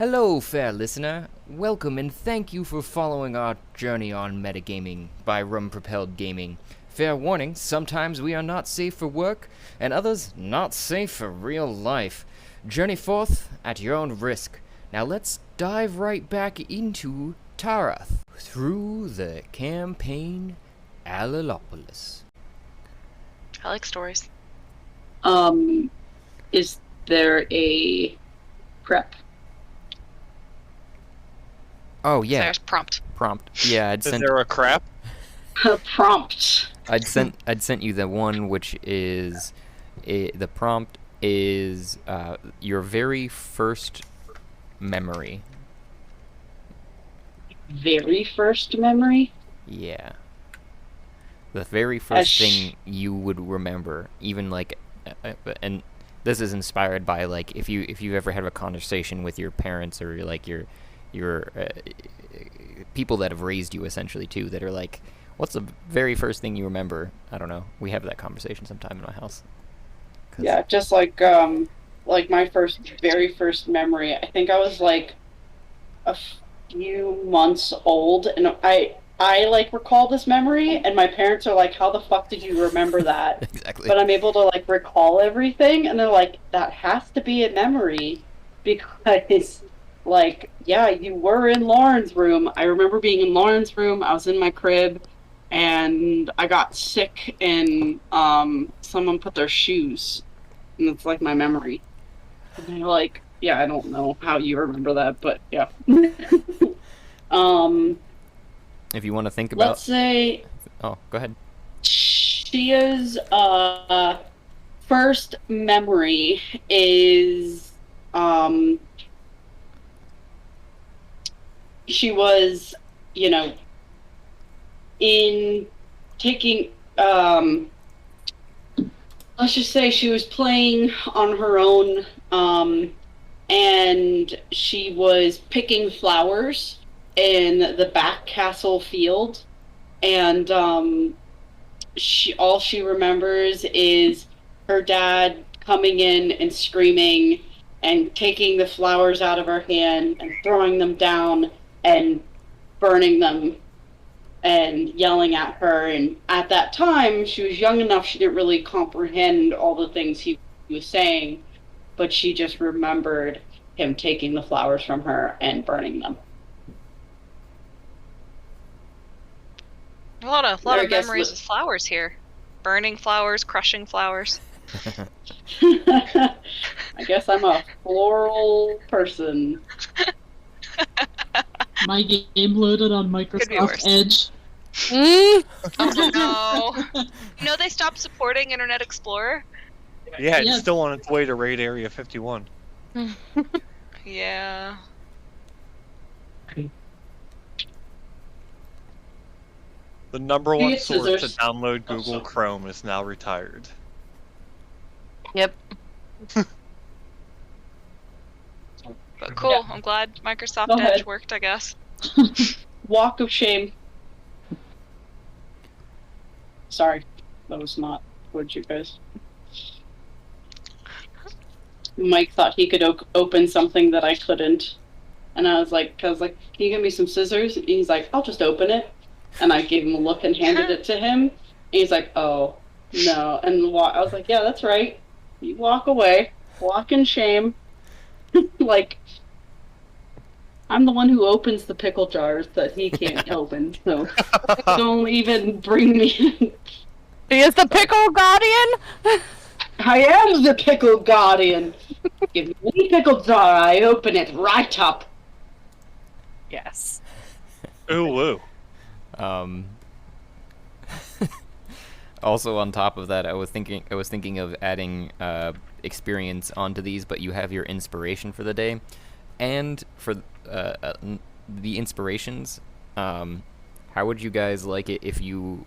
Hello, fair listener. Welcome and thank you for following our journey on metagaming by Rum Propelled Gaming. Fair warning, sometimes we are not safe for work, and others not safe for real life. Journey forth at your own risk. Now let's dive right back into Tarath through the campaign Alilopolis. I like stories. Is there a prep? Oh yeah, There's prompt. Yeah, I'd Is sent there a crap? Prompt. I'd sent you the one which is the prompt is your very first memory. Very first memory? Yeah. The very first thing you would remember, even like, and this is inspired by like if you've ever had a conversation with your parents or like your people that have raised you essentially too, that are like, what's the very first thing you remember? I don't know. We have that conversation sometime in my house. Yeah, just like my very first memory. I think I was like a few months old, and I like recall this memory, and my parents are like, "How the fuck did you remember that?" Exactly. But I'm able to like recall everything, and they're like, "That has to be a memory," because like, yeah, you were in Lauren's room. I remember being in Lauren's room. I was in my crib, and I got sick, and someone put their shoes, and it's like my memory. And they're like, yeah, I don't know how you remember that, but yeah. If you want to think about, let's say, oh, go ahead. Shia's first memory is she was, in taking, let's just say she was playing on her own, and she was picking flowers in the back castle field, and all she remembers is her dad coming in and screaming and taking the flowers out of her hand and throwing them down and burning them and yelling at her. And at that time, she was young enough, she didn't really comprehend all the things he was saying, but she just remembered him taking the flowers from her and burning them. A lot of memories with flowers here. Burning flowers, crushing flowers. I guess I'm a floral person. My game loaded on Microsoft Edge. Oh no! They stopped supporting Internet Explorer? Yeah, it's still on its way to raid Area 51. Yeah. The number one source to scissors. download Google Chrome is now retired. Yep. But cool, I'm glad Microsoft Go ahead. Edge worked, I guess. Walk of shame. Sorry, that was not towards you guys. Mike thought he could open something that I couldn't, and I was like, "Can you give me some scissors?" And he's like, "I'll just open it." And I gave him a look and handed it to him. And he's like, "Oh no!" And I was like, "Yeah, that's right. You walk away, walk in shame." Like, I'm the one who opens the pickle jars that he can't open, so don't even bring me in. He is the pickle guardian? I am the pickle guardian. Give me any pickle jar, I open it right up. Yes. Ooh, woo. Also, on top of that, I was thinking of adding experience onto these, but you have your inspiration for the day, and for the inspirations. How would you guys like it if you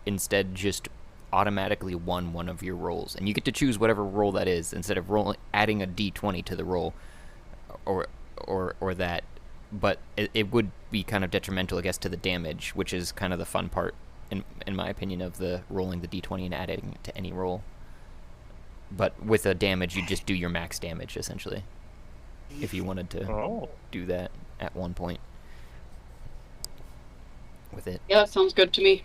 instead just automatically won one of your rolls, and you get to choose whatever roll that is instead of adding a d20 to the roll, or that, but it would be kind of detrimental, I guess, to the damage, which is kind of the fun part, in my opinion, of the rolling the d20 and adding it to any roll. But with a damage, you just do your max damage, essentially. if you wanted to do that at one point with it. Yeah, that sounds good to me.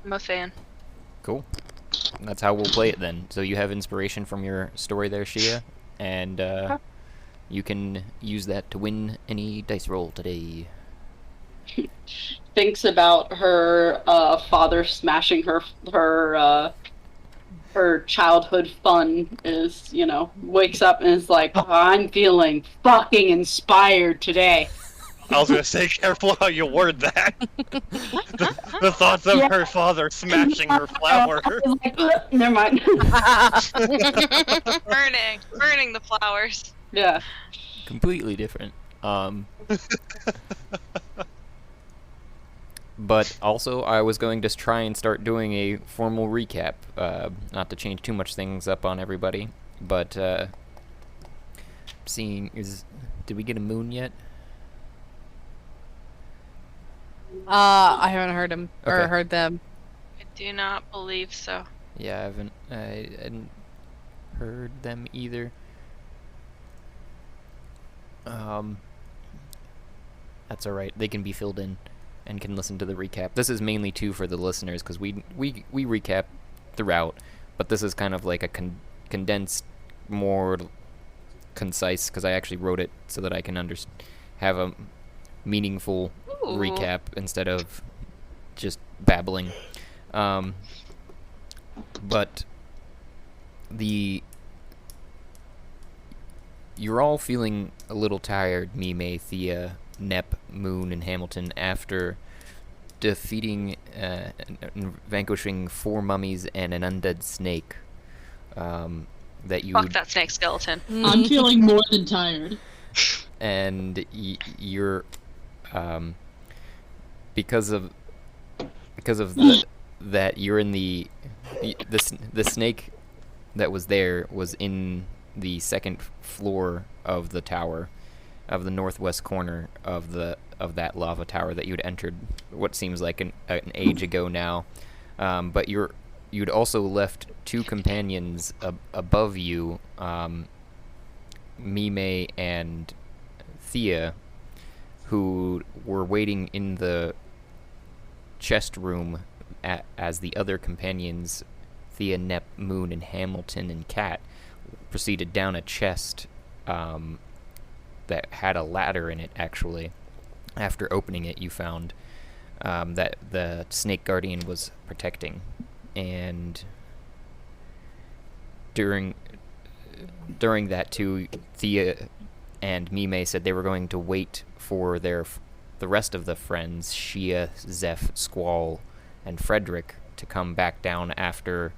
I'm a fan. Cool. That's how we'll play it then. So you have inspiration from your story there, Shia, and you can use that to win any dice roll today. Thinks about her father smashing her childhood fun is, wakes up and is like, oh, I'm feeling fucking inspired today. I was gonna say, careful how you word that. The thoughts of her father smashing her flower. Like, never mind. burning the flowers. Yeah. Completely different. But also, I was going to try and start doing a formal recap, not to change too much things up on everybody, but did we get a moon yet? I haven't heard him or Okay. heard them. I do not believe so. Yeah, I hadn't heard them either. That's alright. They can be filled in and can listen to the recap. This is mainly too for the listeners because we recap throughout, but this is kind of like a condensed, more concise, because I actually wrote it so that I can have a meaningful recap instead of just babbling. But you're all feeling a little tired, Mime, Thea, Nep, Moon, and Hamilton, after defeating and vanquishing 4 mummies and an undead snake. That you Fuck that snake skeleton. I'm feeling more than tired. And you're because of that you're in the snake that was there was in the second floor of the tower, of the northwest corner of that lava tower that you'd entered what seems like an age ago now. But you'd also left 2 companions above you, Mime and Thea, who were waiting in the chest room as the other companions, Thea, Nep, Moon, and Hamilton and Cat, proceeded down a chest that had a ladder in it, actually. After opening it, you found that the Snake Guardian was protecting. And during that too, Thea and Mime said they were going to wait for the rest of the friends, Shia, Zeph, Squall, and Frederick, to come back down after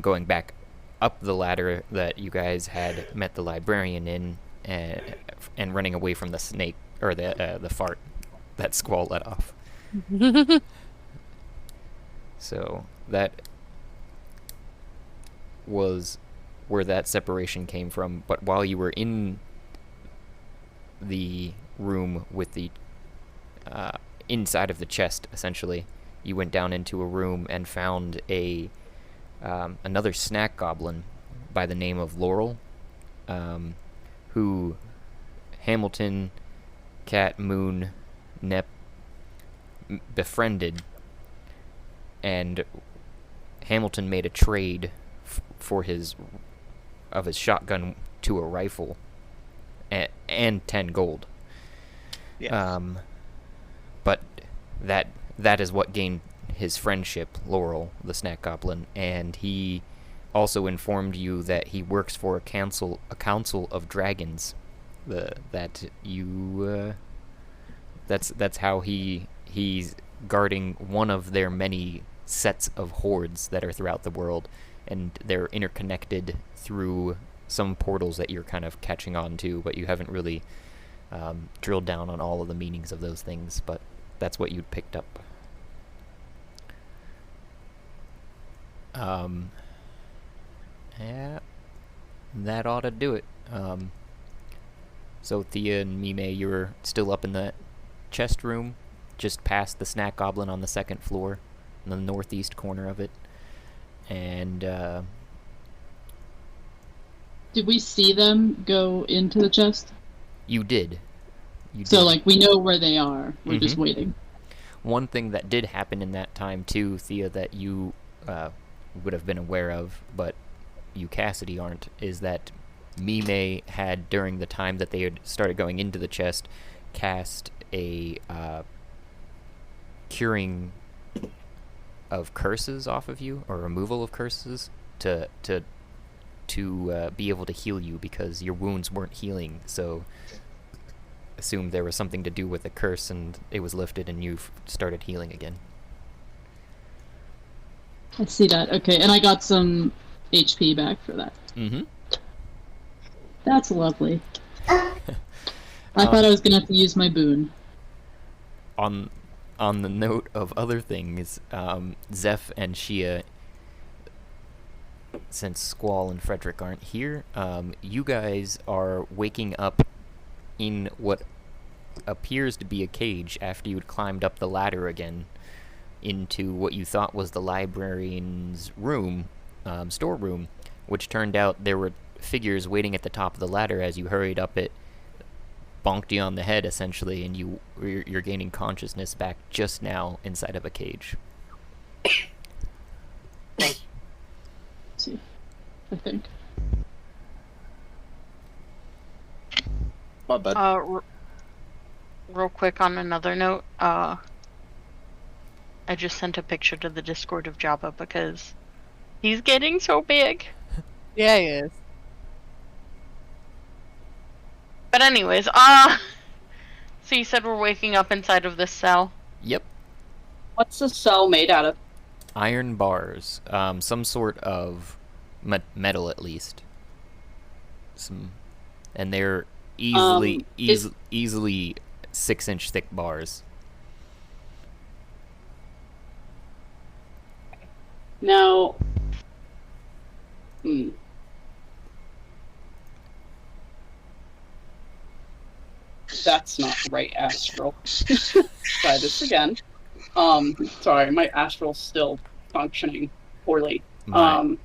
going back up the ladder that you guys had met the librarian in, and running away from the snake, or the fart that Squall let off. So that was where that separation came from. But while you were in the room with the inside of the chest, essentially, you went down into a room and found another snack goblin by the name of Laurel, who Hamilton, Cat, Moon, Nep befriended, and Hamilton made a trade for his shotgun to a rifle and 10 gold. Yes. But that is what gained his friendship, Laurel, the snack goblin, and he also informed you that he works for a council of dragons. That's how he's guarding one of their many sets of hordes that are throughout the world, and they're interconnected through some portals that you're kind of catching on to, but you haven't really drilled down on all of the meanings of those things, but that's what you'd picked up. Yeah, that ought to do it. So Thea and Mime, you're still up in the chest room, just past the snack goblin on the second floor, in the northeast corner of it. And Did we see them go into the chest? you did. So, did. like, we know where they are. We're just waiting. One thing that did happen in that time, too, Thea, that you would have been aware of, but you, Cassidy, aren't, is that Mime had, during the time that they had started going into the chest, cast a curing of curses off of you, or removal of curses, to be able to heal you, because your wounds weren't healing, so assumed there was something to do with the curse, and it was lifted, and you started healing again. I see that. Okay, and I got some HP back for that. Mm-hmm. That's lovely. I thought I was gonna have to use my boon. On the note of other things, Zeph and Shia, since Squall and Frederick aren't here, you guys are waking up in what appears to be a cage after you'd climbed up the ladder again into what you thought was the librarian's room, storeroom, which turned out there were figures waiting at the top of the ladder. As you hurried up it, bonked you on the head, essentially, and you're gaining consciousness back just now inside of a cage. Let's see, I think. My bad. Real quick on another note, I just sent a picture to the Discord of Jabba because he's getting so big. Yeah, he is. But anyways, so you said we're waking up inside of this cell? Yep. What's the cell made out of? Iron bars, some sort of metal at least. And they're easily 6-inch thick bars. Now, that's not right astral. Try this again. Sorry, my astral's still functioning poorly. Mine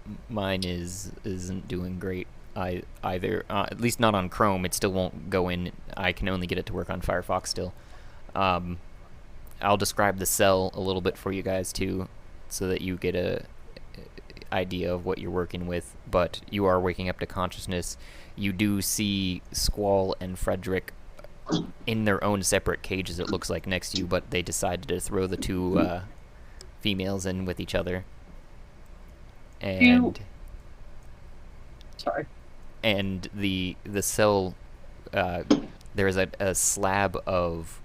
isn't doing great either. At least not on Chrome. It still won't go in. I can only get it to work on Firefox still. I'll describe the cell a little bit for you guys too, so that you get a idea of what you're working with. But you are waking up to consciousness. You do see Squall and Frederick in their own separate cages, it looks like, next to you, but they decided to throw the two females in with each other. And sorry. And the cell, there's a slab of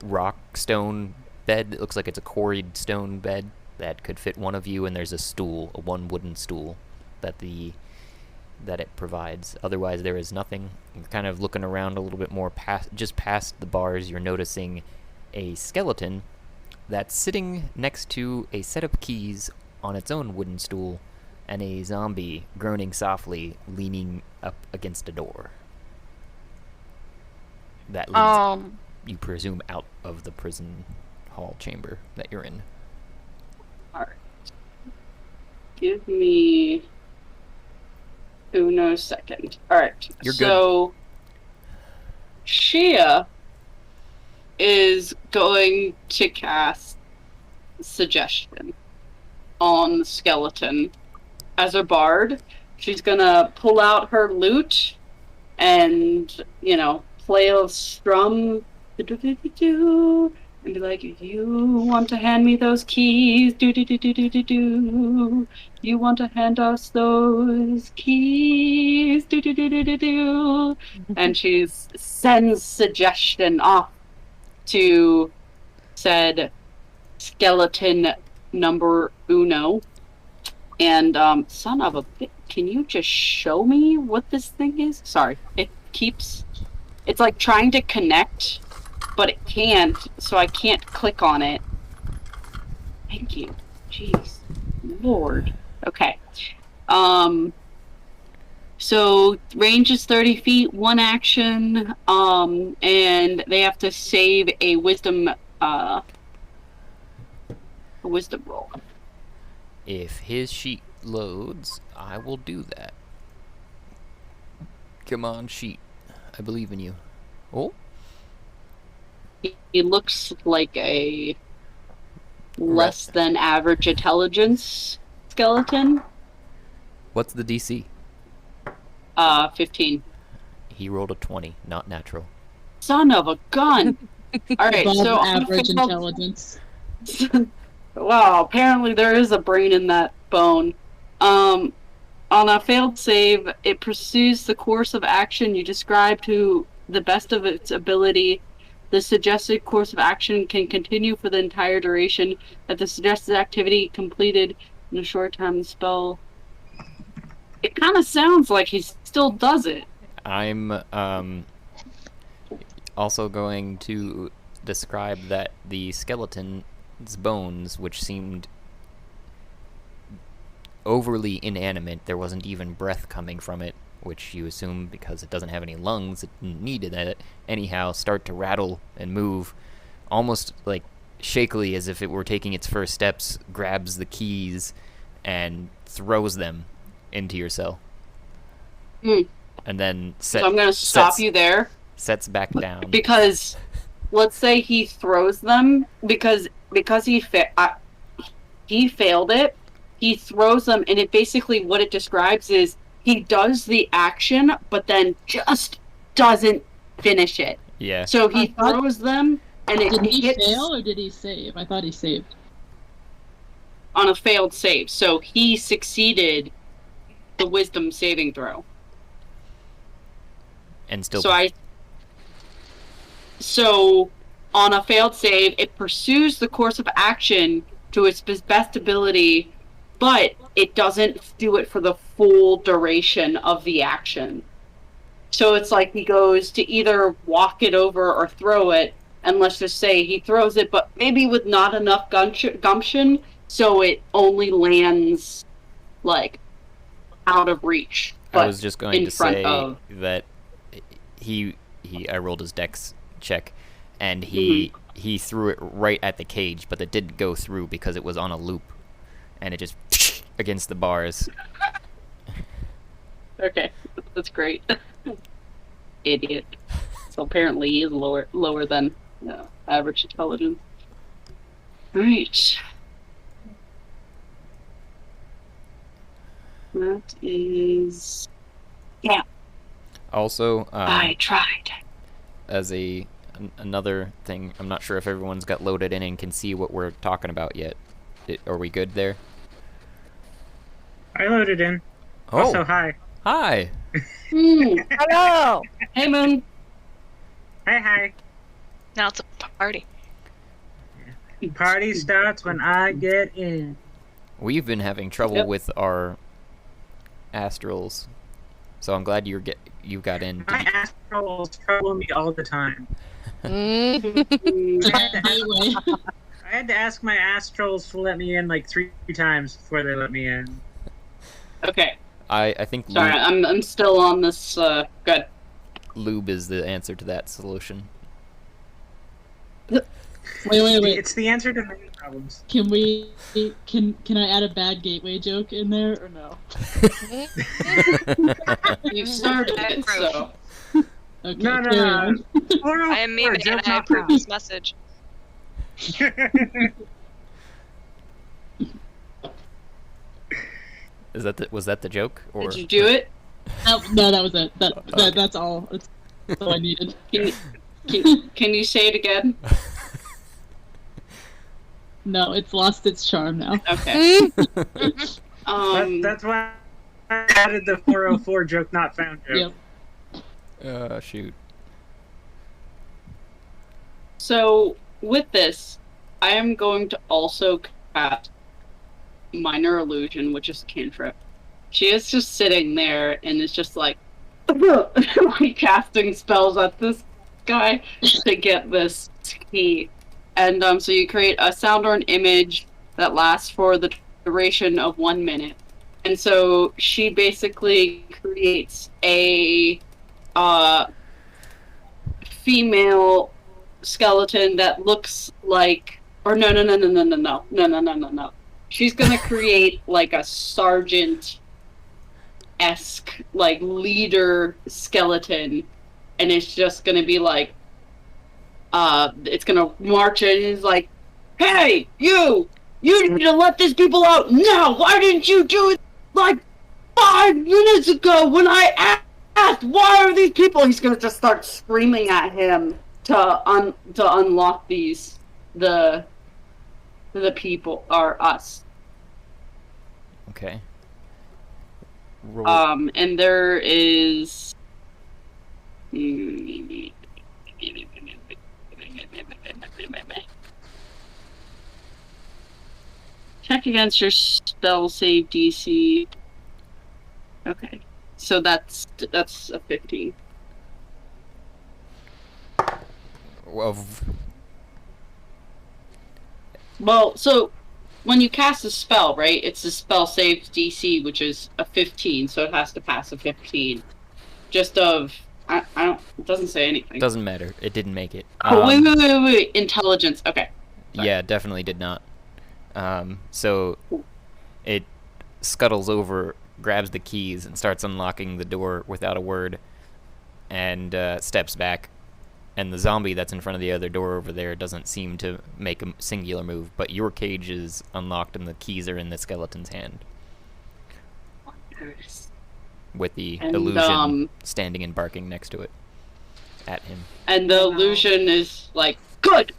rock stone bed. It looks like it's a quarried stone bed that could fit one of you, and there's a one wooden stool that it provides. Otherwise, there is nothing. You're kind of looking around a little bit more just past the bars. You're noticing a skeleton that's sitting next to a set of keys on its own wooden stool, and a zombie groaning softly, leaning up against a door. That leads, you presume, out of the prison hall chamber that you're in. Alright. Give me uno second. Alright, so Shia is going to cast Suggestion on the skeleton. As a bard, she's gonna pull out her lute and, play a strum and be like, you want to hand me those keys, do. You want to hand us those keys, do. And she sends Suggestion off to said skeleton number uno. And, son of a bitch, can you just show me what this thing is? Sorry, it's like trying to connect, but it can't, so I can't click on it. Thank you. Jeez. Lord. Okay. So range is 30 feet, one action, and they have to save a wisdom a wisdom roll. If his sheet loads, I will do that. Come on, sheet. I believe in you. Oh? He looks like a less than average intelligence skeleton. What's the DC? 15. He rolled a 20, not natural. Son of a gun! Alright, Above so average intelligence. Wow, apparently there is a brain in that bone. On a failed save, it pursues the course of action you describe to the best of its ability. The suggested course of action can continue for the entire duration that the suggested activity completed in a short time the spell. It kind of sounds like he still does it. I'm also going to describe that the skeleton's bones, which seemed overly inanimate, there wasn't even breath coming from it, which you assume because it doesn't have any lungs, it needed that anyhow, start to rattle and move, almost like shakily as if it were taking its first steps, grabs the keys and throws them into your cell. And then So I'm going to stop you there. Sets back down. Because, let's say he throws them, because he failed it, he throws them, and it basically, what it describes is, he does the action, but then just doesn't finish it. Yeah. So he throws them, and it Did he hits fail or did he save? I thought he saved. on a failed save. So he succeeded the wisdom saving throw. And still. So on a failed save, it pursues the course of action to its best ability, but it doesn't do it for the full duration of the action. So it's like he goes to either walk it over or throw it, and let's just say he throws it, but maybe with not enough gumption, so it only lands, like, out of reach. I was just going to say of... that I rolled his dex check, and he threw it right at the cage, but it didn't go through because it was on a loop, and it just against the bars. Okay, that's great. Idiot. So apparently he is lower than average intelligence. Alright. That is... Yeah. Also, I tried. as another thing, I'm not sure if everyone's got loaded in and can see what we're talking about yet. Are we good there? I loaded in. Oh. Also, hi. Hi. Hello! Hey, Moon. Hi. Now it's a party. Party starts when I get in. We've been having trouble with our astrals, so I'm glad you got in. My astrals trouble me all the time. Anyway. I had to ask my astrals to let me in like 3 times before they let me in. Okay. I think Sorry, I'm still on this, good. lube is the answer to that solution. Wait. It's the answer to many problems. Can I add a bad gateway joke in there or no? You started it, so... Okay, No. carry on. I am memeing and I approve this message. Was that the joke? Or Did you do it? No, that was it. That's all. That's all I needed. Can you say it again? No, it's lost its charm now. Okay. That's why I added the 404 joke not found joke. Yep. Shoot. So, with this, I am going to also cast Minor Illusion, which is a cantrip. She is just sitting there and is just like casting spells at this guy to get this key. And so you create a sound or an image that lasts for the duration of 1 minute. And so she basically creates a female skeleton that looks like Or no. She's gonna create like a sergeant-esque, like leader skeleton, and it's just gonna be like, it's gonna march in and it's like, hey, you need to let these people out now. Why didn't you do it like 5 minutes ago when I asked? Why are these people? He's gonna just start screaming at him to unlock the people are us. Okay. Roll. And there is. Check against your spell save DC. Okay, so that's a 15. Well, so when you cast a spell, right? It's a spell save DC, which is a 15, so it has to pass a 15. Just of I don't. It doesn't say anything. Doesn't matter. It didn't make it. Oh wait! Intelligence. Okay. Sorry. Yeah, definitely did not. So it scuttles over, grabs the keys, and starts unlocking the door without a word, and steps back. And the zombie that's in front of the other door over there doesn't seem to make a singular move, but your cage is unlocked and the keys are in the skeleton's hand. With the illusion standing and barking next to it at him. And the illusion is like, good!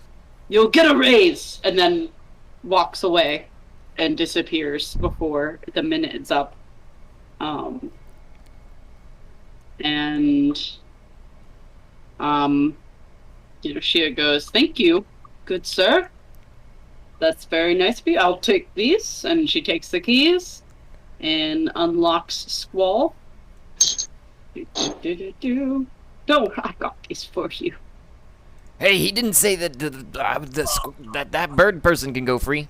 You'll get a raise! And then walks away and disappears before the minute is up. Shia goes, thank you, good sir. That's very nice of you. I'll take these. And she takes the keys and unlocks Squall. No, I got these for you. Hey, he didn't say that that bird person can go free.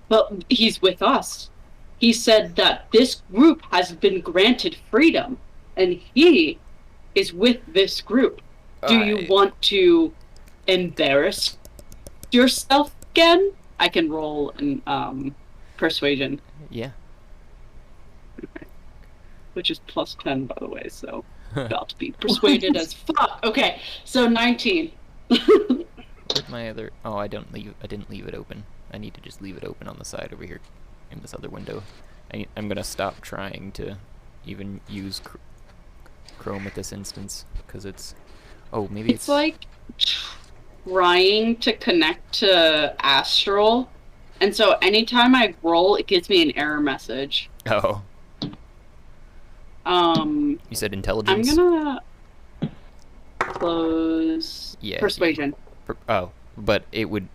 Well, he's with us. He said that this group has been granted freedom, and he is with this group. Do you want to embarrass yourself again? I can roll an persuasion. Yeah. Okay. Which is plus 10, by the way, so about to be persuaded as fuck. Okay, so 19. Where'd my other? Oh, I didn't leave it open. I need to just leave it open on the side over here, in this other window. I'm gonna stop trying to even use Chrome at this instance because it's. Oh, maybe it's like trying to connect to Astral, and so anytime I roll, it gives me an error message. Oh. You said intelligence? I'm gonna close persuasion. But it would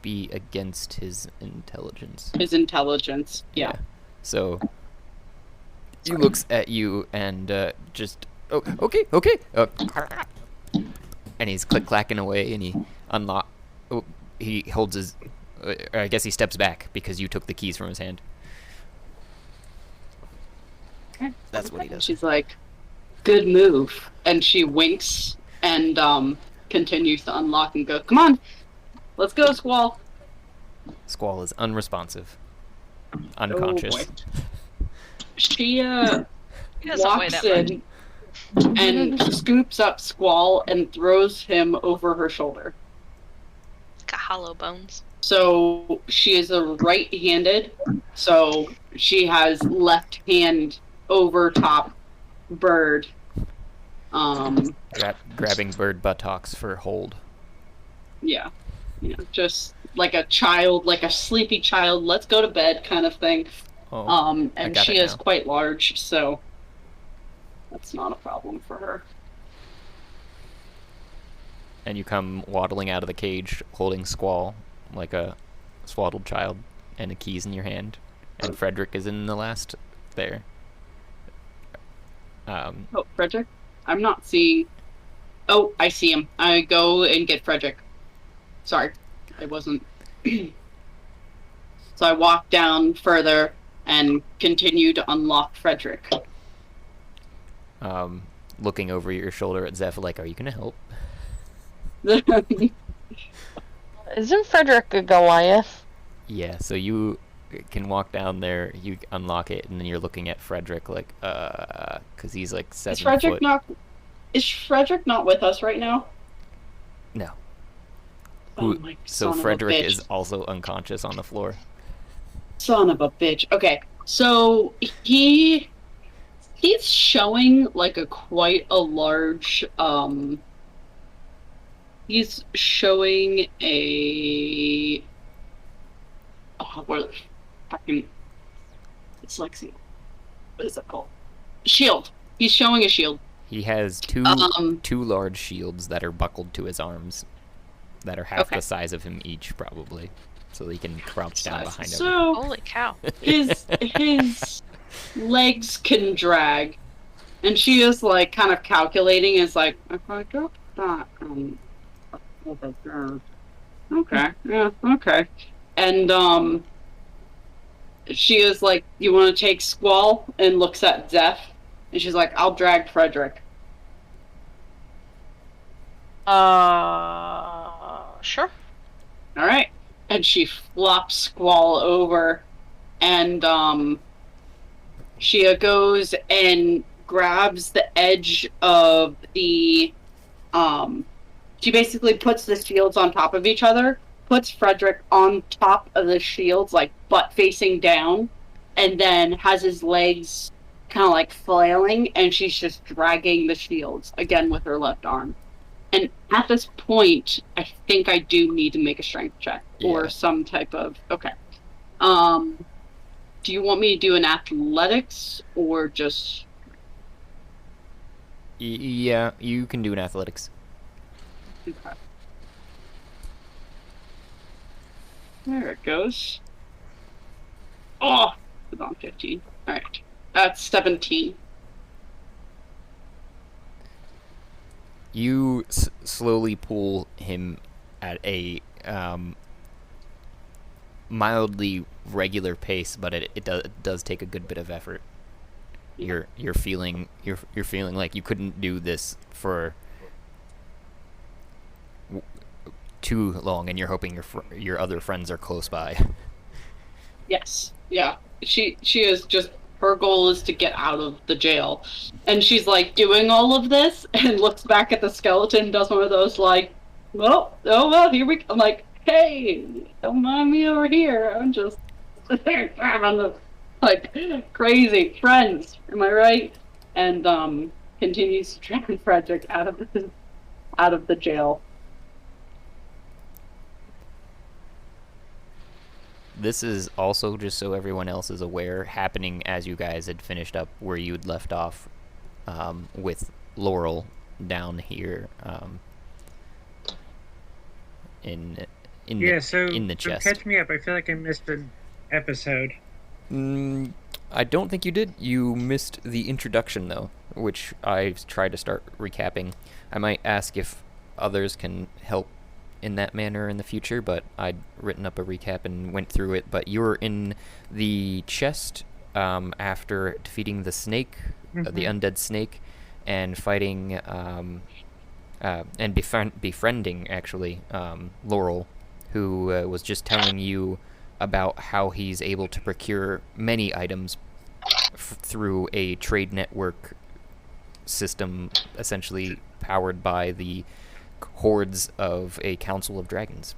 be against his intelligence. His intelligence, yeah. So he looks at you and just, oh, okay. And he's click-clacking away, and he holds his, I guess he steps back because you took the keys from his hand. Okay. That's what he does. She's like, good move. And she winks and continues to unlock and go, come on, let's go, Squall. Squall is unresponsive. Unconscious. Oh, she walks in and scoops up Squall and throws him over her shoulder. Got hollow bones. So she is a right-handed, so she has left hand over top bird. Grabbing bird buttocks for hold. Yeah. Just like a child, like a sleepy child, let's go to bed kind of thing. Oh, and she is quite large, so that's not a problem for her. And you come waddling out of the cage holding Squall like a swaddled child and the keys in your hand. And Frederick is in the last there. Oh, Frederick? I'm not seeing... Oh, I see him. I go and get Frederick. Sorry, I wasn't... So I walk down further and continue to unlock Frederick. Looking over your shoulder at Zeph, like, are you gonna help? Isn't Frederick a Goliath? Yeah, so you can walk down there, you unlock it, and then you're looking at Frederick like, because he's like 7 foot. Is Frederick not with us right now? No. Oh my So son Frederick of a bitch. is also unconscious on the floor. Son of a bitch. Okay, so he's showing like quite a large he's showing a what fucking dyslexia. What is it called? Shield. He's showing a shield. He has two large shields that are buckled to his arms, that are half the size of him each, probably, so he can crouch down behind him. So Holy cow. his legs can drag, and she is like kind of calculating. Is like, if I drop that, okay, yeah, okay, and she is like, you want to take Squall, and looks at Zeph, and she's like, I'll drag Frederick. Sure. All right, and she flops Squall over, and she goes and grabs the edge of the she basically puts the shields on top of each other, puts Frederick on top of the shields, like butt facing down, and then has his legs kind of like flailing, and she's just dragging the shields again with her left arm. And at this point, I think I do need to make a strength check or some type of okay. Do you want me to do an athletics or just? Yeah, you can do an athletics. Okay. There it goes. Oh, it's on 15. All right, that's 17. You slowly pull him at a mildly regular pace, but it does take a good bit of effort. You're feeling like you couldn't do this for too long, and you're hoping your other friends are close by. Yes. Yeah. She is just, her goal is to get out of the jail, and she's like doing all of this and looks back at the skeleton, does one of those like, well, here we go. I'm like, hey, don't mind me over here. I'm just having the like crazy friends. Am I right? And continues to drag Frederick out of the jail. This is also, just so everyone else is aware, happening as you guys had finished up where you'd left off with Laurel down here in the chest. Catch me up. I feel like I missed an episode. I don't think you did. You missed the introduction, though, which I tried to start recapping. I might ask if others can help in that manner in the future, but I'd written up a recap and went through it. But you were in the chest after defeating the snake, the undead snake, and fighting and befriending actually Laurel, who was just telling you about how he's able to procure many items through a trade network system, essentially powered by the hordes of a Council of Dragons.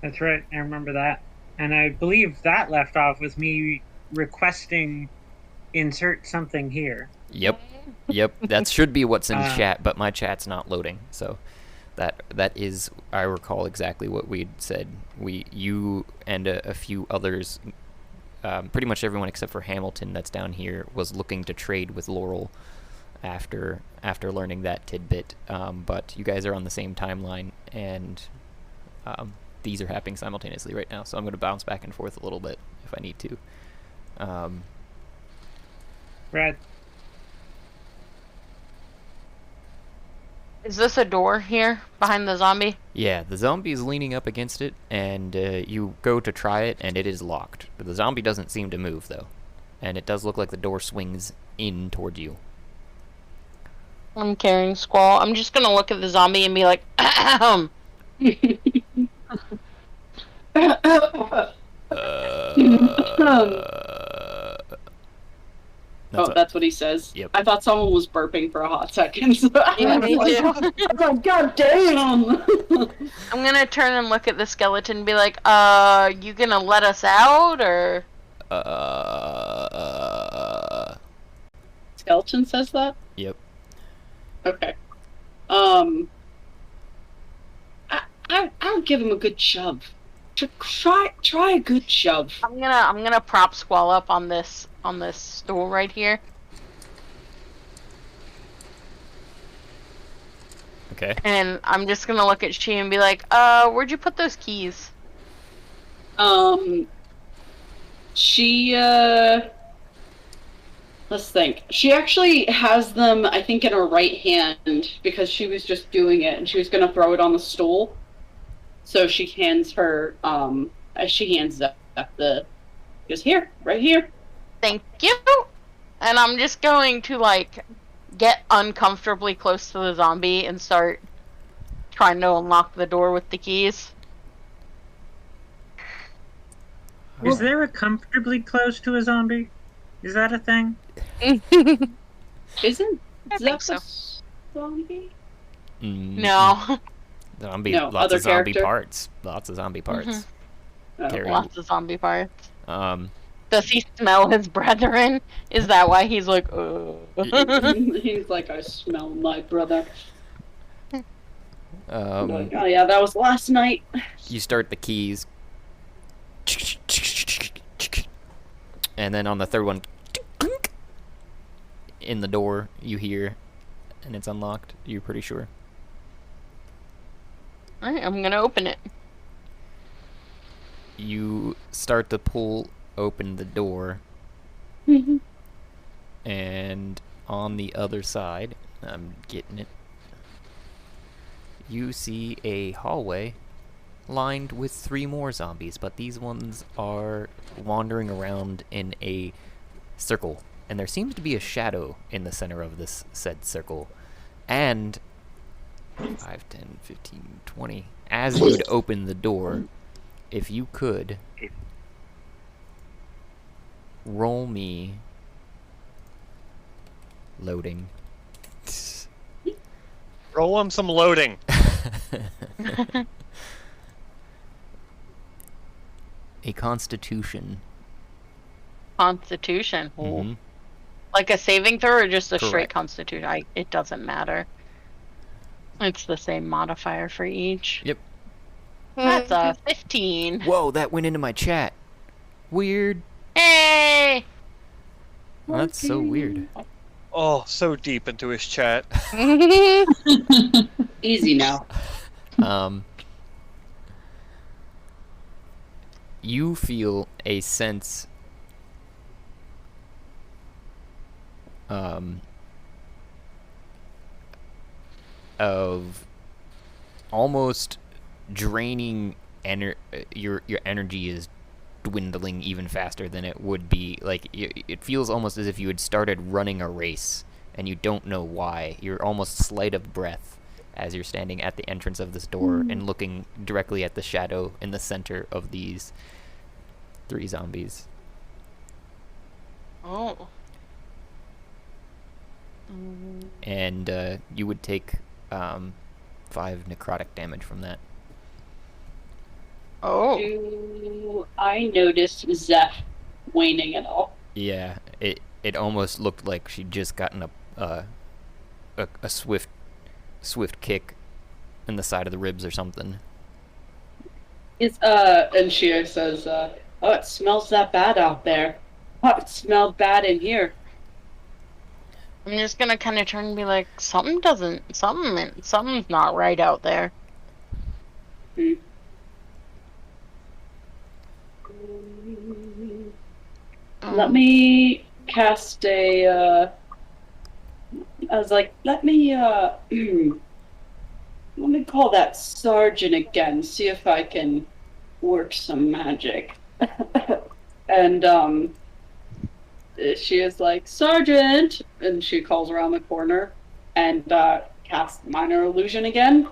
That's right, I remember that. And I believe that left off with me requesting insert something here. Yep, that should be what's in chat, but my chat's not loading, so that is, I recall exactly what we'd said. You and a few others, pretty much everyone except for Hamilton that's down here, was looking to trade with Laurel after learning that tidbit, but you guys are on the same timeline, and these are happening simultaneously right now, so I'm going to bounce back and forth a little bit if I need to. Right. Is this a door here behind the zombie? Yeah, the zombie is leaning up against it, and you go to try it, and it is locked. But the zombie doesn't seem to move, though, and it does look like the door swings in toward you. I'm carrying Squall. I'm just gonna look at the zombie and be like, ahem. That's what he says. Yep. I thought someone was burping for a hot second. So Yeah, me too. I was like, God damn! I'm gonna turn and look at the skeleton and be like, you gonna let us out, or? Skeleton says that? Yep. Okay. I'll give him a good shove. Try a good shove. I'm gonna prop Squall up on this stool right here. Okay. And I'm just gonna look at she and be like, where'd you put those keys? She let's think. She actually has them, I think, in her right hand because she was just doing it and she was gonna throw it on the stool. So she hands her, as she hands up the, goes, here, right here. Thank you. And I'm just going to, like, get uncomfortably close to the zombie and start trying to unlock the door with the keys. Is there a comfortably close to a zombie? Is that a thing? Isn't I think so. zombie? No. Zombie. No, Lots other of zombie character? parts. Lots of zombie parts. Oh. Carry. Lots of zombie parts. Um. Does he smell his brethren? Is that why he's like, He's like, I smell my brother. Like, oh yeah, that was last night. You start the keys, and then on the third one, in the door you hear, and it's unlocked. You're pretty sure. Alright, I'm gonna open it. You start to pull open the door, and on the other side, I'm getting it, you see a hallway lined with 3 more zombies, but these ones are wandering around in a circle, and there seems to be a shadow in the center of this said circle. And 5, 10, 15, 20. As you'd open the door, if you could roll me loading. Roll him some loading. A constitution. Constitution. Ooh. Mhm. Like a saving throw or just a straight Correct. constitution? It doesn't matter. It's the same modifier for each. Yep. That's a 15. Whoa, that went into my chat. Weird. Hey! That's so weird. Oh, so deep into his chat. Easy now. You feel a sense of almost draining your energy is dwindling even faster than it would be. Like, it feels almost as if you had started running a race and you don't know why. You're almost slight of breath as you're standing at the entrance of this door and looking directly at the shadow in the center of these 3 zombies. Oh. And you would take 5 necrotic damage from that. Oh. Do I notice Zeph waning at all? Yeah, it almost looked like she'd just gotten a swift kick in the side of the ribs or something. It's and she says, oh, it smells that bad out there. Oh, it smelled bad in here. I'm just gonna kind of turn and be like, something's not right out there. Let me cast a, I was like, let me call that sergeant again, see if I can work some magic. And she is like, Sergeant! And she calls around the corner and casts minor illusion again.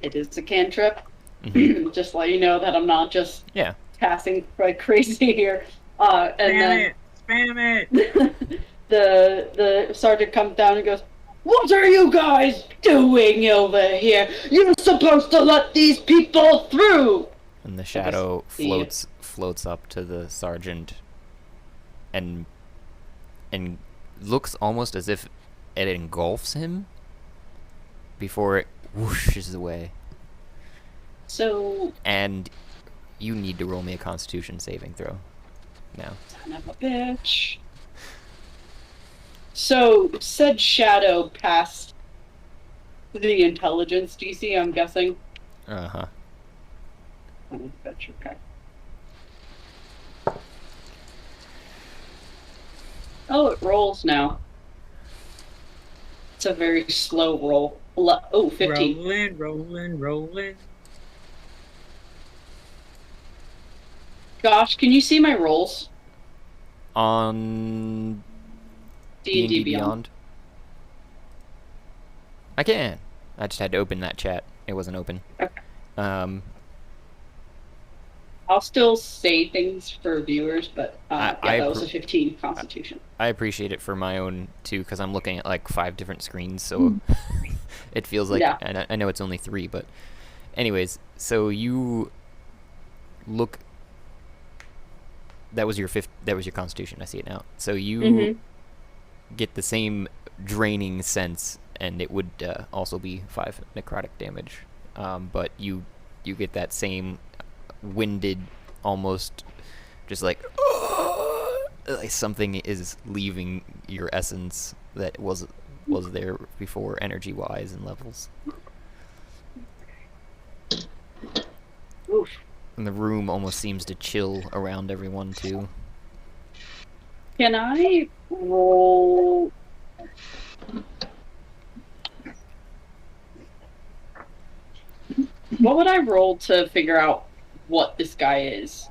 It is a cantrip. Just to let you know that I'm not just Yeah. passing like crazy here. And Spam it! the sergeant comes down and goes, "What are you guys doing over here? You're supposed to let these people through!" And the shadow the- floats up to the sergeant and looks almost as if it engulfs him before it whooshes away. So, And you need to roll me a Constitution saving throw now. son of a bitch. So, said shadow passed the intelligence DC, I'm guessing. Uh-huh. Oh, bitch, okay. Oh, it rolls now. It's a very slow roll. 15. Rolling. Gosh, can you see my rolls? On D&D Beyond. I can. I just had to open that chat. It wasn't open. Okay. I I'll still say things for viewers, but I that was a 15 Constitution. appreciate it for my own too, because I'm looking at like 5 different screens, so it feels like. Yeah. And I know it's only 3, but anyways, so you look. That was your Constitution. I see it now. So you get the same draining sense, and it would also be 5 necrotic damage. But you get that same winded, almost just like something is leaving your essence that was there before, energy-wise and levels. Oof. And the room almost seems to chill around everyone too. Can I roll? What would I roll to figure out what this guy is?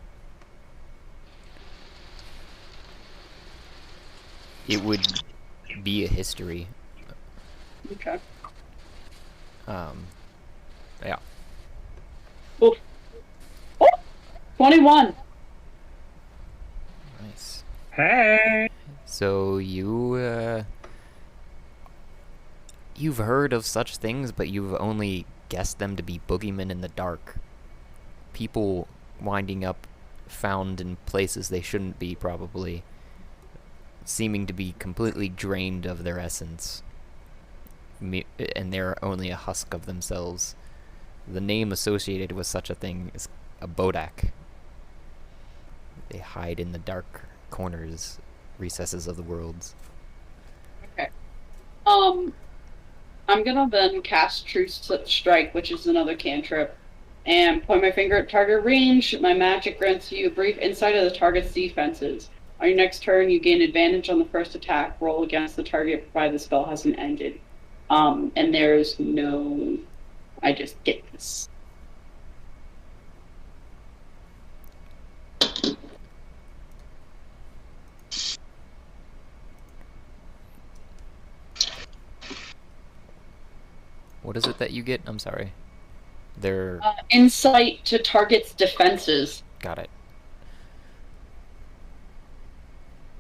It would be a history. Okay. Yeah. Oof. Oh, 21. Nice. Hey! So you've heard of such things, but you've only guessed them to be boogeymen in the dark. People winding up found in places they shouldn't be, probably. Seeming to be completely drained of their essence. And they're only a husk of themselves. The name associated with such a thing is a Bodak. They hide in the dark corners, recesses of the worlds. Okay. I'm gonna then cast True Strike, which is another cantrip, and point my finger at target range. My magic grants you a brief insight of the target's defenses. On your next turn, you gain advantage on the first attack roll against the target provided the spell hasn't ended. And there's no... I just get this. What is it that you get? I'm sorry. They're... Insight to target's defenses. Got it.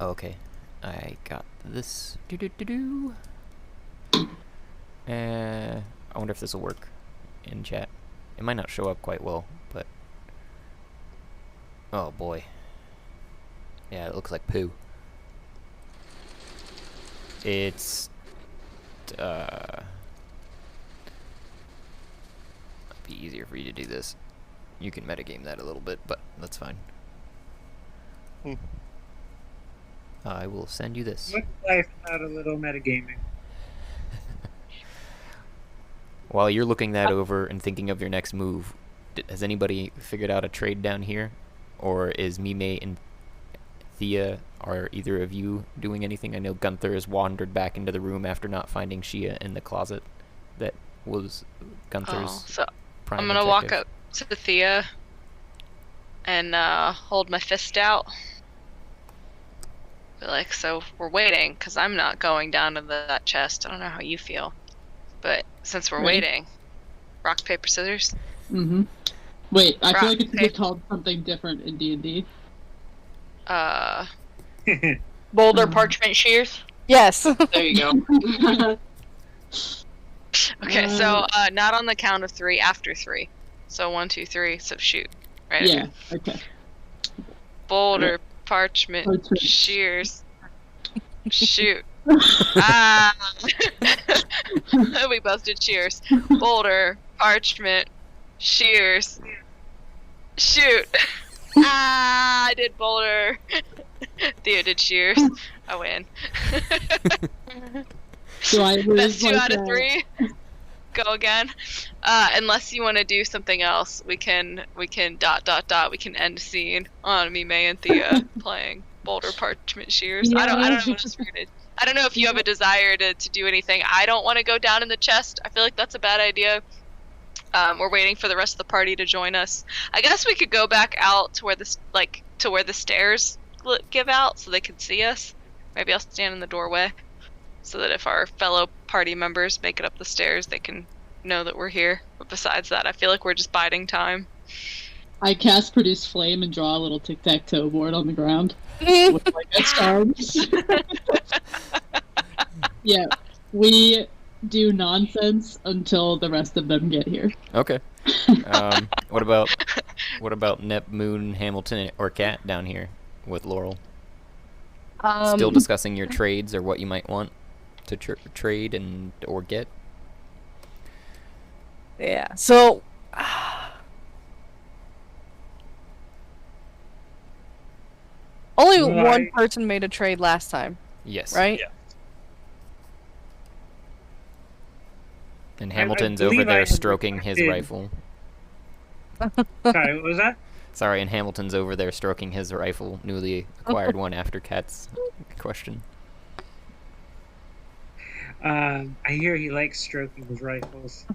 Okay. I got this. I wonder if this will work in chat. It might not show up quite well, but... Oh boy. Yeah, it looks like poo. It's... It'd be easier for you to do this. You can metagame that a little bit, but that's fine. I will send you this. What's life without a little metagaming? While you're looking that over and thinking of your next move, has anybody figured out a trade down here? Or is Mime and Thea, are either of you doing anything? I know Gunther has wandered back into the room after not finding Shia in the closet that was Gunther's So prime I'm gonna walk objective. up to Thea and hold my fist out. Be like, so we're waiting, because I'm not going down to that chest. I don't know how you feel. But since we're Right. waiting, rock, paper, scissors. Mm-hmm. Wait, I feel Rock, like it's paper. called something different in D&D. Boulder parchment shears. Yes. There you go. Okay, so not on the count of 3, after 3. So 1, 2, 3. So shoot. Right. Yeah, okay. Boulder, parchment, Parchment. shears. Shoot. We both did shears. Boulder, parchment, shears. Shoot. I did boulder. Theo did shears. I win. So I That's lose 2 like out of 3. Go again. Unless you want to do something else, we can ... We can end scene on me, May, and Thea playing boulder, parchment, shears. I don't know what else we're gonna. I don't know if you have a desire to do anything. I don't want to go down in the chest. I feel like that's a bad idea. We're waiting for the rest of the party to join us. I guess we could go back out to where the stairs give out, so they can see us. Maybe I'll stand in the doorway, so that if our fellow party members make it up the stairs, they can know that we're here. But besides that, I feel like we're just biding time. I cast Produce Flame and draw a little tic-tac-toe board on the ground with like a stars. Yeah, we do nonsense until the rest of them get here. Okay. What about Nep, Moon, Hamilton, or Cat down here with Laurel? Still discussing your trades or what you might want to trade and or get. Yeah. So. Only one person made a trade last time, Yes. right? Yeah. And Hamilton's I believe over I there had stroking his requested- rifle. Sorry, what was that? Sorry, and Hamilton's over there stroking his rifle, newly acquired one after Cat's question. I hear he likes stroking his rifles.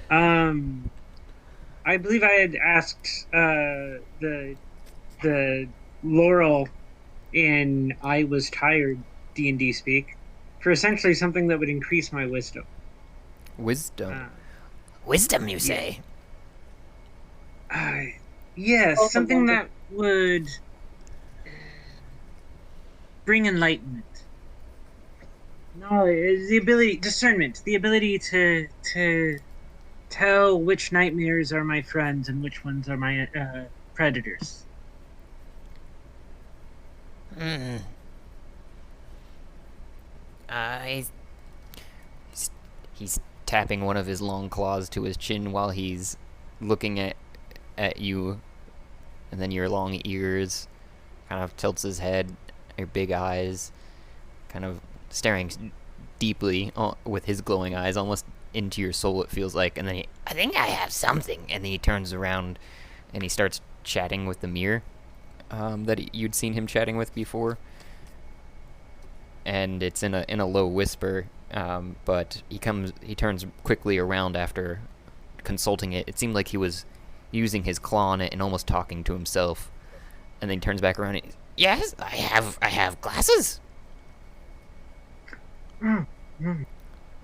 I believe I had asked the Laurel in I Was Tired D&D speak for essentially something that would increase my wisdom. Wisdom. Wisdom, you say? Yes, Also something wonder- that would bring enlightenment. No, it's the ability, discernment, the ability to tell which nightmares are my friends and which ones are my predators. He's tapping one of his long claws to his chin while he's looking at you, and then your long ears, kind of tilts his head, your big eyes, kind of staring deeply with his glowing eyes, almost into your soul, it feels like, and then I think I have something, and then he turns around and he starts chatting with the mirror that you'd seen him chatting with before, and it's in a low whisper, but he turns quickly around after consulting it. It seemed like he was using his claw on it and almost talking to himself, and then he turns back around and yes, I have glasses.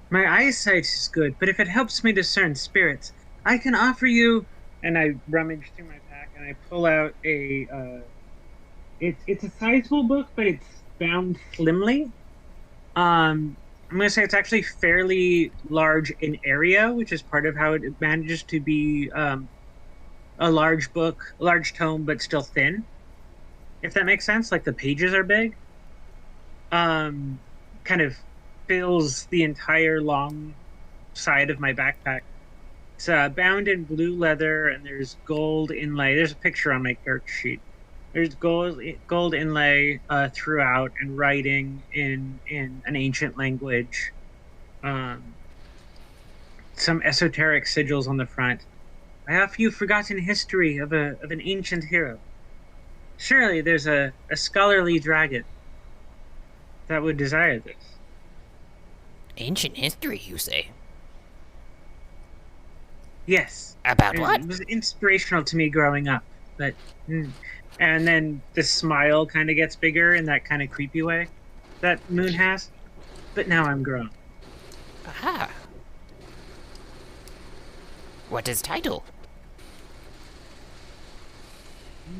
My eyesight is good, but if it helps me discern spirits, I can offer you. And I rummage through my pack and I pull out a. It's a sizable book, but it's bound slimly. I'm gonna say it's actually fairly large in area, which is part of how it manages to be a large book, a large tome, but still thin. If that makes sense, like the pages are big. Kind of fills the entire long side of my backpack. It's bound in blue leather, and there's gold inlay. There's a picture on my character sheet. There's gold inlay throughout, and writing in an ancient language. Some esoteric sigils on the front. I offer you forgotten history of an ancient hero. Surely there's a scholarly dragon that would desire this. Ancient history, you say? Yes. About what? It was inspirational to me growing up, but and then the smile kind of gets bigger in that kind of creepy way that Moon has. But now I'm grown. Aha. What is title?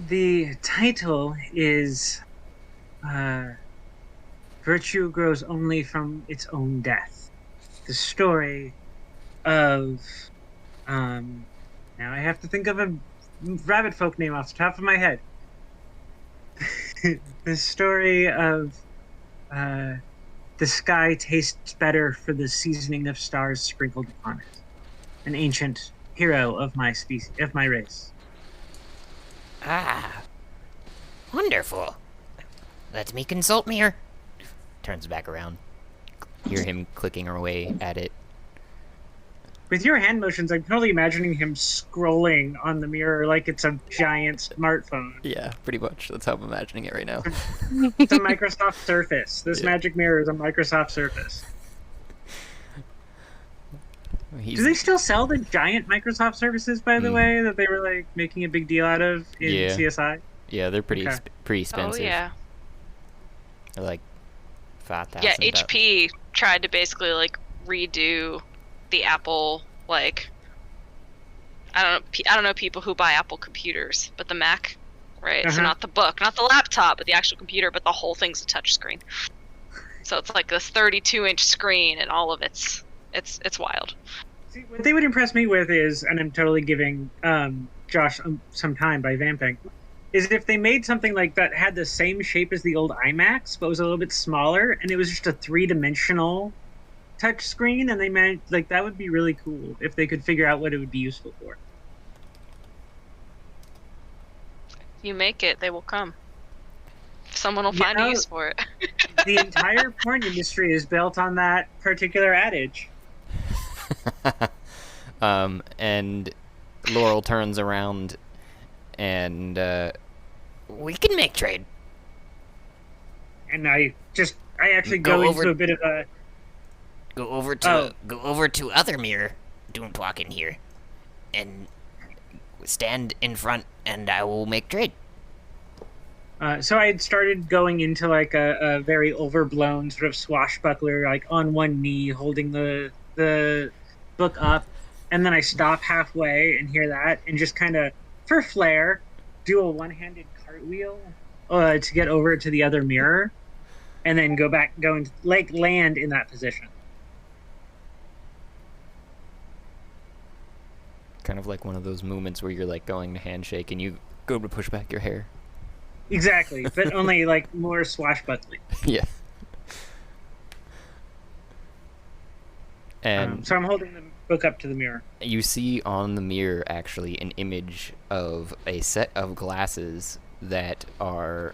The title is Virtue Grows Only from Its Own Death. The story of now I have to think of a rabbit folk name off the top of my head. The story of the sky tastes better for the seasoning of stars sprinkled upon it. An ancient hero of my species, of my race. Ah, wonderful. Let me consult mirror. Turns back around. Hear him clicking away at it. With your hand motions, I'm totally imagining him scrolling on the mirror like it's a giant smartphone. Yeah, pretty much. That's how I'm imagining it right now. It's a Microsoft Surface. This magic mirror is a Microsoft Surface. Do they still sell the giant Microsoft Surfaces, by the way, that they were like making a big deal out of in CSI? Yeah, they're pretty pretty expensive. Oh yeah. They're like 5,000. Yeah, HP tried to basically like redo the Apple, like I don't know people who buy Apple computers, but the Mac, right? So not the book, not the laptop, but the actual computer, but the whole thing's a touch screen. So it's like this 32-inch screen, and all of it's wild. See, what they would impress me with is, and I'm totally giving Josh some time by vamping, is if they made something like that had the same shape as the old iMacs, but was a little bit smaller, and it was just a 3-dimensional touch screen, and they managed, like, that would be really cool if they could figure out what it would be useful for. You make it, they will come. Someone will find a use for it. The entire porn industry is built on that particular adage. And Laurel turns around and we can make trade. And I actually go into a bit of a go over to other mirror, don't walk in here, and stand in front, and I will make trade. So I had started going into like a very overblown sort of swashbuckler, like on one knee, holding the book up, and then I stop halfway and hear that, and just kind of, for flair, do a one-handed cartwheel to get over to the other mirror, and then go and like land in that position. kind of like one of those moments where you're like going to handshake and you go to push back your hair. Exactly, but only like more swashbuckling. Yeah. And so I'm holding the book up to the mirror. You see on the mirror actually an image of a set of glasses that are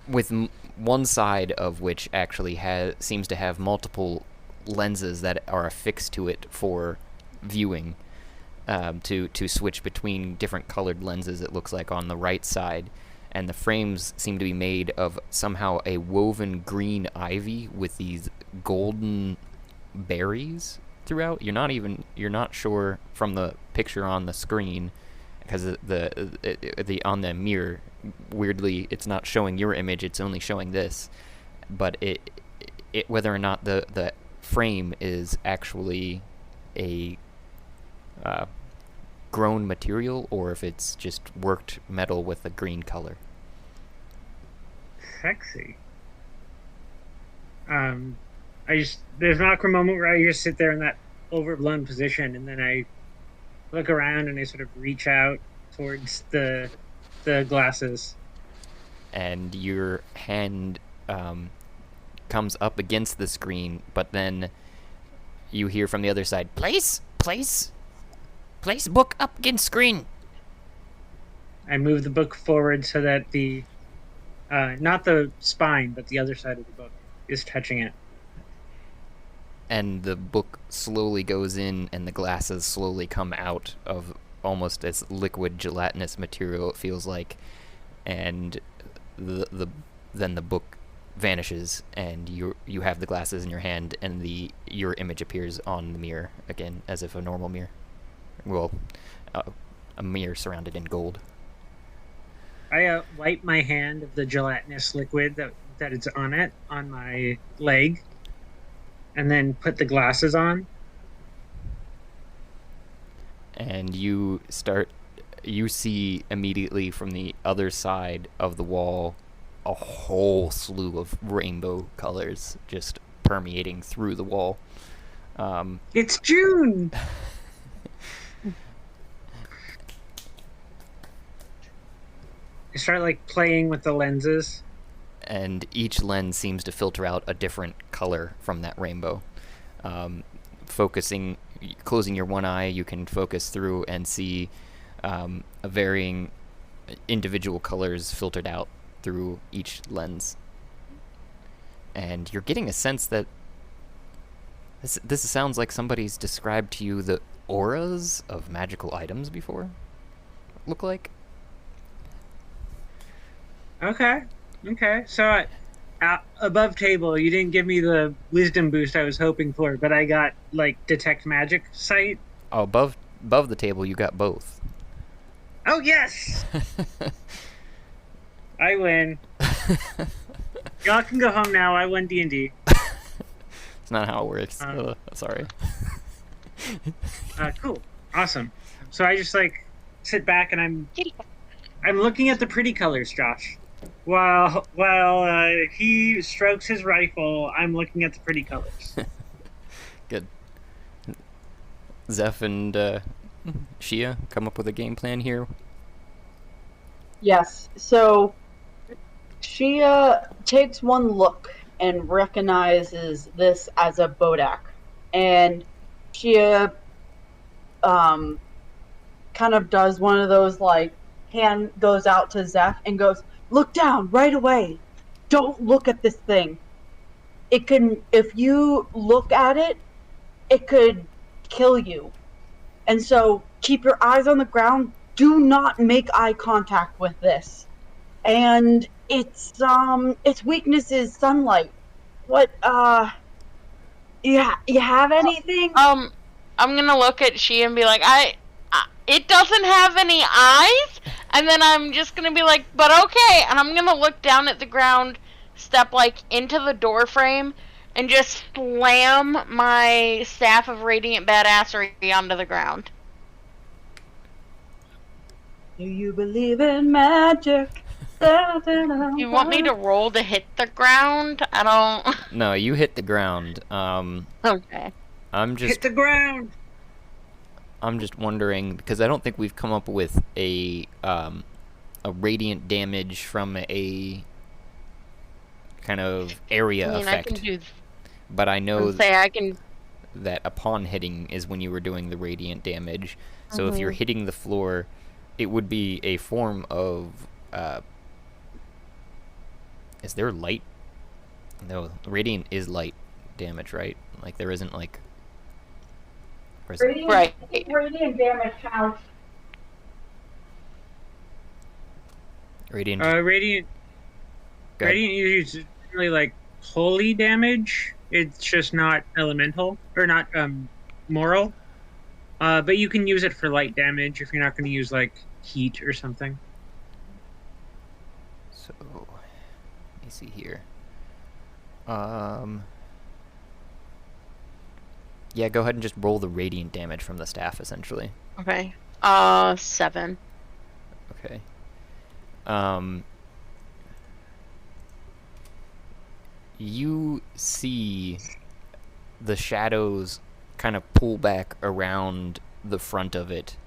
with one side of which actually seems to have multiple lenses that are affixed to it for viewing, to switch between different colored lenses, it looks like, on the right side. And the frames seem to be made of somehow a woven green ivy with these golden berries throughout. You're not sure from the picture on the screen, because the on the mirror, weirdly, it's not showing your image, it's only showing this. But it whether or not the frame is actually a grown material or if it's just worked metal with a green color. Sexy. There's an awkward moment where I just sit there in that overblown position, and then I look around and I sort of reach out towards the glasses. And your hand comes up against the screen, but then you hear from the other side, Place book up against screen. I move the book forward so that the not the spine, but the other side of the book is touching it. And the book slowly goes in, and the glasses slowly come out of almost as liquid gelatinous material, it feels like. And then the book vanishes, and you have the glasses in your hand, and your image appears on the mirror again, as if a normal mirror. Well, a mirror surrounded in gold. I wipe my hand of the gelatinous liquid that is on it, on my leg, and then put the glasses on. and you see immediately from the other side of the wall a whole slew of rainbow colors just permeating through the wall. It's June! I start, like, playing with the lenses. And each lens seems to filter out a different color from that rainbow. Closing your one eye, you can focus through and see a varying individual colors filtered out through each lens. And you're getting a sense that this sounds like somebody's described to you the auras of magical items before. Look like. Okay. So, above table, you didn't give me the wisdom boost I was hoping for, but I got, like, detect magic sight. Oh, above the table, you got both. Oh, yes! I win. Y'all can go home now. I won D&D. It's not how it works. Sorry. Cool. Awesome. So I just, like, sit back and I'm looking at the pretty colors, Josh. While he strokes his rifle, I'm looking at the pretty colors. Good. Zeph and Shia come up with a game plan here. Yes. So Shia takes one look and recognizes this as a Bodak, and Shia kind of does one of those, like, hand goes out to Zeph and goes, "Look down right away. Don't look at this thing. It can, if you look at it, it could kill you. And so keep your eyes on the ground. Do not make eye contact with this. And its weakness is sunlight. What, you have anything?" I'm gonna look at she and be like, it doesn't have any eyes? And then I'm just gonna be like, but okay. And I'm gonna look down at the ground, step, like, into the door frame, and just slam my staff of radiant badassery onto the ground. Do you believe in magic? You want me to roll to hit the ground? I don't... No, you hit the ground. Okay. Hit the ground! I'm just wondering, because I don't think we've come up with a radiant damage from a kind of area effect. I can do... But I know I can... that upon hitting is when you were doing the radiant damage. So if you're hitting the floor, it would be a form of... is there light? No, radiant is light damage, right? Like, there isn't, like... Radiant damage counts. Radiant is really, like, holy damage. It's just not elemental, or not moral. But you can use it for light damage if you're not going to use, like, heat or something. So, let me see here. Yeah, go ahead and just roll the radiant damage from the staff, essentially. Okay. 7. Okay. You see the shadows kind of pull back around the front of it.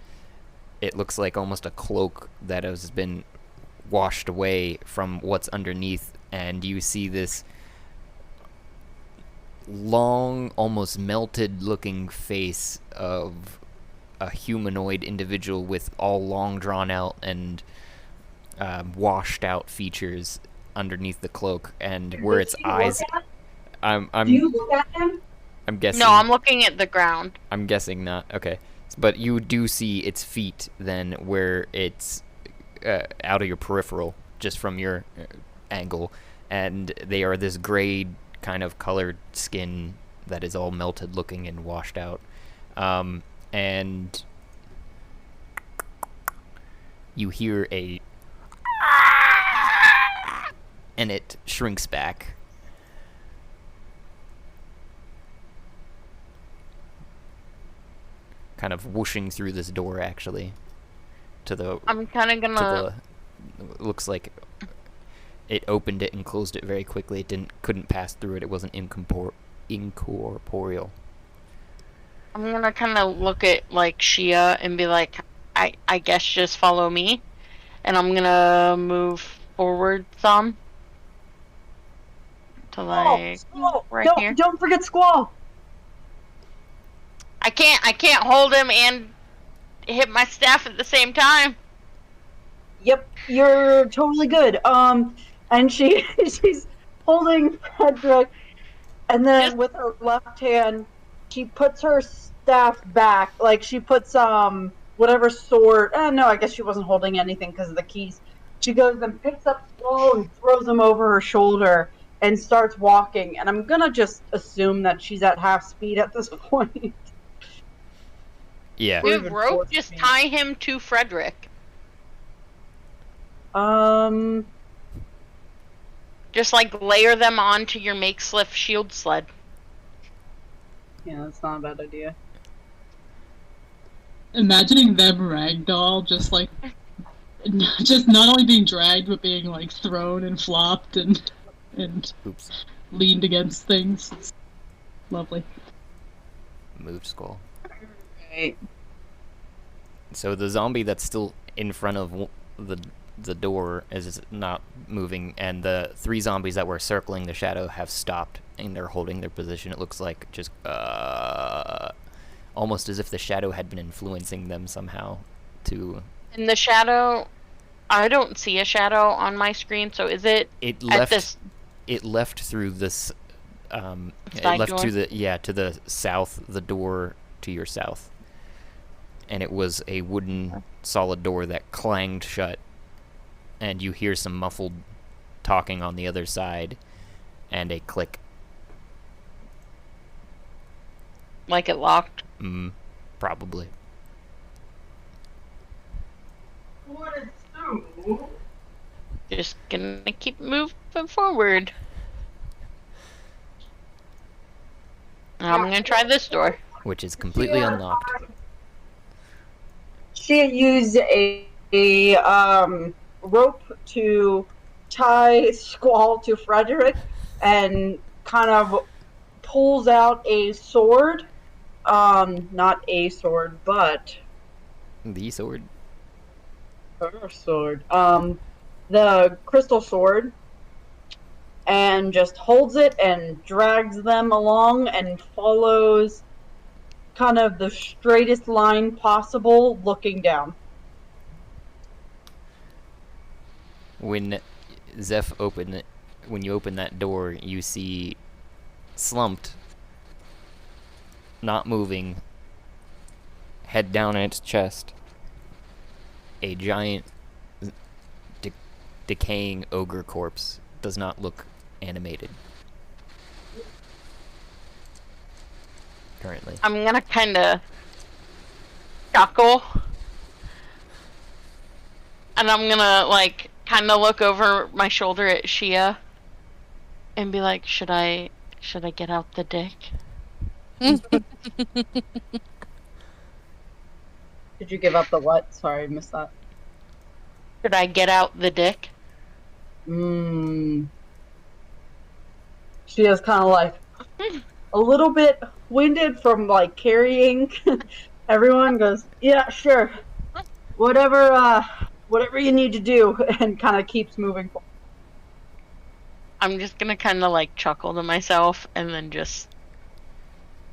It looks like almost a cloak that has been washed away from what's underneath, and you see this long, almost melted looking face of a humanoid individual with all long drawn out and washed out features underneath the cloak, and where its eyes... Do you look at him? I'm guessing... No, I'm looking at the ground. I'm guessing not. Okay. But you do see its feet then where it's out of your peripheral, just from your angle, and they are this gray kind of colored skin that is all melted looking and washed out. And you hear a... and it shrinks back. kind of whooshing through this door, actually, to the I'm kind of gonna. looks like it opened it and closed it very quickly. It couldn't pass through it. It wasn't incorporeal. I'm gonna kind of look at like Shia and be like, I guess just follow me, and I'm gonna move forward some to like Squall! right here. Don't forget Squall. I can't hold him and hit my staff at the same time. Yep, you're totally good. And she's holding Frederick, and then with her left hand, she puts her staff back, like she puts whatever sword. No, I guess she wasn't holding anything because of the keys. She goes and picks up Squall and throws him over her shoulder and starts walking. And I'm gonna just assume that she's at half speed at this point. Yeah. Dude, rope, just tie him to Frederick. Just like layer them onto your makeshift shield sled. Yeah, that's not a bad idea. Imagining them ragdoll, just like, just not only being dragged, but being like thrown and flopped and Oops. leaned against things. It's lovely. Moved Squall. Right. So the zombie that's still in front of the door is not moving, and the 3 zombies that were circling the shadow have stopped, and they're holding their position. It looks like just almost as if the shadow had been influencing them somehow to... In the shadow, I don't see a shadow on my screen, so is it It at left. this It left through this. It side left door? to the south, the door to your south, and it was a wooden solid door that clanged shut, and you hear some muffled talking on the other side, and a click. like it locked? Probably. Just gonna keep moving forward. I'm gonna try this door. Which is completely unlocked. She used a rope to tie Squall to Frederick and kind of pulls out a sword. Not a sword, but The sword. her sword. The crystal sword. And just holds it and drags them along and follows kind of the straightest line possible, looking down. When when you open that door, you see slumped, not moving, head down in its chest, a giant decaying ogre corpse. Does not look animated currently. I'm gonna kinda chuckle. And I'm gonna like kinda look over my shoulder at Shia and be like, should I get out the dick? Did you give up the what? Sorry, I missed that. Should I get out the dick? She is kind of like a little bit winded from like carrying everyone. Goes, yeah, sure, whatever you need to do, and kind of keeps moving forward. I'm just gonna kind of like chuckle to myself and then just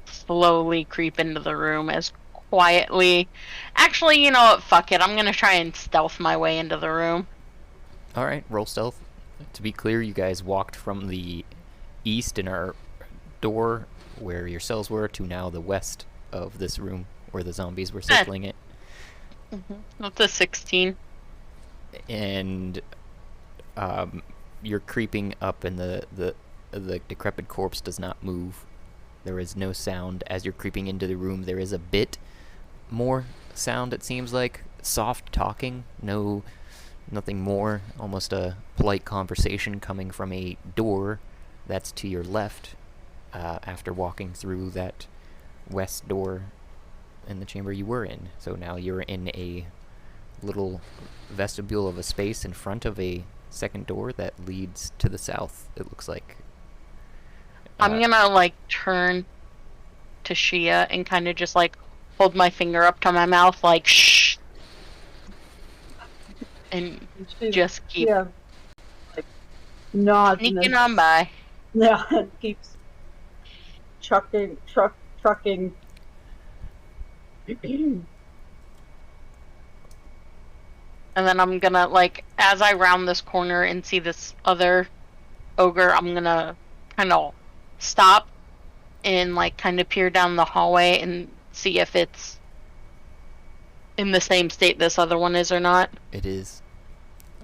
slowly creep into the room as quietly. Actually, you know what? Fuck it. I'm gonna try and stealth my way into the room. Alright, roll stealth. To be clear, you guys walked from the east in our door where your cells were to now the west of this room where the zombies were circling it. That's a 16. And you're creeping up, and the decrepit corpse does not move. There is no sound. As you're creeping into the room, there is a bit more sound, it seems like. Soft talking, nothing more. Almost a polite conversation coming from a door that's to your left after walking through that west door in the chamber you were in. So now you're in a little vestibule of a space in front of a second door that leads to the south, it looks like. I'm gonna, like, turn to Shia and kind of just, like, hold my finger up to my mouth, like, shh! And just keep like, nods and sneaking then, on by. yeah, keeps trucking. And then I'm gonna, like, as I round this corner and see this other ogre, I'm gonna kind of stop and, like, kind of peer down the hallway and see if it's in the same state this other one is or not. It is.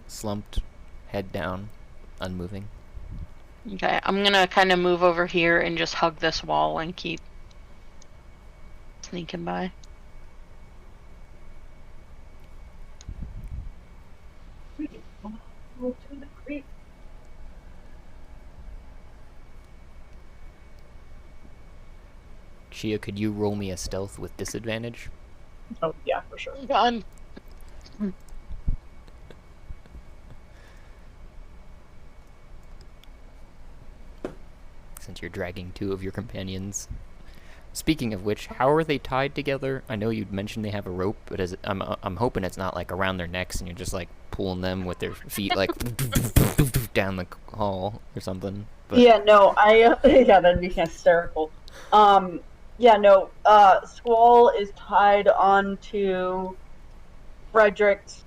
Slumped, head down, unmoving. Okay, I'm gonna kind of move over here and just hug this wall and keep sneaking by. Shia, could you roll me a stealth with disadvantage? Oh yeah, for sure. Done. Since you're dragging two of your companions. Speaking of which, how are they tied together? I know you'd mentioned they have a rope, but I'm hoping it's not like around their necks and you're just like pulling them with their feet like down the hall or something. But... Yeah, no, yeah, that'd be hysterical. Yeah, no, Squall is tied onto Frederick's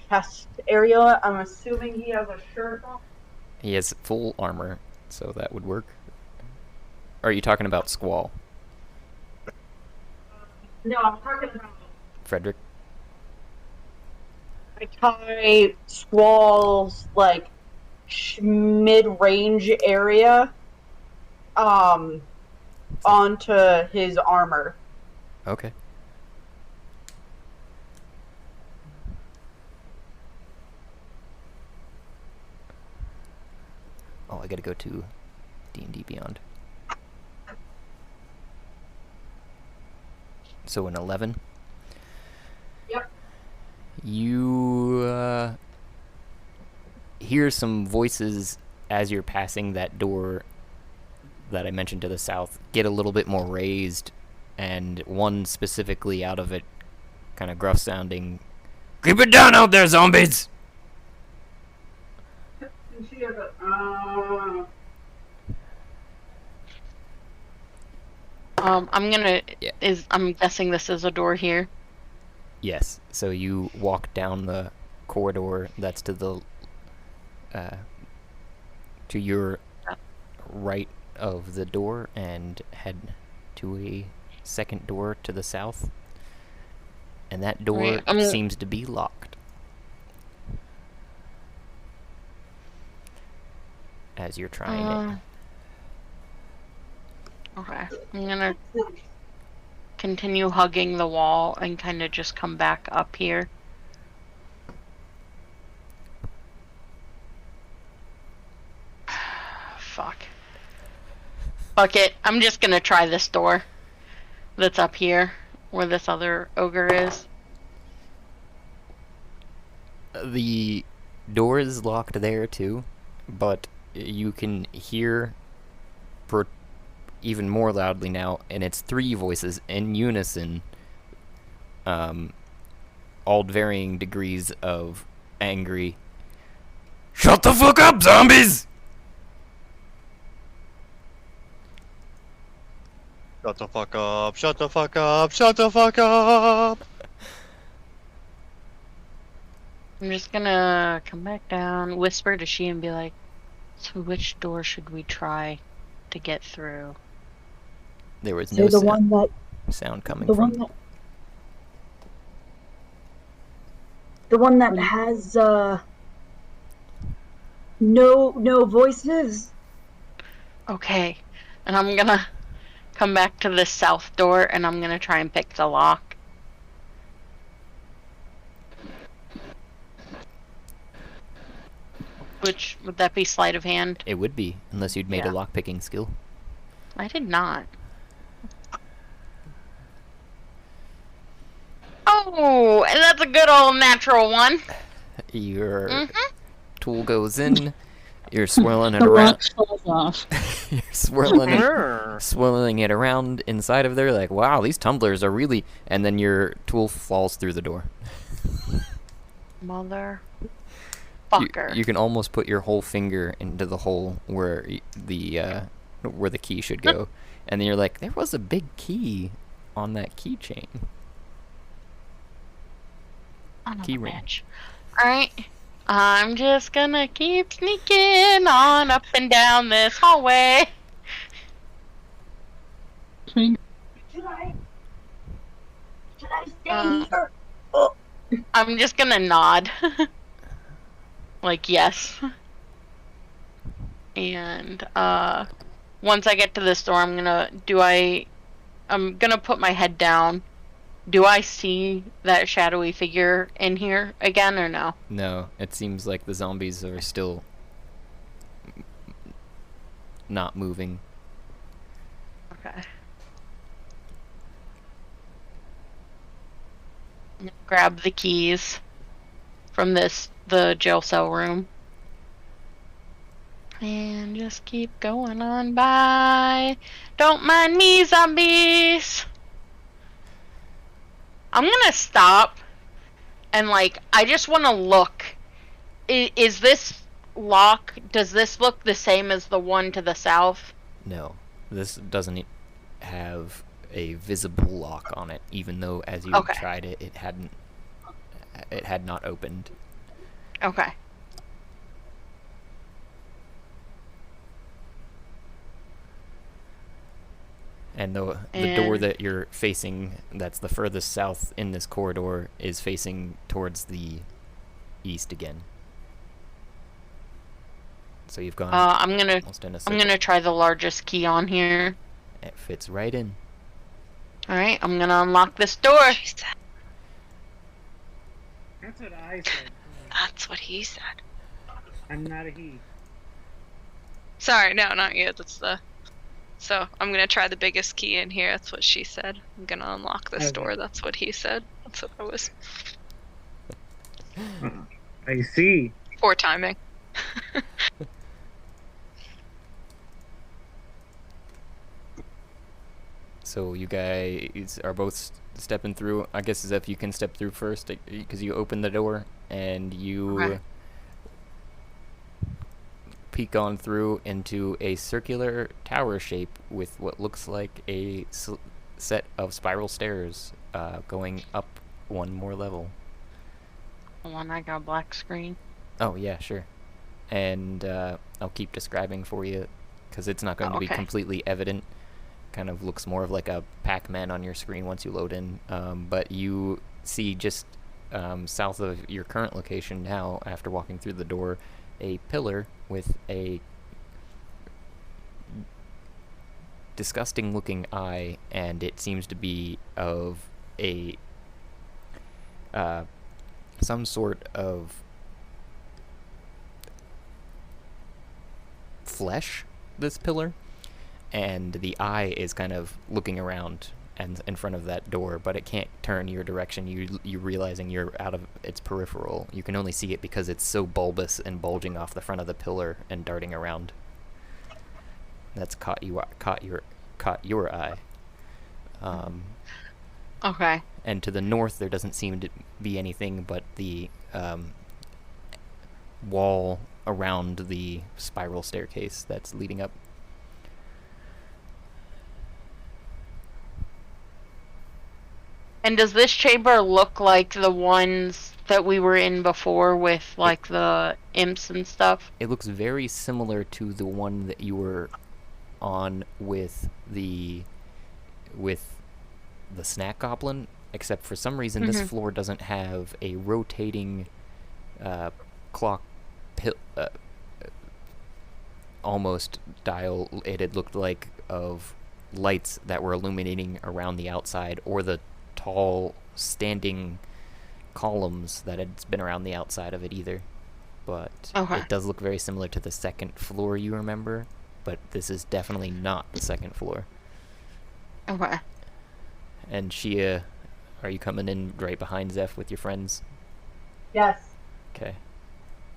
chest area. I'm assuming he has a shirt on. He has full armor, so that would work. Or are you talking about Squall? No, I'm talking about Frederick? I tie Squall's, like, mid-range area, onto his armor. Okay. Oh, I gotta go to D&D Beyond. So an 11. Yep. You hear some voices as you're passing that door that I mentioned to the south get a little bit more raised, and one specifically out of it kind of gruff sounding, "Keep it down out there, zombies!" I'm gonna. Yeah. I'm guessing this is a door here. Yes. So you walk down the corridor that's to the to your right of the door and head to a second door to the south. And that door seems to be locked. As you're trying it. Okay. I'm gonna continue hugging the wall and kind of just come back up here. Fuck. Fuck it. I'm just gonna try this door that's up here where this other ogre is. The door is locked there too, but you can hear even more loudly now, and it's three voices in unison, all varying degrees of angry. "Shut the fuck up, zombies!" Shut the fuck up, shut the fuck up, shut the fuck up! I'm just gonna come back down, whisper to she and be like, "So which door should we try to get through?" There was no sound coming from. The one that has no voices. Okay, and I'm gonna come back to this south door and I'm gonna try and pick the lock. Which, would that be sleight of hand? It would be, unless you'd made a lockpicking skill. I did not. Ooh, and that's a good old natural one. Your tool goes in. You're swirling it The around. rock falls off. You're swirling it around inside of there. Like, wow, these tumblers are really. And then your tool falls through the door. Mother. You, Fucker. you can almost put your whole finger into the hole where the key should go, and then you're like, there was a big key on that keychain. Key ring. Alright. I'm just gonna keep sneaking on up and down this hallway. Should I stay here? I'm just gonna nod. Like, yes. And, once I get to this door, I'm gonna put my head down. Do I see that shadowy figure in here again, or no? No, it seems like the zombies are still not moving. Okay. Grab the keys from the jail cell room. And just keep going on by. Don't mind me, zombies! I'm gonna stop and, like, I just want to look. Is this lock, does this look the same as the one to the south? No, this doesn't have a visible lock on it, even though as you tried it, it had not opened. Okay. And the door that you're facing, that's the furthest south in this corridor, is facing towards the east again. So you've gone almost in a circle. I'm gonna try the largest key on here. It fits right in. Alright, I'm gonna unlock this door. That's what I said. That's what he said. I'm not a he. Sorry, no, not you. That's the. So I'm gonna try the biggest key in here. That's what she said. I'm gonna unlock this door. That's what he said. That's what I was. I see. Poor timing. So you guys are both stepping through. I guess as if you can step through first, because you open the door and you peek on through into a circular tower shape with what looks like a set of spiral stairs going up one more level. One I got a black screen. Oh yeah, sure. And I'll keep describing for you because it's not going to be completely evident. Kind of looks more of like a Pac-Man on your screen once you load in. But you see just south of your current location now, after walking through the door, a pillar with a disgusting looking eye, and it seems to be of a some sort of flesh, this pillar, and the eye is kind of looking around and in front of that door, but it can't turn your direction. You realizing you're out of its peripheral. You can only see it because it's so bulbous and bulging off the front of the pillar and darting around. That's caught your eye. Okay. And to the north, there doesn't seem to be anything but the wall around the spiral staircase that's leading up. And does this chamber look like the ones that we were in before with, like, the imps and stuff? It looks very similar to the one that you were on with the snack goblin, except for some reason this floor doesn't have a rotating clock almost dial. It had looked like of lights that were illuminating around the outside, or the tall standing columns that had been around the outside of it either. But it does look very similar to the second floor you remember, but this is definitely not the second floor. Okay. And Shia, Are you coming in right behind Zeph with your friends? Yes. Okay.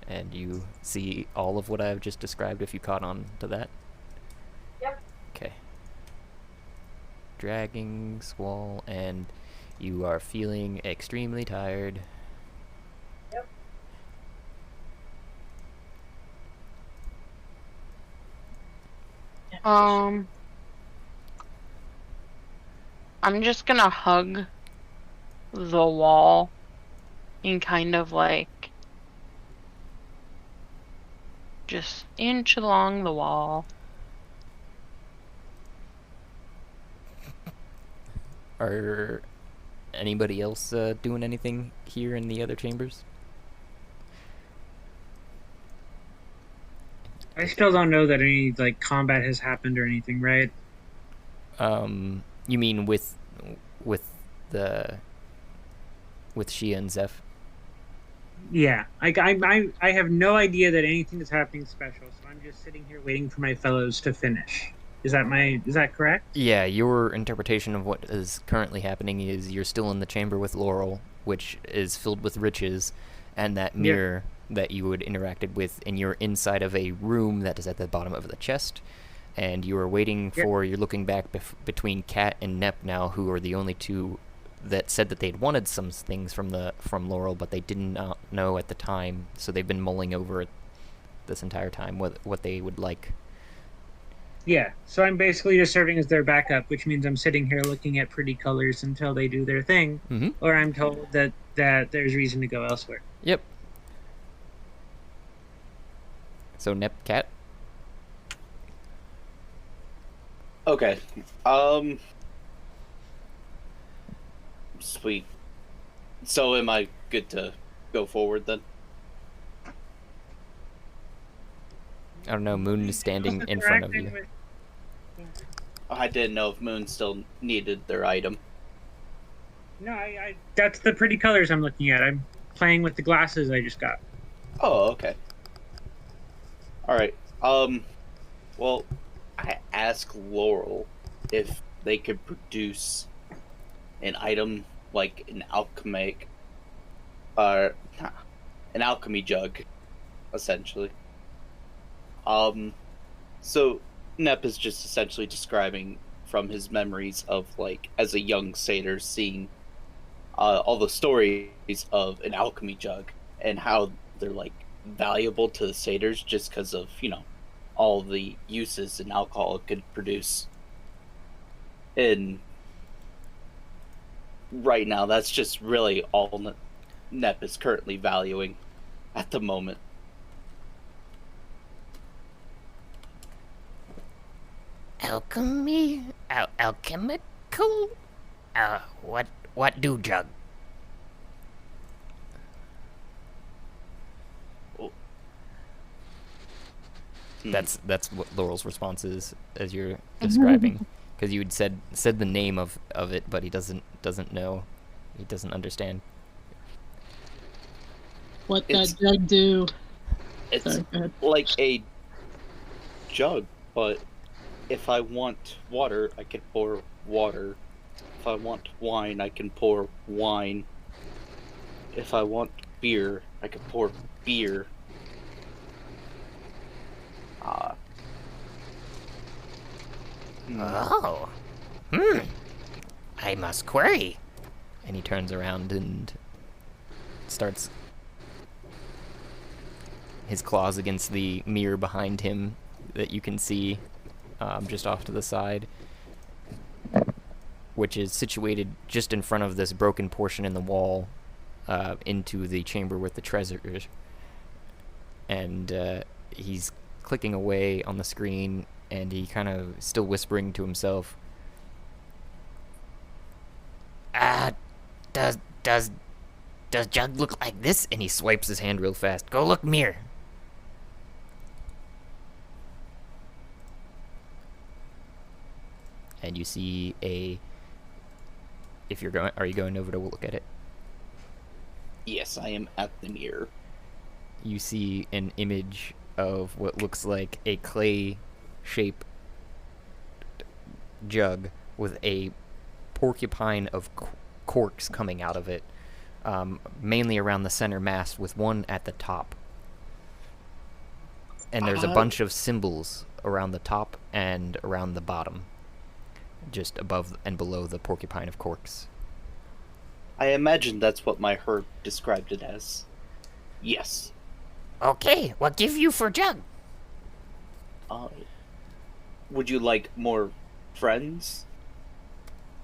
And you see all of what I've just described if you caught on to that? Yep. Okay. Dragging, Squall, and you are feeling extremely tired. Yep. I'm just gonna hug the wall and kind of like just inch along the wall. Are anybody else doing anything here in the other chambers? I still don't know that any like combat has happened or anything, right? You mean with the with Shia and Zeph? Yeah, I have no idea that anything is happening special, so I'm just sitting here waiting for my fellows to finish. Is that correct? Yeah, your interpretation of what is currently happening is you're still in the chamber with Laurel, which is filled with riches, and that mirror that you had interacted with, and you're inside of a room that is at the bottom of the chest, and you are waiting for, you're looking back between Kat and Nep now, who are the only two that said that they'd wanted some things from Laurel, but they did not know at the time, so they've been mulling over it this entire time what they would like. Yeah, so I'm basically just serving as their backup, which means I'm sitting here looking at pretty colors until they do their thing, or I'm told that there's reason to go elsewhere. Yep. So Nep, Cat. Okay. Sweet. So am I good to go forward then? I don't know, Moon is standing in front of you. I didn't know if Moon still needed their item. No, that's the pretty colors I'm looking at. I'm playing with the glasses I just got. Oh, okay. Alright. Well, I asked Laurel if they could produce an item like an alchemy jug, essentially. So Nep is just essentially describing from his memories of, like, as a young satyr, seeing all the stories of an alchemy jug and how they're, like, valuable to the satyrs just because of, you know, all the uses an alcohol could produce. And right now, that's just really all Nep is currently valuing at the moment. Alchemy? Alchemical? What do jug? That's what Laurel's response is as you're describing, because you had said the name of it, but he doesn't know, he doesn't understand. What that jug do? It's like a jug, but if I want water, I can pour water. If I want wine, I can pour wine. If I want beer, I can pour beer. Oh. I must query. And he turns around and starts his claws against the mirror behind him that you can see just off to the side, which is situated just in front of this broken portion in the wall into the chamber with the treasures. And he's clicking away on the screen, and he kind of still whispering to himself. Does jug look like this? And he swipes his hand real fast. Go look, mirror. And you see are you going over to look at it? Yes, I am at the mirror. You see an image of what looks like a clay shape jug with a porcupine of corks coming out of it, mainly around the center mast, with one at the top. And there's a bunch of symbols around the top and around the bottom, just above and below the porcupine of corks. I imagine that's what my herb described it as. Yes. Okay, what give you for jug? Would you like more friends?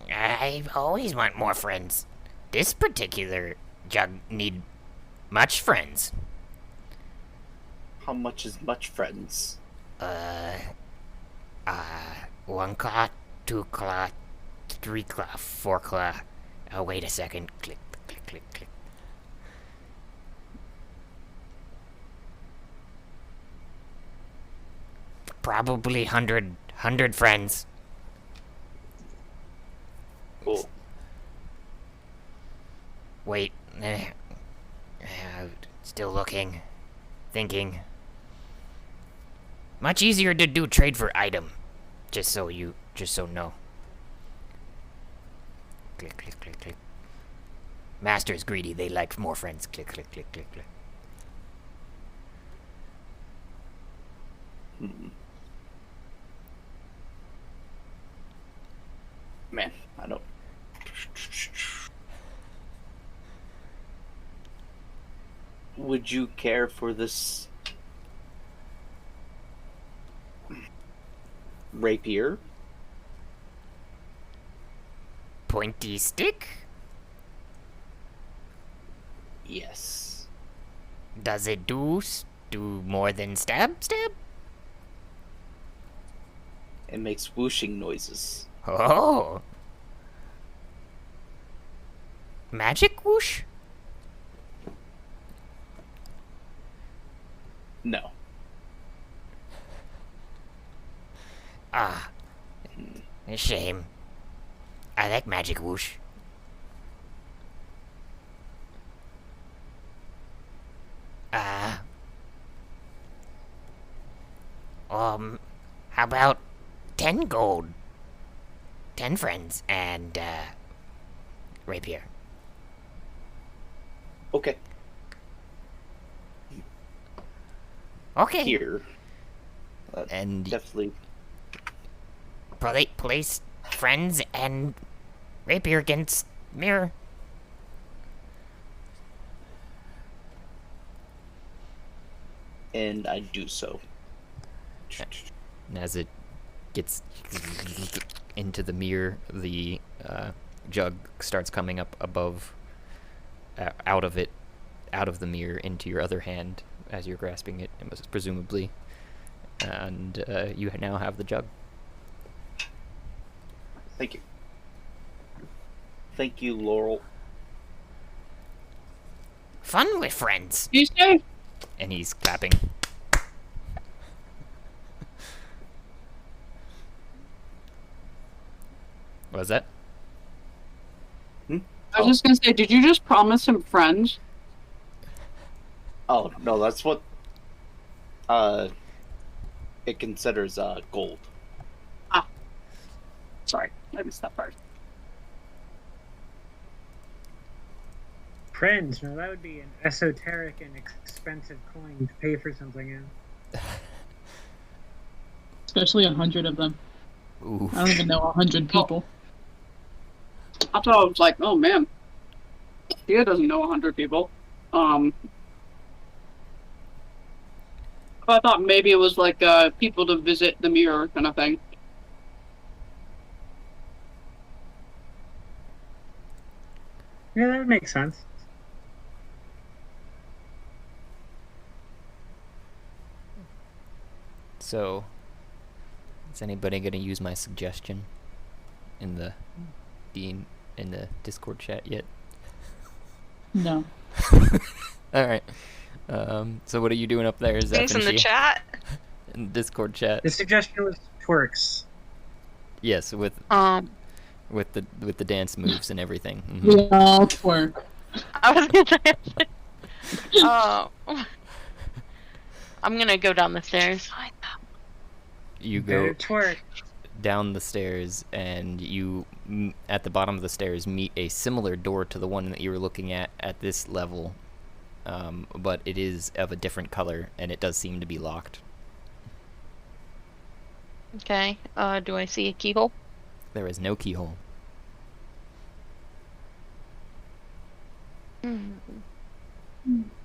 I always want more friends. This particular jug need much friends. How much is much friends? 1 claw, 2 claw, 3 claw, 4 claw. Oh, wait a second. Click, click, click, click. Probably 100 friends. Cool. Wait. Still looking. Thinking. Much easier to do trade for item. Just so know. Click, click, click, click. Master's greedy. They like more friends. Click, click, click, click, click. Man, I don't. Would you care for this rapier? Pointy stick? Yes. Does it do more than stab? It makes whooshing noises. Oh. Magic whoosh? No. A shame. I like magic whoosh. How about 10 gold? 10 friends and, rapier. Okay. Okay. Here. And definitely. Place friends and rapier against mirror. And I do so. And as it gets into the mirror, the jug starts coming up above, out of the mirror into your other hand as you're grasping it, presumably. And you now have the jug. Thank you. Thank you, Laurel. Fun with friends. You say? And he's clapping. What was that? I was just gonna say, did you just promise him friends? Oh, no, that's what it considers gold. Ah. Sorry, I missed that part. Friends, now that would be an esoteric and expensive coin to pay for something in. Especially 100 of them. Ooh. I don't even know 100 people. I thought I was like, oh man, Thea doesn't know 100 people. I thought maybe it was like people to visit the mirror kind of thing. Yeah, that would make sense. So, is anybody gonna use my suggestion in the Discord chat yet? No. All right. So what are you doing up there, Zeph Things in the chat. In the Discord chat. The suggestion was twerks. Yes, with the dance moves and everything. Mm-hmm. We all twerk. I was gonna say. Oh. I'm gonna go down the stairs. You go. Twerk. down the stairs, and you, at the bottom of the stairs, meet a similar door to the one that you were looking at this level, but it is of a different color, and it does seem to be locked. Okay. Do I see a keyhole? There is no keyhole.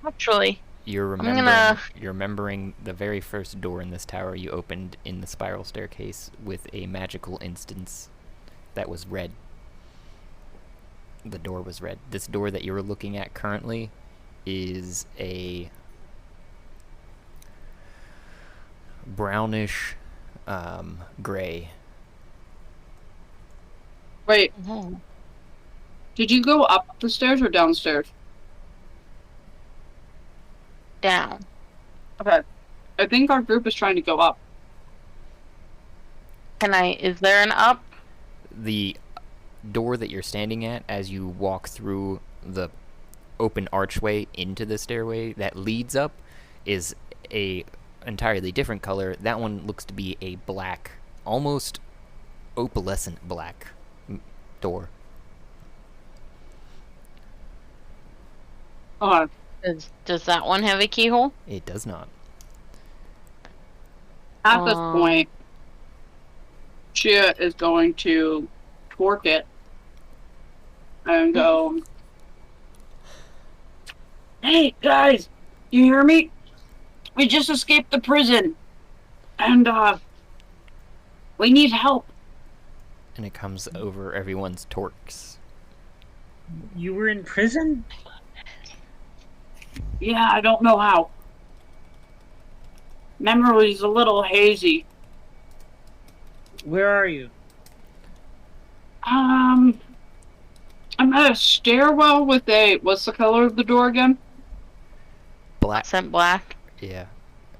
Actually, You're remembering the very first door in this tower you opened in the spiral staircase with a magical instance that was red. The door was red. This door that you're looking at currently is a brownish gray. Wait. Did you go up the stairs or downstairs? Down. Okay. I think our group is trying to go up. Is there an up? The door that you're standing at as you walk through the open archway into the stairway that leads up is a entirely different color. That one looks to be a black, almost opalescent black door. Does that one have a keyhole? It does not. At this point, Chia is going to torque it and go, "Hey guys, you hear me? We just escaped the prison, and we need help." And it comes over everyone's torques. You were in prison? Yeah, I don't know how. Memory's a little hazy. Where are you? I'm at a stairwell with what's the color of the door again? Black. Scent black. Yeah.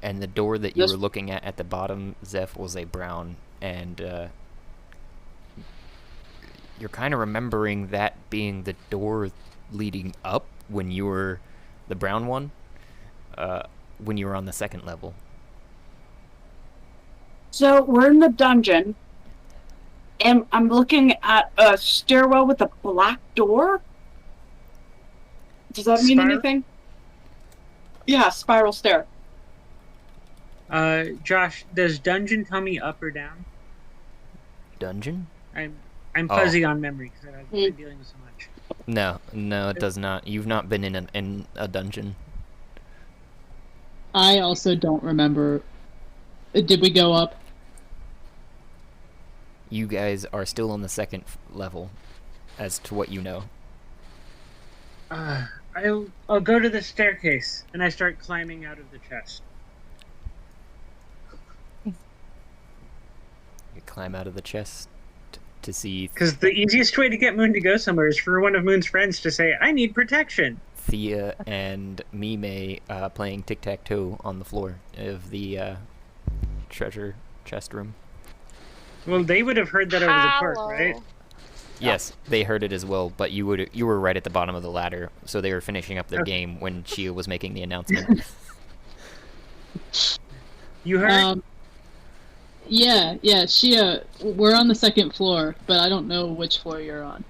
And the door that you were looking at the bottom, Zeph, was a brown, and you're kind of remembering that being the door leading up when you were the brown one, when you were on the second level. So we're in the dungeon, and I'm looking at a stairwell with a black door. Does that mean anything? Yeah, spiral stair. Josh, does dungeon tell me up or down? Dungeon? I'm fuzzy on memory because I've been dealing with so much. No, it does not. You've not been in a dungeon. I also don't remember. Did we go up? You guys are still on the second level, as to what you know. I'll go to the staircase, and I start climbing out of the chest. You climb out of the chest to see... Because the easiest way to get Moon to go somewhere is for one of Moon's friends to say, "I need protection." Thea and Mime playing tic-tac-toe on the floor of the treasure chest room. Well, they would have heard that over the park, right? Yes, they heard it as well, but you were right at the bottom of the ladder, so they were finishing up their game when Chia was making the announcement. You heard? Yeah, Chia, we're on the second floor, but I don't know which floor you're on.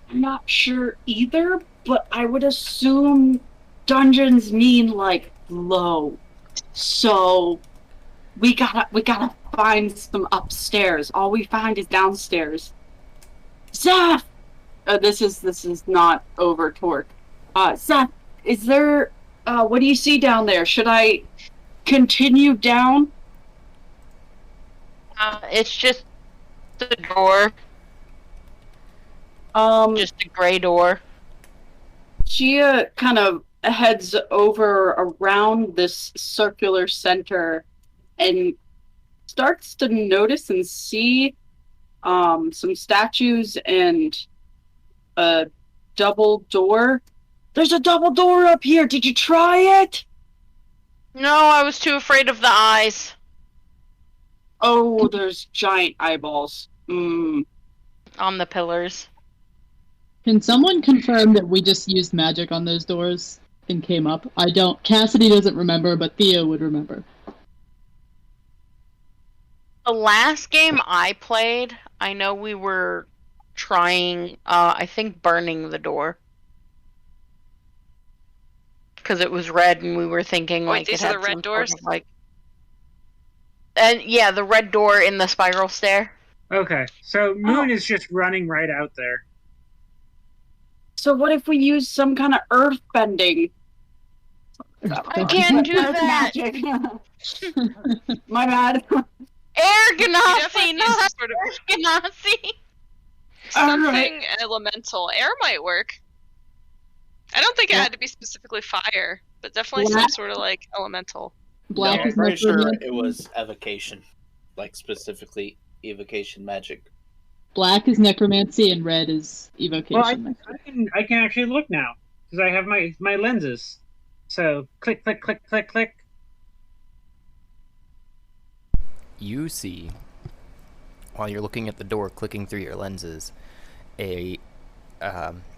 I'm not sure either, but I would assume dungeons mean like low. So we gotta find some upstairs. All we find is downstairs. Zeph! This is not over torque. Zeph, is there what do you see down there? Should I continue down? It's just the door. Just a gray door. Chia kind of heads over around this circular center and starts to notice and see some statues and a double door. There's a double door up here. Did you try it? No, I was too afraid of the eyes. Oh, there's giant eyeballs. On the pillars. Can someone confirm that we just used magic on those doors and came up? I don't. Cassidy doesn't remember, but Theo would remember. The last game I played, I know we were trying, I think burning the door. Because it was red and we were thinking Wait, like these it are had the red some doors? sort of like... And yeah, the red door in the spiral stair. Okay, so Moon is just running right out there. So what if we use some kind of earth bending? I can't do Earth that! magic. My bad. Air Ganassi, definitely not use sort of- Air Ganassi! Something elemental. Air might work. I don't think it had to be specifically fire, but definitely some sort of like elemental. Black I'm is pretty sure necromancy. it was evocation, like specifically evocation magic. Black is necromancy and red is evocation. Well, I can actually look now because I have my lenses. So click, click, click, click, click. You see, while you're looking at the door, clicking through your lenses, a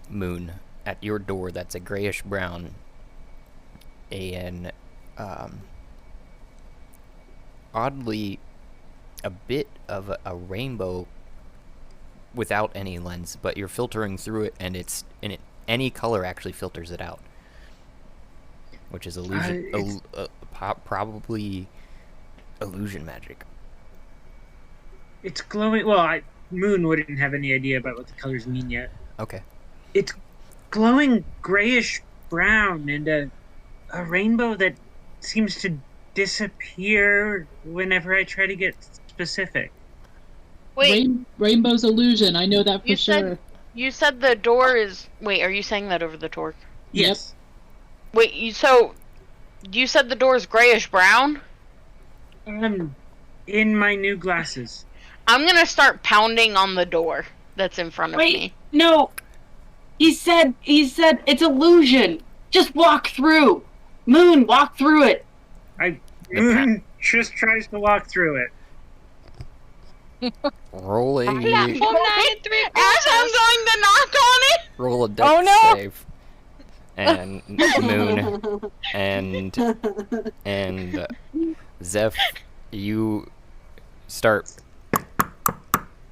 moon at your door that's a grayish brown, and oddly a bit of a rainbow without any lens, but you're filtering through it, and any color actually filters it out, which is illusion, probably illusion magic. It's glowing. Well, Moon wouldn't have any idea about what the colors mean yet. Okay. It's glowing grayish brown and a rainbow that seems to disappear whenever I try to get specific. Wait, Rainbow's illusion. I know that for sure. You said the door is... Wait, are you saying that over the torque? Yes. Wait, you said the door is grayish brown? In my new glasses. I'm gonna start pounding on the door that's in front of me. No. He said it's illusion. Just walk through. Moon, walk through it. Moon just tries to walk through it. Roll a As I'm going to knock on it. roll a dex Oh, no! save. And Moon and Zeph, you start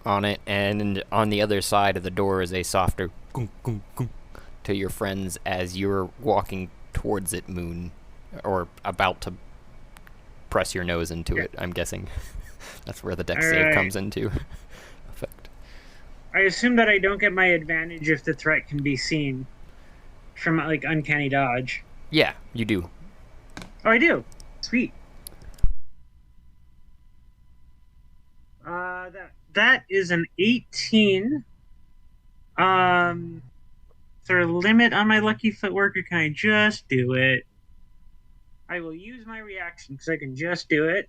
on it, and on the other side of the door is a softer gunk, gunk, gunk to your friends as you're walking towards it, Moon, or about to press your nose into it, I'm guessing. That's where the dex save comes into effect. I assume that I don't get my advantage if the threat can be seen from, like, uncanny dodge. Yeah, you do. Oh, I do. Sweet. That is an 18. Is there a limit on my lucky footwork, or can I just do it? I will use my reaction because I can just do it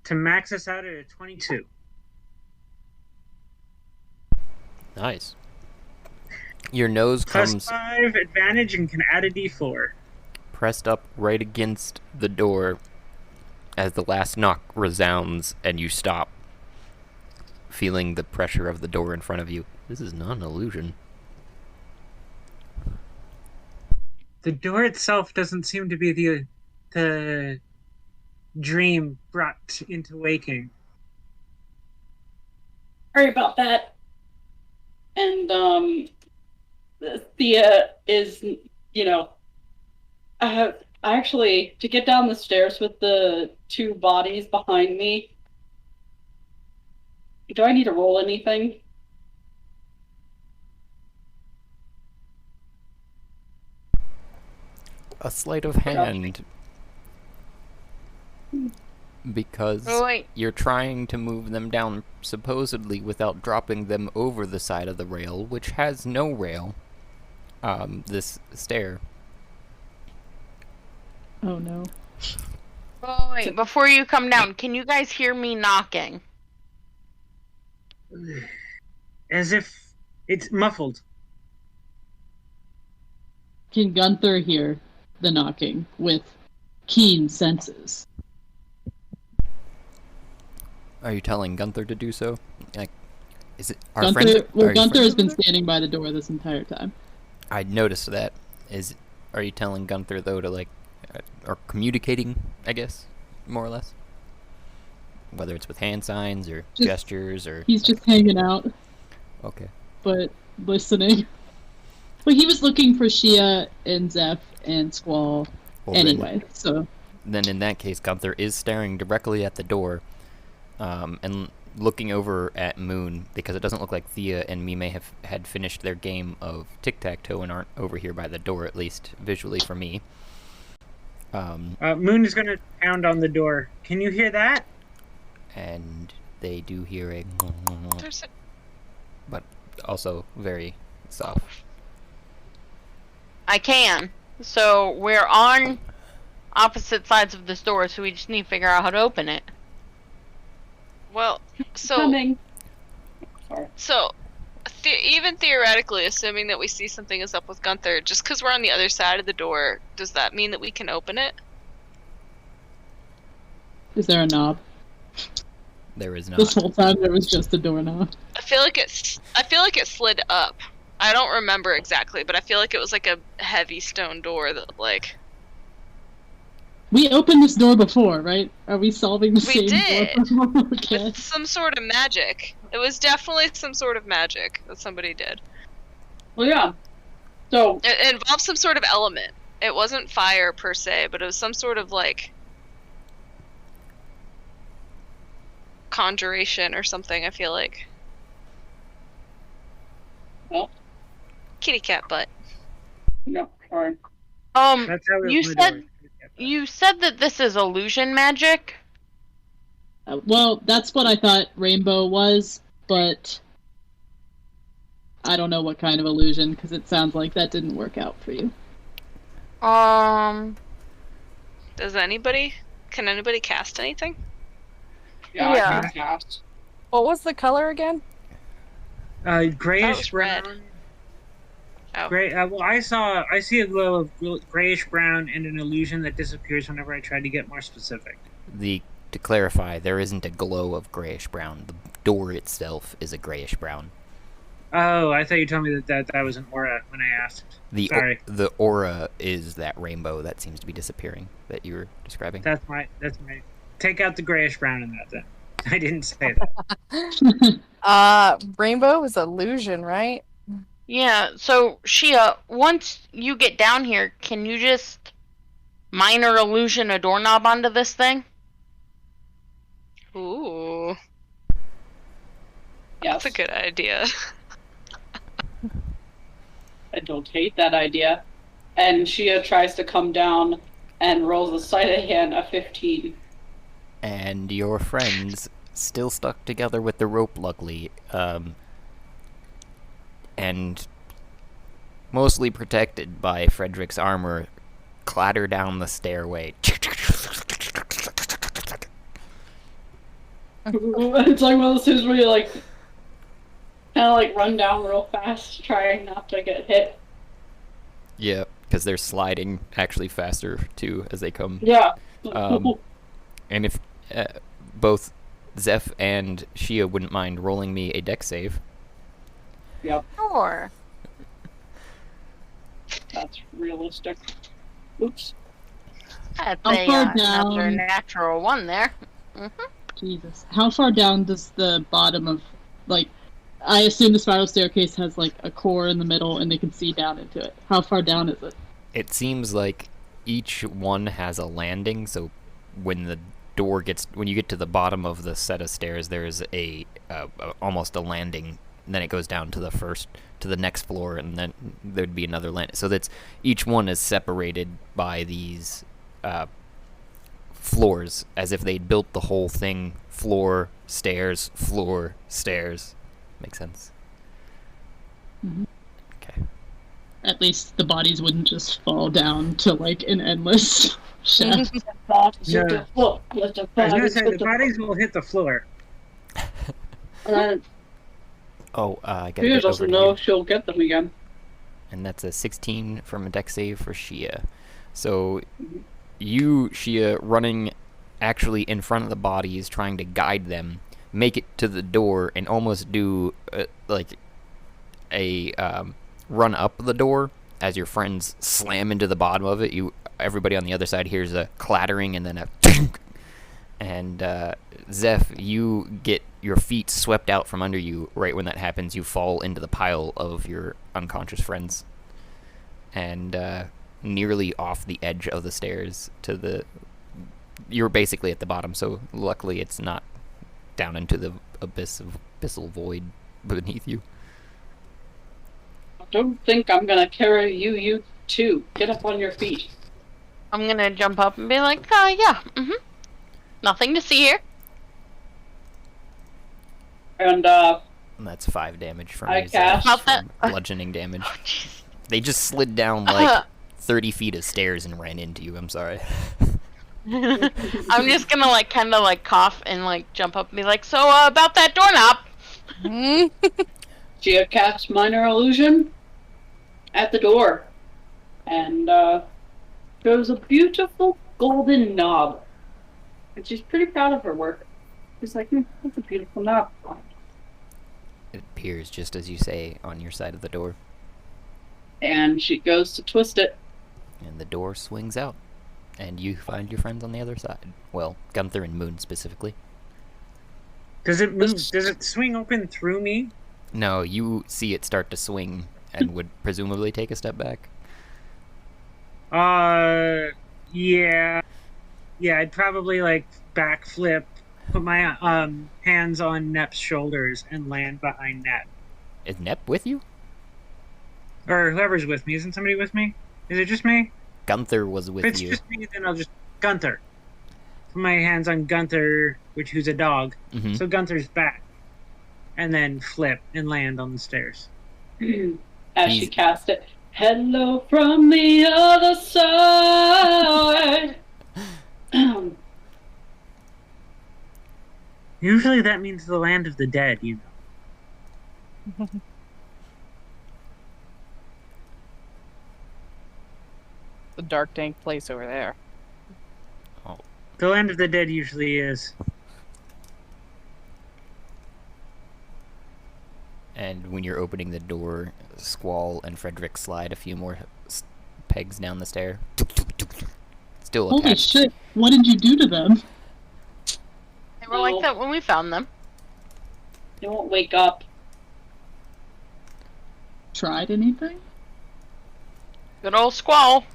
to max us out at a 22. Nice. Your nose Plus comes 5 advantage and can add a d4. pressed up right against the door as the last knock resounds, and you stop, feeling the pressure of the door in front of you. This is not an illusion. The door itself doesn't seem to be the dream brought into waking. Sorry about that. And Thea is, I actually, to get down the stairs with the two bodies behind me, do I need to roll anything? A sleight of hand. Because you're trying to move them down supposedly without dropping them over the side of the rail, which has no rail. This stair. Oh no. Oh, wait, before you come down, can you guys hear me knocking? As if it's muffled. Can Gunther hear the knocking with keen senses? Are you telling Gunther to do so? Like, is it our Gunther, friends? well, Gunther has been standing by the door this entire time. I noticed that. Are you telling Gunther though to like, or communicating? I guess, more or less. whether it's with hand signs or Just- gestures or. He's just hanging out, Okay. but listening. But he was looking for Shia and Zeph and Squall Well, anyway, so. Then in that case, Gunther is staring directly at the door, and looking over at Moon, because it doesn't look like Thea and Mime had finished their game of tic-tac-toe and aren't over here by the door, at least visually for me. Moon is gonna pound on the door. Can you hear that? And they do hear a There's a but also very soft. I can. So we're on opposite sides of this door, so we just need to figure out how to open it. well, so Coming. Sorry. so even theoretically, assuming that we see something is up with Gunther, just because we're on the other side of the door, does that mean that we can open it? Is there a knob? There is not. This whole time there was just a doorknob. I feel like it slid up. I don't remember exactly, but I feel like it was like a heavy stone door that like. We opened this door before, right? Are we solving the We same did. door? Okay. With some sort of magic. It was definitely some sort of magic that somebody did. Well, yeah. So It involved some sort of element. It wasn't fire per se, but it was some sort of like conjuration or something, I feel like. Well. Kitty cat butt. no, sorry. That's how we You open the said door. you said that this is illusion magic. Well, that's what I thought Rainbow was, but I don't know what kind of illusion, because it sounds like that didn't work out for you. Can anybody cast anything? Yeah, Yeah. I can cast. What was the color again? Grayish was red. brown. Oh. Gray. Well, I see a glow of grayish brown and an illusion that disappears whenever I try to get more specific. To clarify, there isn't a glow of grayish brown. The door itself is a grayish brown. Oh, I thought you told me that was an aura when I asked. Sorry. The aura is that rainbow that seems to be disappearing that you were describing. That's my. Take out the grayish brown in that then. I didn't say that. Rainbow is illusion, right? Yeah, so Shia, once you get down here, can you just minor illusion a doorknob onto this thing? Ooh. Yes. That's a good idea. I don't hate that idea. And Shia tries to come down and rolls a sleight of hand a 15. And your friends, still stuck together with the rope, luckily, and mostly protected by Frederick's armor, clatter down the stairway. It's like one of those things where you like kind of like run down real fast, trying not to get hit. Yeah, because they're sliding actually faster too as they come. Yeah. And if both Zeph and Shia wouldn't mind rolling me a deck save. Yep, Sure. that's realistic. Oops. That's How far another down? natural one there. Jesus. How far down does the bottom of, like, I assume the spiral staircase has, like, a core in the middle and they can see down into it. How far down is it? It seems like each one has a landing, so when you get to the bottom of the set of stairs, there's almost a landing, and then it goes down to the next floor, and then there'd be another landing. So that's each one is separated by these floors, as if they'd built the whole thing floor, stairs, floor, stairs. Makes sense? Mhm. Okay. At least the bodies wouldn't just fall down to, like, an endless shaft. I was gonna say the bodies will hit the floor. I gotta Shia get over doesn't to know you. if she'll get them again. And that's a 16 from a deck save for Shia. So you, Shia, running actually in front of the bodies, trying to guide them, make it to the door, and almost do a run up the door as your friends slam into the bottom of it. Everybody on the other side hears a clattering and then a And Zeph, you get your feet swept out from under you. Right when that happens, you fall into the pile of your unconscious friends, and nearly off the edge of the stairs to the. You're basically at the bottom, so luckily it's not down into the abyssal void beneath you. I don't think I'm gonna carry you. You too. Get up on your feet. I'm gonna jump up and be like, yeah, nothing to see here. And that's 5 damage from I you, cast- Zeph, from bludgeoning damage. Oh, jeez. They just slid down like 30 feet of stairs and ran into you. I'm sorry. I'm just gonna like kind of like cough and like jump up and be like, so about that doorknob. Gia casts minor illusion at the door, and shows a beautiful golden knob. And she's pretty proud of her work. She's like, that's a beautiful knob. It appears just as you say on your side of the door, And she goes to twist it. and the door swings out, and you find your friends on the other side. Well, Gunther and Moon specifically. Does it move? Does it swing open through me? No, you see it start to swing and would presumably take a step back. Yeah. Yeah, I'd probably like backflip, put my hands on Nep's shoulders, and land behind Nep. Is Nep with you? Or whoever's with me. Isn't somebody with me? Is it just me? Gunther was with If it's you. just me, then I'll just Gunther. Put my hands on Gunther, who's a dog. Mhm. So Gunther's back. And then flip and land on the stairs. As she cast it. Hello from the other side. Usually that means the land of the dead, you know. The dark, dank place over there. The land of the dead usually is. And when you're opening the door, Squall and Frederick slide a few more pegs down the stair. Still Holy attached. shit! What did you do to them? They were like that when we found them. They won't wake up. Tried anything? Good old Squall.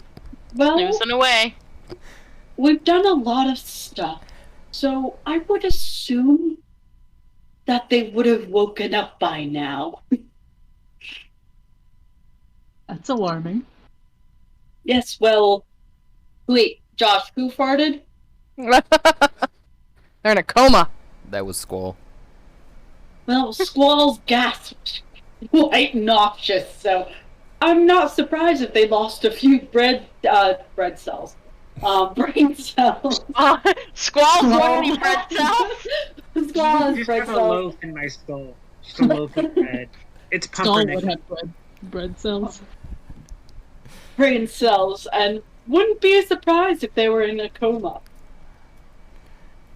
Well, Snoozing away. we've done a lot of stuff, so I would assume that they would have woken up by now. That's alarming. Yes, well, wait, Josh, who farted? They're in a coma. That was Squall. Well, Squall's gas was quite noxious, so I'm not surprised if they lost a few brain cells. Squall's lonely bread cells? Squall has Just brain have a cells. loaf in my skull. Just a loaf of bread. It's Skull would pumpernickel. have bread cells. Brain cells, and wouldn't be surprised if they were in a coma.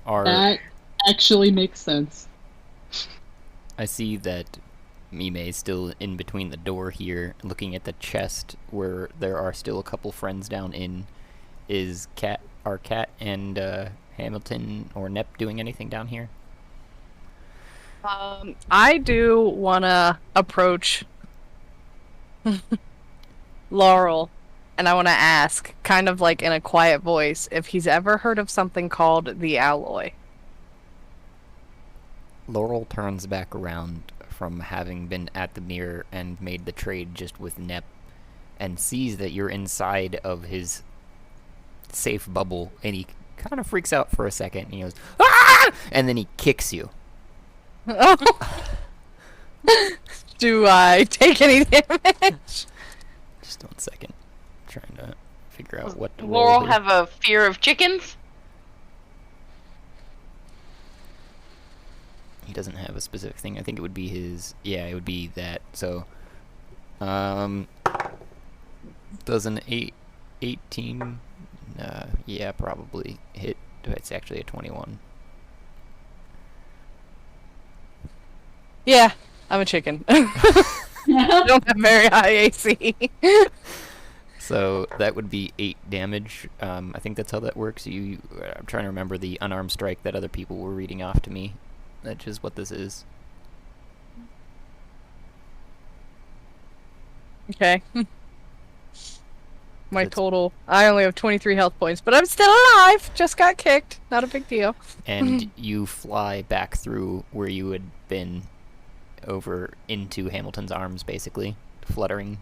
That actually makes sense. I see that Mime is still in between the door here, looking at the chest where there are still a couple friends down in. Is our Cat and Hamilton or Nep doing anything down here? I do want to approach Laurel, and I want to ask, kind of like in a quiet voice, if he's ever heard of something called the alloy. Laurel turns back around from having been at the mirror and made the trade just with Nep, and sees that you're inside of his safe bubble, and he kind of freaks out for a second, and he goes, "Ah!" And then he kicks you. Do I take any damage? Just 1 second. Trying to figure out what to roll Laurel here. have a fear of chickens? He doesn't have a specific thing. I think it would be his... Yeah, it would be that. So, does an 18... yeah, probably hit. It's actually a 21. Yeah, I'm a chicken. I don't have very high AC. So that would be 8 damage. I think that's how that works. I'm trying to remember the unarmed strike that other people were reading off to me. That's just what this is. Okay. My total. I only have 23 health points, but I'm still alive. Just got kicked. Not a big deal. And you fly back through where you had been over into Hamilton's arms, basically, fluttering.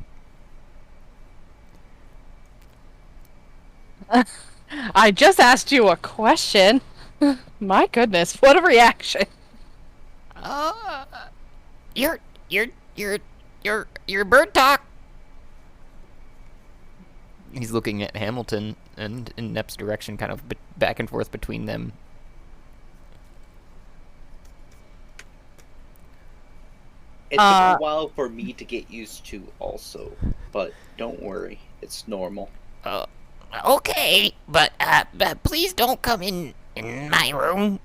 I just asked you a question. My goodness, what a reaction. Your bird talk. He's looking at Hamilton and in Nep's direction, kind of back and forth between them. It took a while for me to get used to also, but don't worry, it's normal. Okay, but please don't come in my room.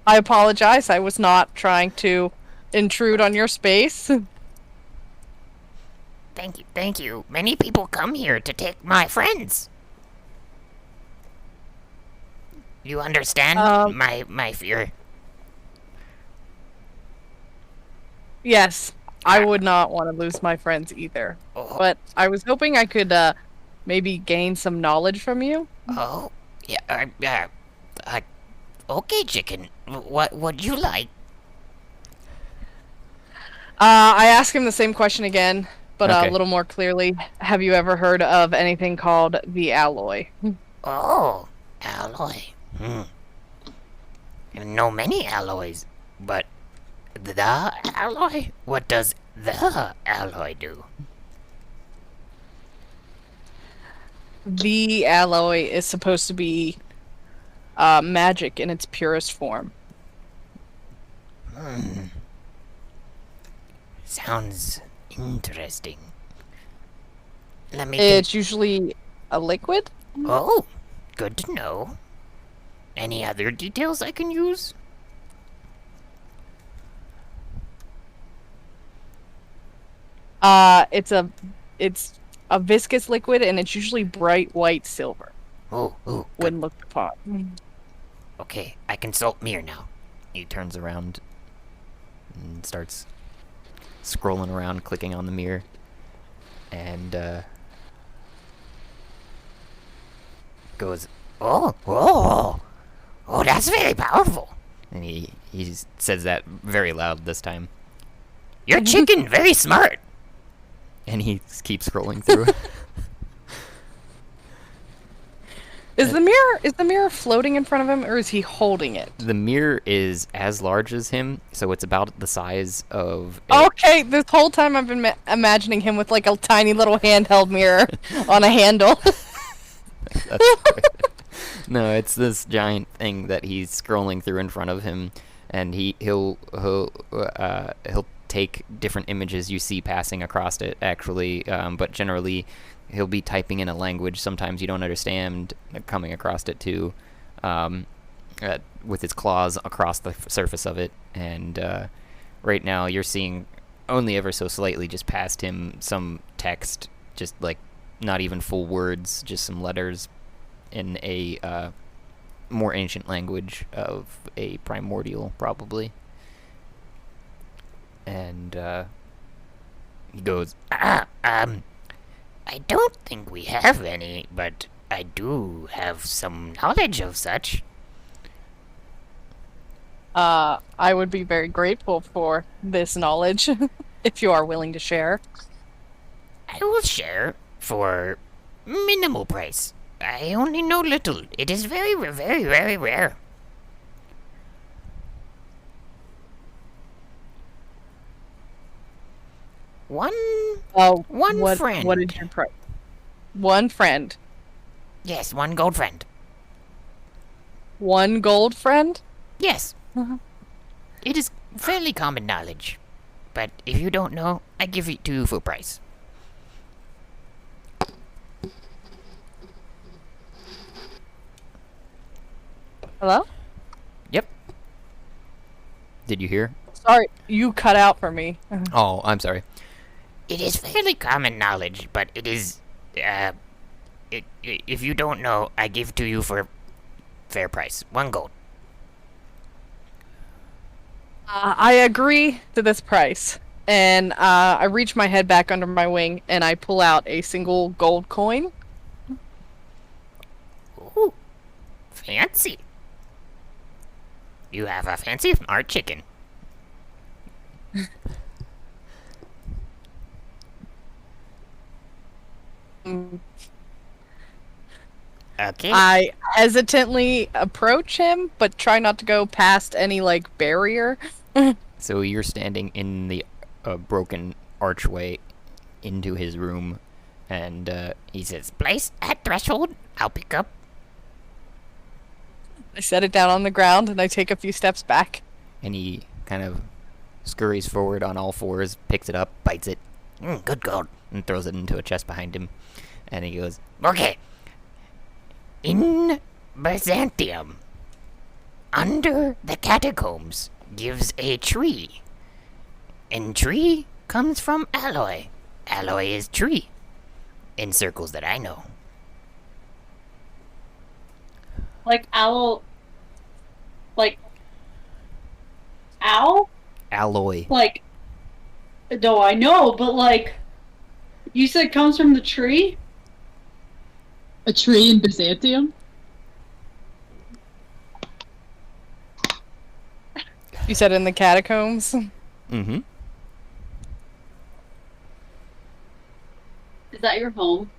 I apologize. I was not trying to intrude on your space. Thank you. Many people come here to take my friends. You understand my fear? Yes, I would not want to lose my friends either. Oh. But I was hoping I could maybe gain some knowledge from you. Oh, yeah. Okay, chicken. What would you like? I asked him the same question again, but Okay. a little more clearly. Have you ever heard of anything called the alloy? Oh, alloy. I know many alloys, but the alloy? What does the alloy do? The alloy is supposed to be magic in its purest form. Sounds interesting. Let me It's usually a liquid. Oh, good to know. Any other details I can use? It's a viscous liquid, and it's usually bright white silver Oh, when looked upon. Okay, I consult mirror now. He turns around and starts scrolling around, clicking on the mirror, and goes, Oh, that's very powerful. and he says that very loud this time. Your chicken very smart. And he keeps scrolling through. Is the mirror floating in front of him, or is he holding it? The mirror is as large as him, so it's about the size of Okay, this whole time I've been imagining him with like a tiny little handheld mirror on a handle. That's great. No, it's this giant thing that he's scrolling through in front of him, and he'll take different images you see passing across it, actually, but generally he'll be typing in a language sometimes you don't understand, coming across it too, with his claws across the surface of it, and right now you're seeing only ever so slightly just past him some text, just like not even full words, just some letters in a more ancient language of a primordial, probably. And he goes, I don't think we have any, but I do have some knowledge of such. I would be very grateful for this knowledge, if you are willing to share. I will share for minimal price. I only know little. It is very, very, very rare. One friend. What is your price? One friend. Yes, 1 gold friend. 1 gold friend? Yes. It is fairly common knowledge. But if you don't know, I give it to you full price. Hello? Yep. Did you hear? Sorry, you cut out for me. Oh, I'm sorry. It is fairly common knowledge, but it is, if you don't know, I give to you for fair price. 1 gold. I agree to this price. And I reach my head back under my wing and I pull out a single gold coin. Ooh, fancy. You have a fancy smart chicken. Okay. I hesitantly approach him, but try not to go past any, like, barrier. So you're standing in the broken archway into his room, and He says, place at threshold. I'll pick up. I set it down on the ground and I take a few steps back. and he kind of scurries forward on all fours, picks it up, bites it, Good gold. and throws it into a chest behind him. And he goes, Okay. In Byzantium, under the catacombs, gives a tree. And tree comes from alloy. Alloy is tree. In circles that I know. Like owl. Like. Owl? alloy. Like. No, I know, but like. You said it comes from the tree? A tree in Byzantium? You said in the catacombs? Mm-hmm. Is that your home?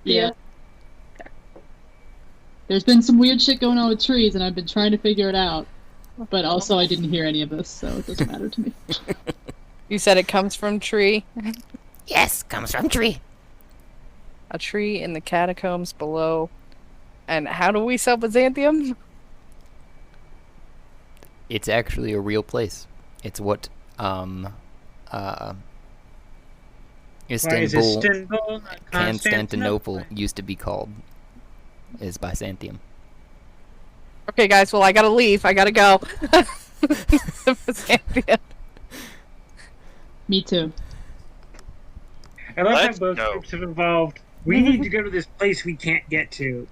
Yeah. There's been some weird shit going on with trees, and I've been trying to figure it out. But also, I didn't hear any of this, so it doesn't matter to me. You said it comes from tree? Yes, comes from tree. A tree in the catacombs below. And how do we sell Byzantium? It's actually a real place. It's what Istanbul, Istanbul, not Constantinople used to be called, is Byzantium. Okay, guys, well, I gotta leave. I gotta go. Byzantium. Me too. I love Let's how both go. groups have evolved. We need to go to this place we can't get to.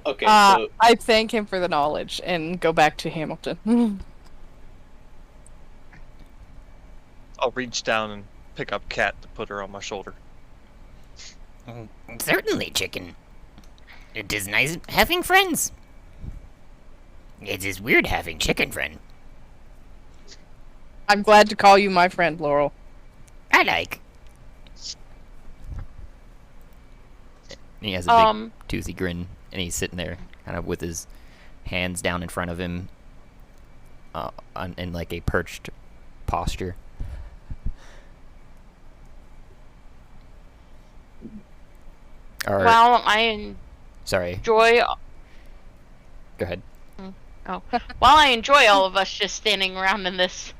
Okay, so I thank him for the knowledge and go back to Hamilton. I'll reach down and pick up Cat to put her on my shoulder. Certainly, chicken. It is nice having friends. It is weird having chicken friend. I'm glad to call you my friend, Laurel. I like. He has a big toothy grin, and he's sitting there, kind of with his hands down in front of him, in like a perched posture. Well, I Sorry. enjoy. Go ahead. Oh, while I enjoy all of us just standing around in this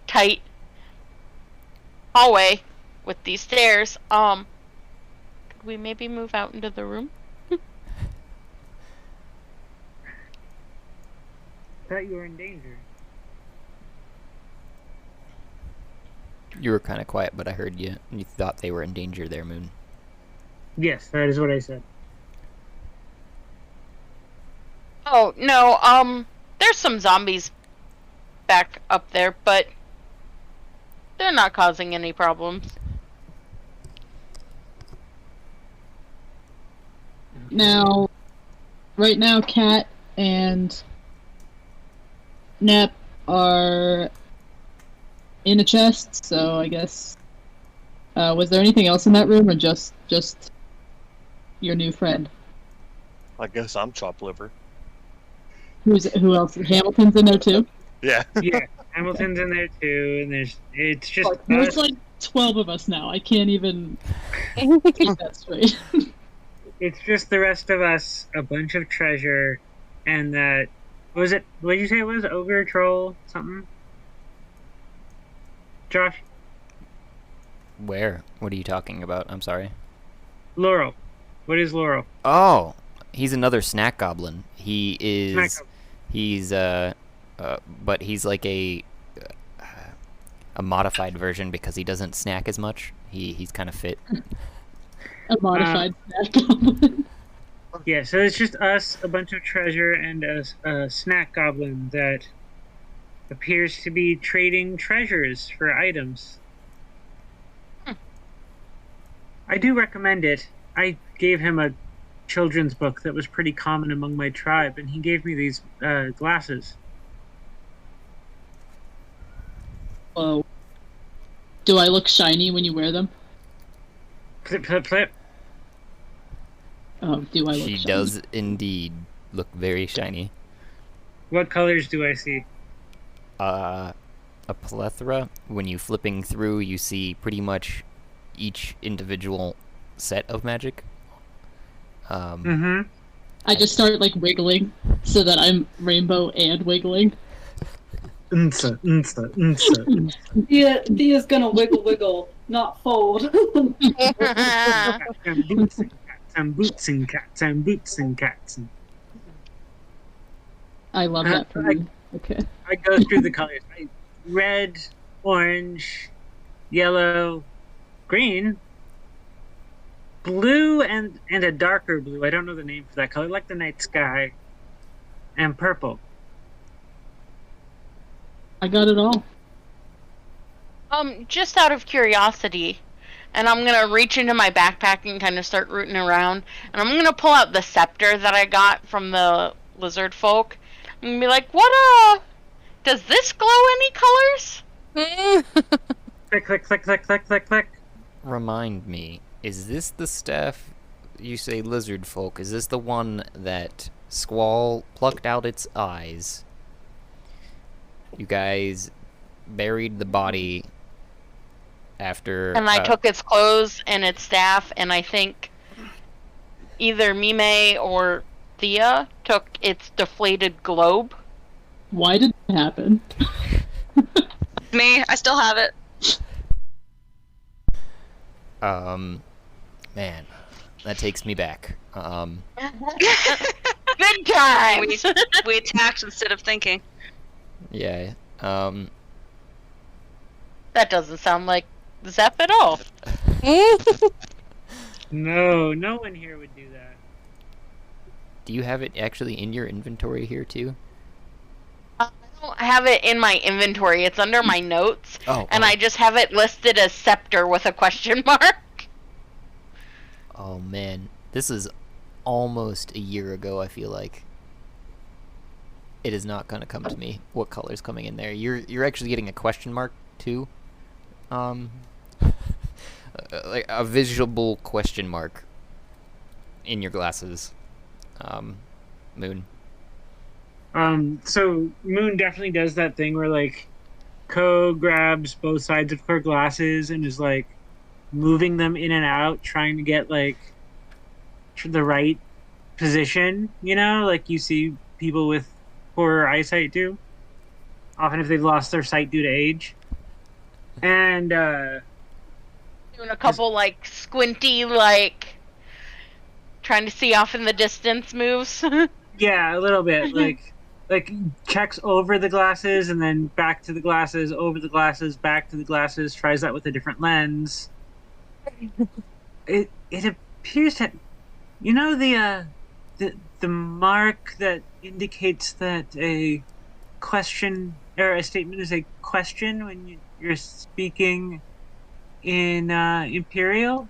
tight hallway with these stairs, could we maybe move out into the room? Thought you were in danger. You were kind of quiet, but I heard you. You thought they were in danger there, Moon. Yes, that is what I said. Oh, no, there's some zombies back up there, but they're not causing any problems. Now, right now, Kat and Nep are in a chest, so I guess. Was there anything else in that room, or just your new friend? I guess I'm chopped liver. Who else? Hamilton's in there too. Yeah. Yeah, Hamilton's in there too, and it's just There's like 12 of us now. I can't even keep that straight. it's just the rest of us, a bunch of treasure, and that what did you say it was? Ogre, troll, something? Josh? Where? What are you talking about? I'm sorry. Laurel. What is Laurel? Oh, He's another snack goblin. He is. Snack goblin. He's but he's like a modified version because he doesn't snack as much. He's kind of fit. A modified snack goblin. Yeah, so it's just us, a bunch of treasure, and a snack goblin that appears to be trading treasures for items. I do recommend it. I gave him a children's book that was pretty common among my tribe, and he gave me these glasses. Whoa. Do I look shiny when you wear them? Flip, flip, flip. Oh, do I look She shiny? does indeed look very shiny. What colors do I see? A plethora. When you flipping through, you see pretty much each individual set of magic. Mm-hmm. I just start like wiggling so that I'm rainbow and wiggling. Unsa, unsa, unsa. Dia's gonna wiggle, not fold. Boots and cats and boots and cats and boots and cats. I love that for you. Okay. I go through the colors. Red, orange, yellow, green, blue, and a darker blue. I don't know the name for that color, like the night sky, and purple. I got it all. Just out of curiosity, and I'm gonna reach into my backpack and kind of start rooting around, and I'm gonna pull out the scepter that I got from the lizard folk, and be like, "What? Does this glow any colors?" Click, click, click, click, click, click, click. Remind me, is this the staff you say lizard folk? Is this the one that Squall plucked out its eyes? You guys buried the body after... And I took its clothes and its staff, and I think either Mime or Thea took its deflated globe. Why did that happen? Me, I still have it. Man, that takes me back. Good times! We attacked instead of thinking. Yeah, That doesn't sound like Zep at all. No, no one here would do that. do you have it actually in your inventory here, too? I don't have it in my inventory. It's under my notes, and oh. I just have it listed as scepter with a question mark. Oh, man. This is almost a year ago, I feel like. It is not going to come to me what color's coming in there. You're actually getting a question mark, too? Like a visible question mark in your glasses. Moon. So Moon definitely does that thing where, like, Ko grabs both sides of her glasses and is, like, moving them in and out, trying to get, like, the right position, you know? Like you see people with poor eyesight do. Often if they've lost their sight due to age. And, Doing a couple, like, squinty, like, trying to see off in the distance moves. yeah, a little bit. Like checks over the glasses and then back to the glasses, over the glasses, back to the glasses, tries that with a different lens. It appears to, you know, the mark that indicates that a question or a statement is a question when you're speaking in Imperial?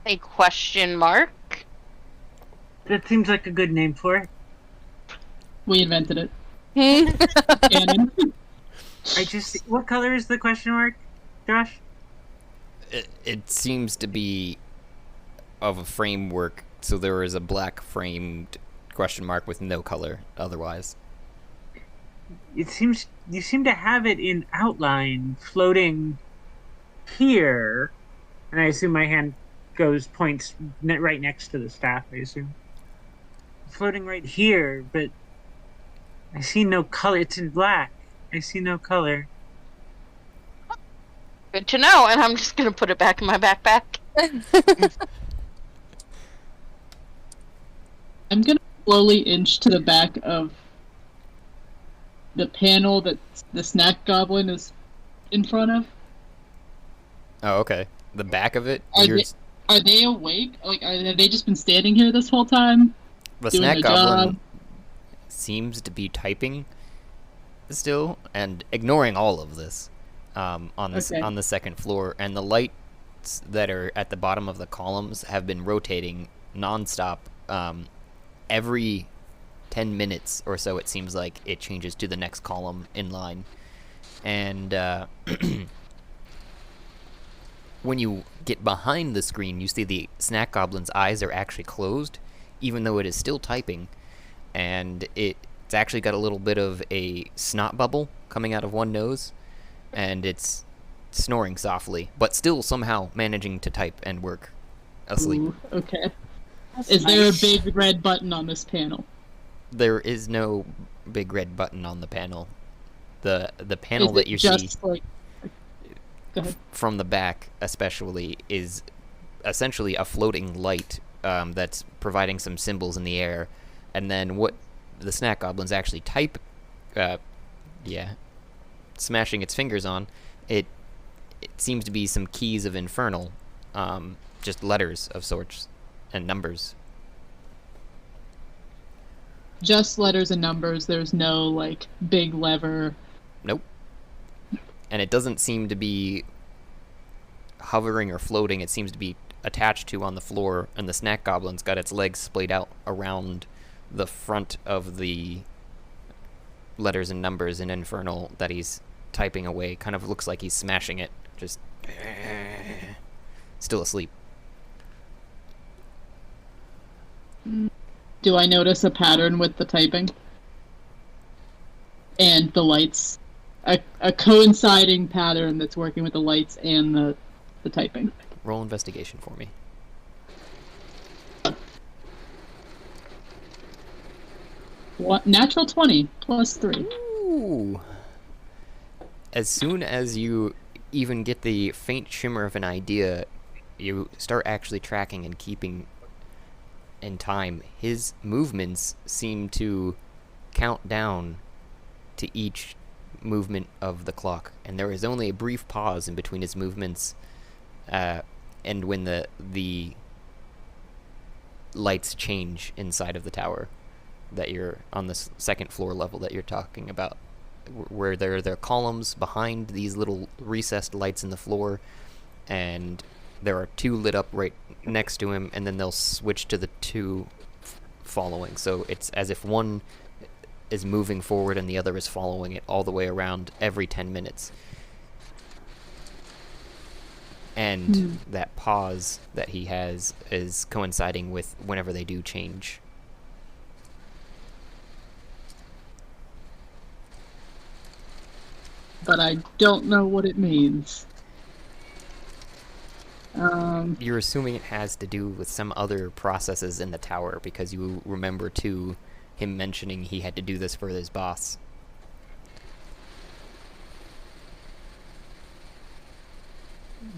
A question mark? That seems like a good name for it. We invented it. Canon. What color is the question mark, Josh? It seems to be of a framework, so there is a black framed question mark with no color otherwise. It seems you seem to have it in outline floating here, and I assume my hand points right next to the staff, I assume. Floating right here, but I see no color. It's in black. I see no color. Good to know, and I'm just gonna put it back in my backpack. I'm gonna slowly inch to the back of the panel that the snack goblin is in front of. Oh, okay. The back of it. Are they awake? Like, have they just been standing here this whole time? The doing snack their goblin job? seems to be typing still and ignoring all of this on this Okay. on the second floor, and the lights that are at the bottom of the columns have been rotating nonstop. Every 10 minutes or so, it seems like it changes to the next column in line, and when you get behind the screen, you see the snack goblin's eyes are actually closed, even though it is still typing, and it's actually got a little bit of a snot bubble coming out of one nose, and it's snoring softly, but still somehow managing to type and work asleep. Ooh, okay. Is there a big red button on this panel? There is no big red button on the panel. The panel Is that it you just see like... Go ahead. from the back especially is essentially a floating light that's providing some symbols in the air, and then what the snack goblins actually type smashing its fingers on it seems to be some keys of infernal, just letters of sorts and numbers. Just letters and numbers. There's no, like, big lever. Nope. And it doesn't seem to be hovering or floating. It seems to be attached to on the floor, and the snack goblin's got its legs splayed out around the front of the letters and numbers in infernal that he's typing away. Kind of looks like he's smashing it, just still asleep. Do I notice a pattern with the typing? And the lights? A coinciding pattern that's working with the lights and the typing. Roll investigation for me. What? Natural 20 plus 3. Ooh. As soon as you even get the faint shimmer of an idea, you start actually tracking and keeping in time. His movements seem to count down to each movement of the clock, and there is only a brief pause in between his movements, and when the lights change inside of the tower that you're on the second floor level that you're talking about, where there are columns behind these little recessed lights in the floor, and there are two lit up right next to him, and then they'll switch to the two following. So it's as if one is moving forward and the other is following it all the way around every 10 minutes. And that pause that he has is coinciding with whenever they do change. But I don't know what it means. You're assuming it has to do with some other processes in the tower, because you remember too him mentioning he had to do this for his boss.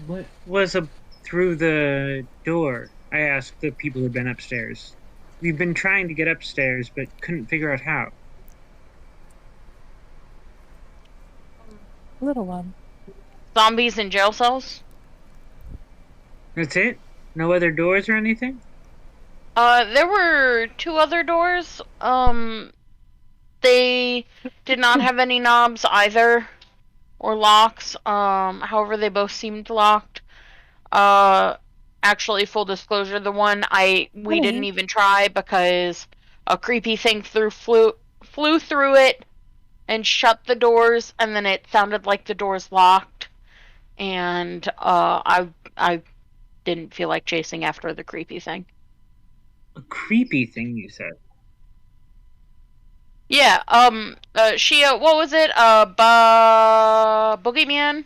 What was up through the door? I asked the people who'd been upstairs. We've been trying to get upstairs, but couldn't figure out how. Little one. Zombies in jail cells? That's it? No other doors or anything? There were two other doors. They did not have any knobs either, or locks. However, they both seemed locked. Actually, full disclosure, the one we didn't even try because a creepy thing flew through it and shut the doors, and then it sounded like the doors locked, and I didn't feel like chasing after the creepy thing. A creepy thing, you said? Yeah, Shia, what was it? Boogeyman?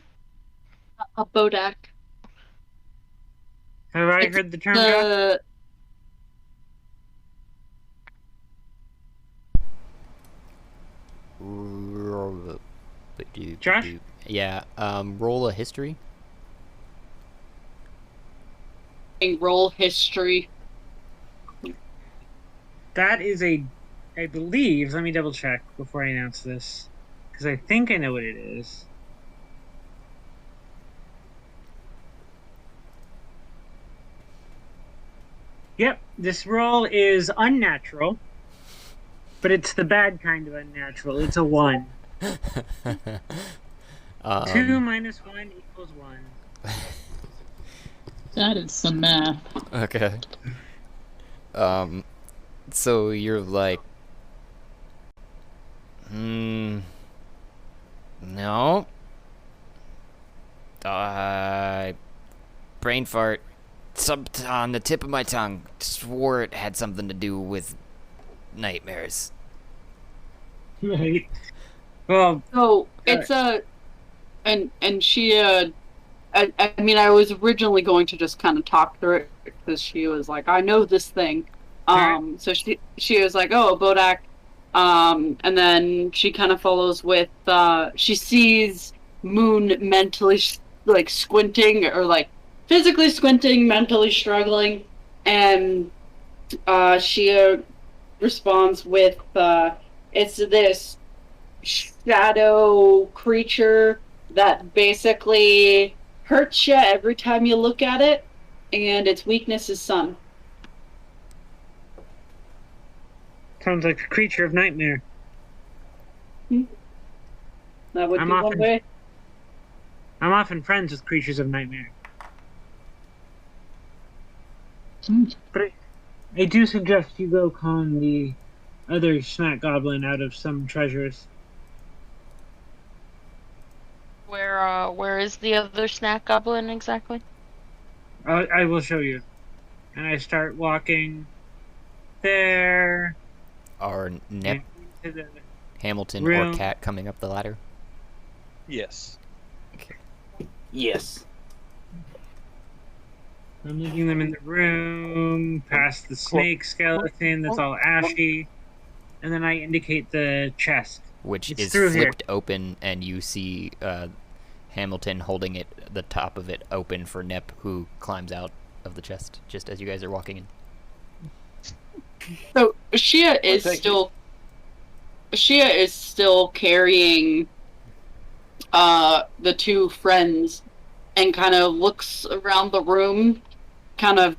A Bodak. Have I heard the term? Doc? Josh? Yeah, roll a history. Roll history. That is I believe, let me double check before I announce this, because I think I know what it is. Yep, this roll is unnatural, but it's the bad kind of unnatural. It's a 1. 2 minus 1 equals 1. That is some math. Okay. So you're like, no. Brain fart. Something on the tip of my tongue. Swore it had something to do with nightmares. Right. Well, So it's and she I mean, I was originally going to just kind of talk through it because she was like, I know this thing. So she was like, oh, Bodak. And then she kind of follows with, she sees Moon mentally like squinting or like physically squinting, mentally struggling. And she responds with, it's this shadow creature that basically hurts you every time you look at it, and its weakness is sun. Sounds like a creature of nightmare. That would be one way. I'm often friends with creatures of nightmare. But I do suggest you go con the other snack goblin out of some treasures. Where is the other snack goblin exactly? I will show you. And I start walking there. Are Nip, Hamilton, room. or Cat coming up the ladder? Yes. Okay. Yes. I'm leaving them in the room, past the snake skeleton that's all ashy, and then I indicate the chest. Which It's is through flipped here. open, and you see Hamilton holding it, the top of it open for Nip, who climbs out of the chest just as you guys are walking in. So Shia is still carrying the two friends and kind of looks around the room, kind of,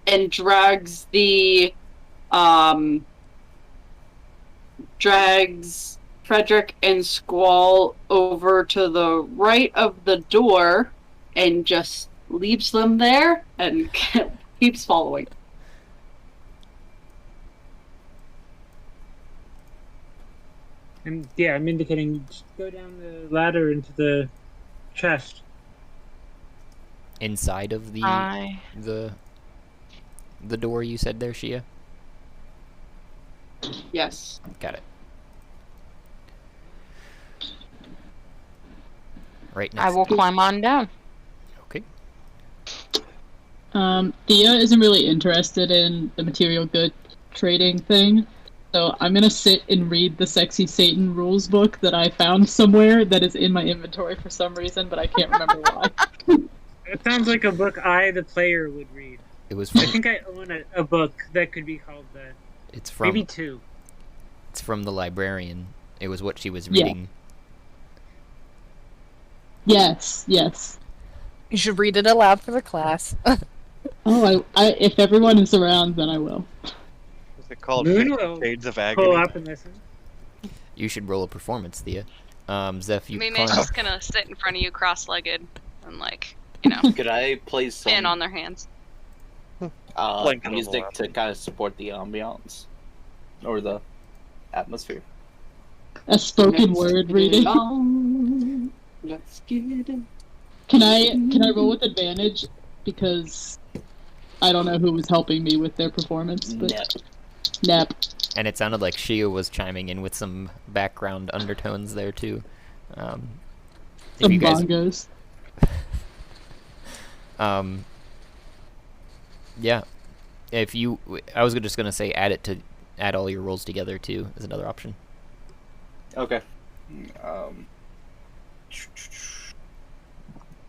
and drags Frederick and Squall over to the right of the door and just leaves them there and keeps following. And yeah, I'm indicating just go down the ladder into the chest. Inside of the door you said there, Shia? Yes. Got it. Right next. I will climb on down. Okay. Thea isn't really interested in the material good trading thing, so I'm gonna sit and read the Sexy Satan rules book that I found somewhere that is in my inventory for some reason, but I can't remember why. It sounds like a book I, the player, would read. It was from, I think I own a book that could be called the... It's from... Maybe 2. It's from the librarian. It was what she was reading. Yes, yes. You should read it aloud for the class. Oh, if everyone is around, then I will. Is it called Moon 50 will Shades of pull Agony? up and listen. You should roll a performance, Thea. Zeph, you Mime's climb... just gonna sit in front of you cross-legged and like, you know, Could I play stand some on their hands. Blanket music overlap. to kind of support the ambiance or the atmosphere? A spoken word reading. Let's get it. Can I roll with advantage because I don't know who was helping me with their performance, but Nep. And it sounded like Shia was chiming in with some background undertones there too. Some you guys, bongos. yeah. If you, I was just gonna say add all your rolls together too is another option. Okay.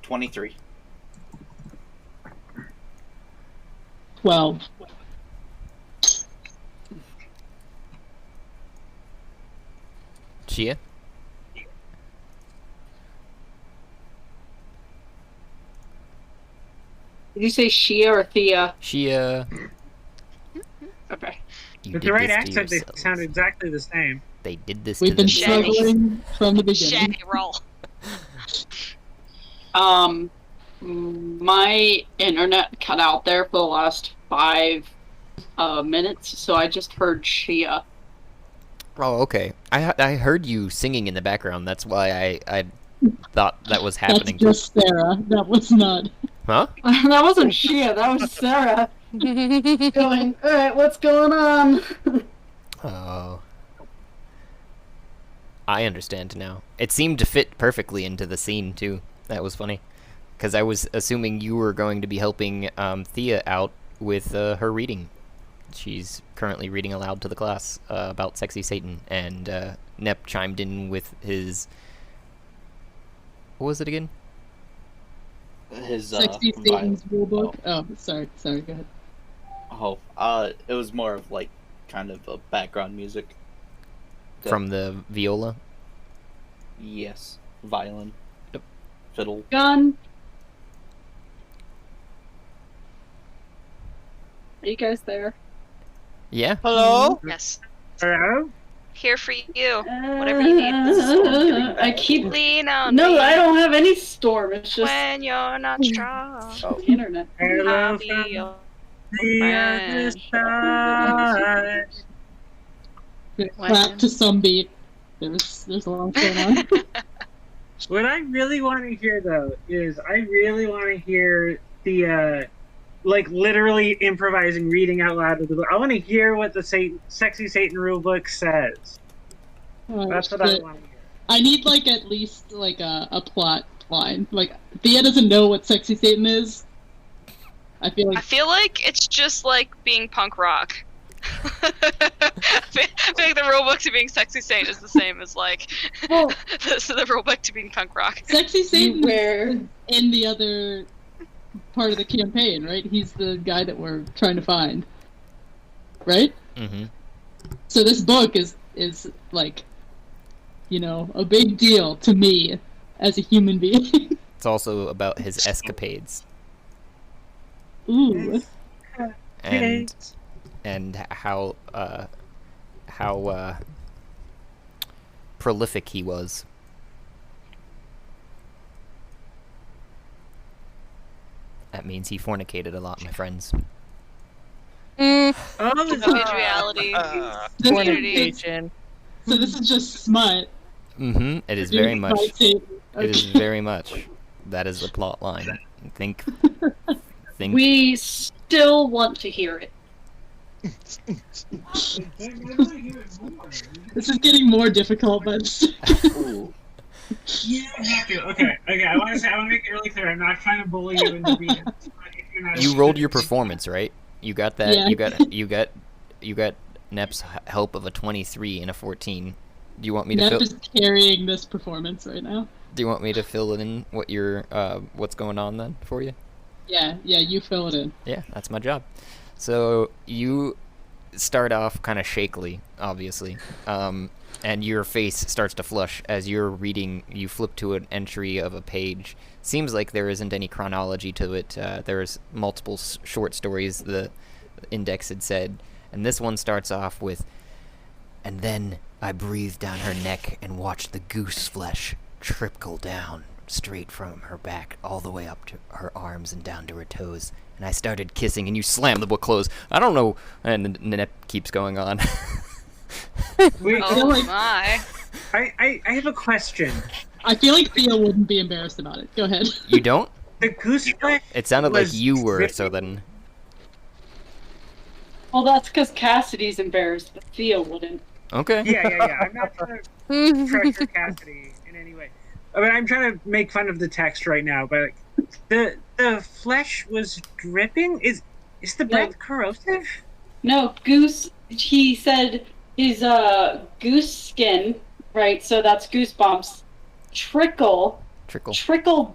23. 12. Shia? Did you say Shia or Thea? Shia. Okay. You With did the right this to accent, they yourselves. sound exactly the same. They did this We've to been themselves. struggling from the beginning. Shaggy roll. My internet cut out there for the last 5 minutes, so I just heard Shia. Oh, okay. I heard you singing in the background. That's why I thought that was That's happening. just Sarah. That was not. Huh? That wasn't Shia, that was Sarah. Going, alright, what's going on? Oh. I understand now. It seemed to fit perfectly into the scene, too. That was funny. Because I was assuming you were going to be helping Thea out with her reading. She's currently reading aloud to the class about Sexy Satan, and Nep chimed in with his... What was it again? His Sexy Satan's rulebook. Oh, sorry, go ahead. It was more of like kind of a background music. From the viola? Yes, violin, Yep. fiddle. Gun. Are you guys there? Yeah? Hello? Yes. Hello? Here for you. Whatever you need. I keep. Lean on No, me I don't have any storm. It's just when you're not strong. the internet. Hello I'll be from your the other friend. side. Clap to some beat. There's a lot going on. What I really want to hear, though, is I really want to hear the, like, literally improvising, reading out loud of the book. I want to hear what the Sexy Satan rulebook says. Oh, That's what I shit. want to hear. I need like at least like a plot line. Like Thea doesn't know what Sexy Satan is. I feel I like feel like it's just like being punk rock. I feel like the rulebook to being Sexy Saint is the same as like Well- the rulebook to being punk rock. Sexy Satan Where- is in the other part of the campaign, right? He's the guy that we're trying to find, right? Mm-hmm. So this book is like, you know, a big deal to me as a human being. It's also about his escapades. Ooh. And how prolific he was. That means he fornicated a lot, my friends. Mm. Individuality. Fornication. So this is just smut. Mm-hmm. It is very much. By Satan. It is very much. That is the plot line. Think. We still want to hear it. This is getting more difficult, but You don't have to. Okay. I want to make it really clear. I'm not trying to bully you into being. You rolled your performance, right? You got that. Yeah. You got Nep's help of a 23 and a 14. Do you want me to Nep fill? is carrying this performance right now. Do you want me to fill it in what what's going on then for you? Yeah, you fill it in. Yeah, that's my job. So you start off kind of shakily, obviously, and your face starts to flush as you're reading. You flip to an entry of a page. Seems like there isn't any chronology to it. There's multiple short stories the index had said, and this one starts off with, "And then I breathed down her neck and watched the goose flesh trickle down straight from her back all the way up to her arms and down to her toes. And I started kissing, and you slam the book closed. I don't know." And Nep keeps going on. Wait, Oh my. I have a question. I feel like Thea wouldn't be embarrassed about it. Go ahead. You don't? The goose flesh. It sounded like was you were, written- so then... Well, that's because Cassidy's embarrassed, but Thea wouldn't. Okay. Yeah. I'm not trying to pressure Cassidy in any way. I mean, I'm trying to make fun of the text right now, but the flesh was dripping. Is the breath corrosive? No, goose. He said his goose skin, right? So that's goosebumps. Trickle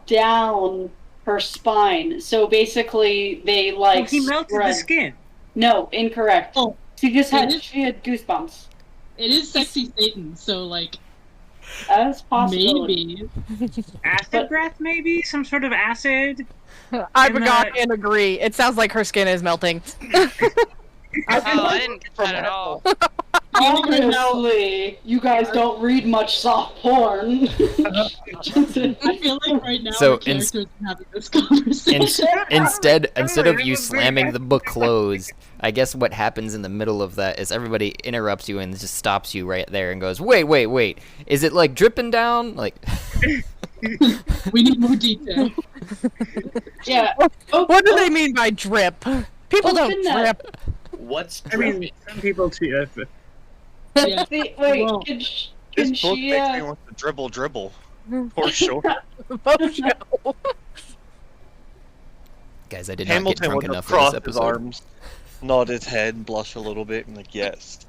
down her spine. So basically, they like. Oh, he melted spread. the skin. No, incorrect. Oh, she had goosebumps. It is Sexy Satan, so like as possibility. Maybe. Acid breath, maybe? Some sort of acid? I And, forgot and agree. It sounds like her skin is melting. Oh, I didn't get that at all. Obviously, you guys don't read much soft porn. I feel like right now So our characters are having this conversation. Instead of you slamming the book closed, I guess what happens in the middle of that is everybody interrupts you and just stops you right there and goes, wait. Is it like dripping down? Like. We need more detail. Yeah. What do they mean by drip? People don't Open that. drip. What's I mean, some people too. Yeah. Wait, Well, can This book she, makes me want to dribble. For sure. Guys, I did not get Hamilton drunk would enough for cross this his episode. arms, nod his head, blush a little bit, and like, yes.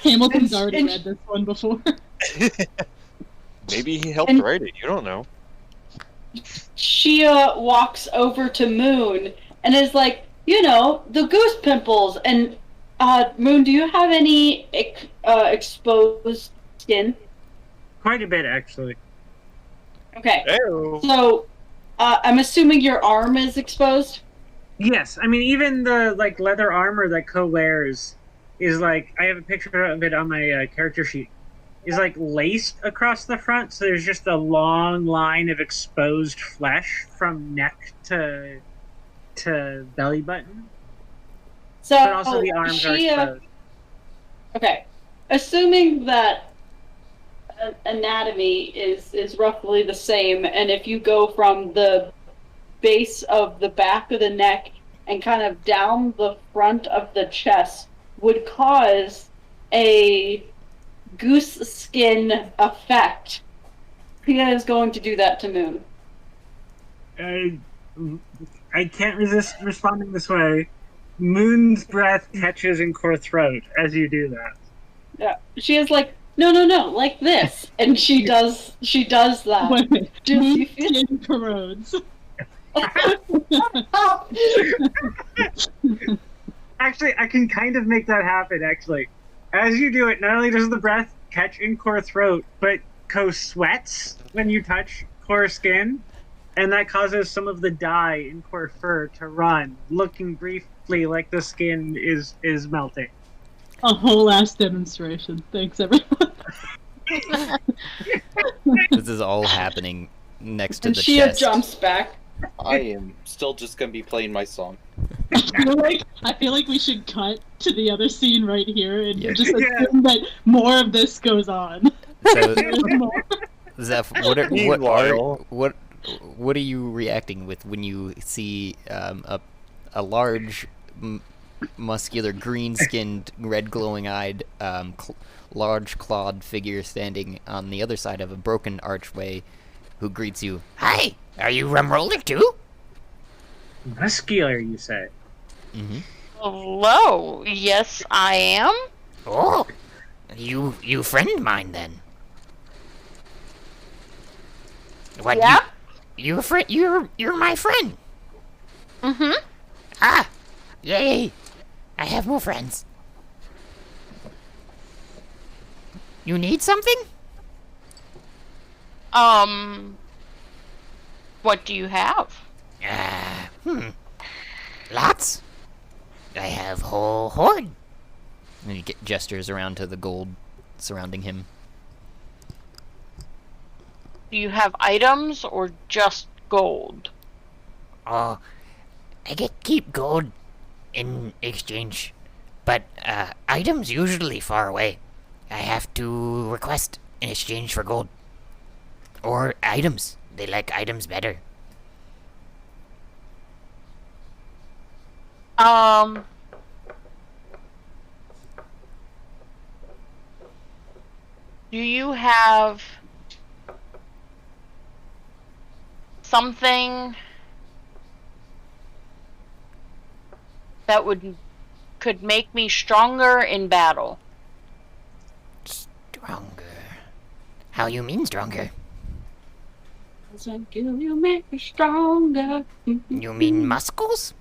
Hamilton's already read this one before. Maybe he helped And- write it. You don't know. she walks over to Moon and is like, the goose pimples. And Moon, do you have any exposed skin? Quite a bit, actually. Okay. Ew. So, I'm assuming your arm is exposed? Yes, I mean, even the leather armor that Ko wears is I have a picture of it on my character sheet, is laced across the front, so there's just a long line of exposed flesh from neck to belly button. So, But also the arms are she, exposed. okay. Assuming that anatomy is roughly the same, and if you go from the base of the back of the neck and kind of down the front of the chest would cause a goose skin effect, Pia is going to do that to Moon. I can't resist responding this way. Moon's breath catches in core throat as you do that. Yeah. She is like, no, like this. And she does that. Wait, Do you Moon's feel skin corrodes. Actually, I can kind of make that happen, actually. As you do it, not only does the breath catch in core throat, but Ko sweats when you touch core skin, and that causes some of the dye in core fur to run, looking briefly like the skin is melting. A whole ass demonstration. Thanks, everyone. This is all happening next to and the she chest. jumps back. I am still just gonna be playing my song. I feel like we should cut to the other scene right here and Yeah. just assume that more of this goes on. So, More. Zeph, Meanwhile- what are you reacting with when you see a large, muscular, green-skinned, red glowing-eyed, large clawed figure standing on the other side of a broken archway, who greets you? Hi, are you Rum Roller too? Muscular, you say? Mm-hmm. Hello. Yes, I am. Oh, you friend mine then? What? Yeah. You a friend? You're my friend. Mm-hmm. Ah, yay! I have more friends. You need something? What do you have? Lots. I have whole horde. And he gestures around to the gold surrounding him. Do you have items or just gold? Oh, I keep gold in exchange, but items usually far away. I have to request in exchange for gold. Or items. They like items better. Do you have something that could make me stronger in battle? Stronger. How you mean stronger? You make me stronger. You mean muscles?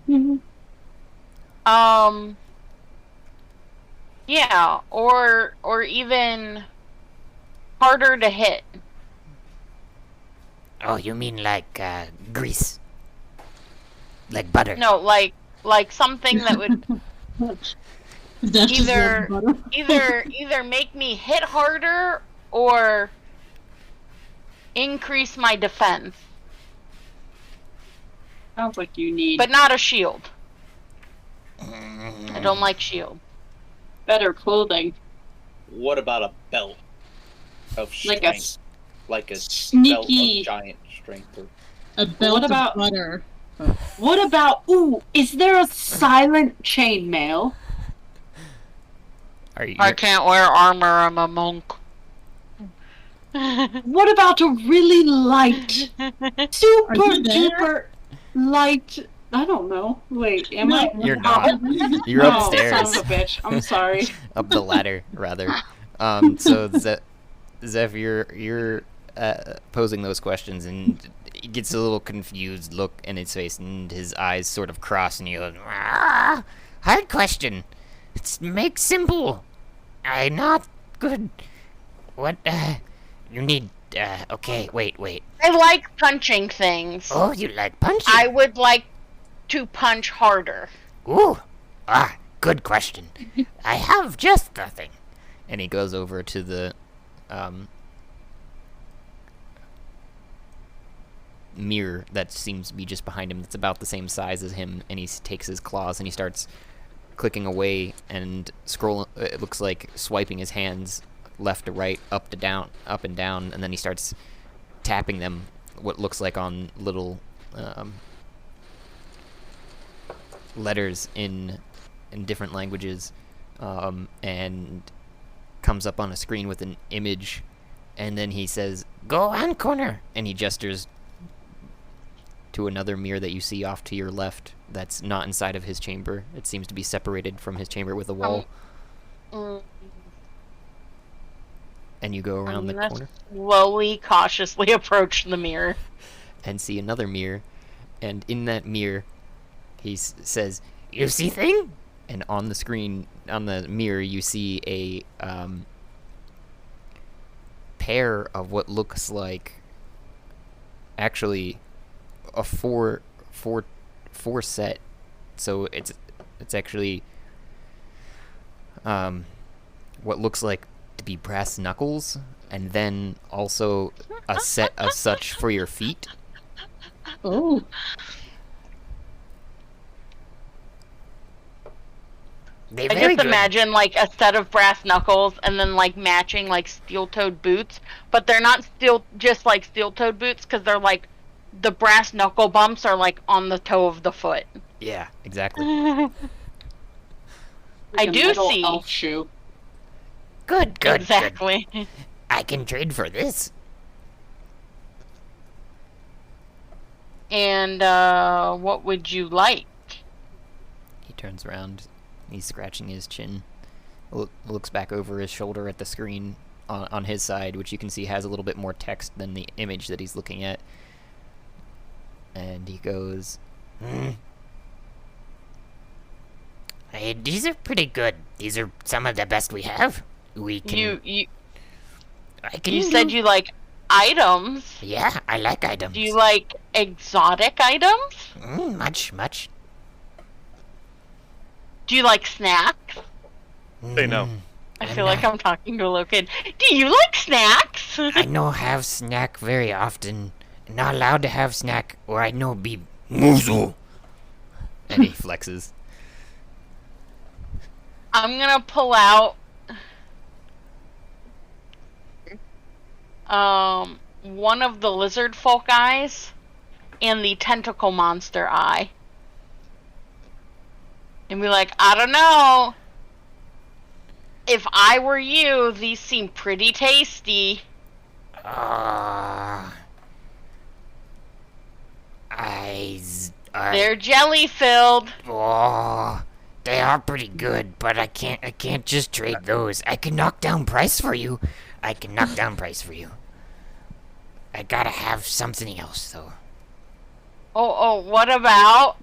Yeah, or even harder to hit. Oh, you mean like grease? Like butter? No, like something that would That's just either butter. either make me hit harder or increase my defense, Sounds like you need but not a shield. I don't like shield. better clothing. What about a belt of Like strength? a Like a sneaky- belt of giant strength. Or... A belt What about- of butter. What about? Ooh, is there a silent chainmail? Are you? I can't wear armor. I'm a monk. What about a really light, super you there? duper light? I don't know. Wait, am I? You're not. You're Oh, upstairs. son of a bitch. I'm sorry. Up the ladder, rather. So Zeph, you're posing those questions, and he gets a little confused look in his face, and his eyes sort of cross, and he goes, Ah, hard question. Make simple. I'm not good. What, you need, okay, wait. I like punching things. Oh, you like punching? I would like to punch harder. Ooh, good question. I have just the thing. and he goes over to the mirror that seems to be just behind him, that's about the same size as him, and he takes his claws and he starts clicking away and scrolling. It looks like swiping his hands left to right, up to down, up and down, and then he starts tapping them, what looks like on little letters in different languages, and comes up on a screen with an image, and then he says, Go on, corner. and he gestures to another mirror that you see off to your left that's not inside of his chamber. It seems to be separated from his chamber with a wall. And you go around the corner Slowly, cautiously approach the mirror. and see another mirror, and in that mirror he says, You see thing? and on the screen, on the mirror, you see a pair of what looks like actually a four set. So it's actually what looks like to be brass knuckles, and then also a set of such for your feet. Oh. They're I very just good. imagine like a set of brass knuckles and then like matching like steel-toed boots, but they're not just like steel-toed boots because they're like the brass knuckle bumps are like on the toe of the foot. Yeah, exactly. I Like a do metal see. elf shoe. Good. Exactly. I can trade for this. And what would you like? He turns around. He's scratching his chin. Looks back over his shoulder at the screen on his side, which you can see has a little bit more text than the image that he's looking at. And he goes, Hey, these are pretty good. These are some of the best we have. We can. You I can you said you like items. Yeah, I like items. Do you like exotic items? Much. Do you like snacks? Say no. I feel like I'm talking to a little kid. Do you like snacks? I no have snack very often. Not allowed to have snack, or I no be muzzle. and he flexes. I'm gonna pull out one of the lizard folk eyes and the tentacle monster eye. And be like, I don't know. If I were you, these seem pretty tasty. They're jelly filled. Oh, they are pretty good, but I can't just trade those. I can knock down price for you. I gotta have something else though. Oh, what about?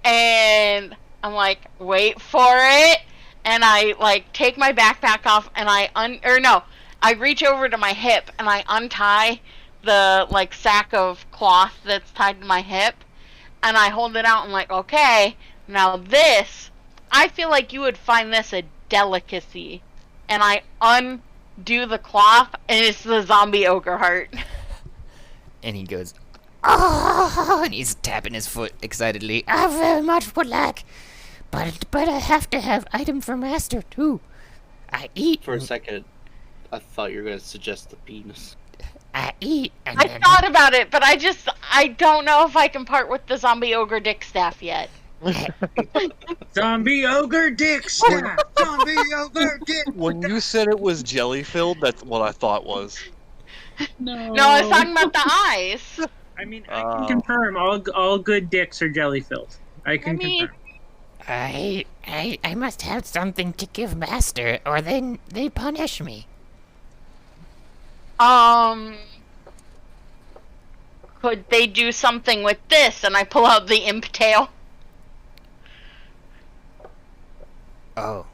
And I'm like, wait for it. And I like take my backpack off and I reach over to my hip and I untie the like sack of cloth that's tied to my hip, and I hold it out and like, okay, now this, I feel like you would find this a delicacy. And I undo the cloth, and it's the zombie ogre heart. And he goes, oh, and he's tapping his foot excitedly. I very much would like, but I have to have item for master too. I eat. For a second, I thought you were going to suggest the penis. I eat. And I thought about it, but I don't know if I can part with the zombie ogre dick staff yet. Zombie ogre dick staff. Zombie ogre dick. When you said it was jelly filled, that's what I thought was. No. No, I was talking about the eyes. I mean, I can confirm all good dicks are jelly filled. I can confirm. I must have something to give master, or then they punish me. Could they do something with this? And I pull out the imp tail. Oh,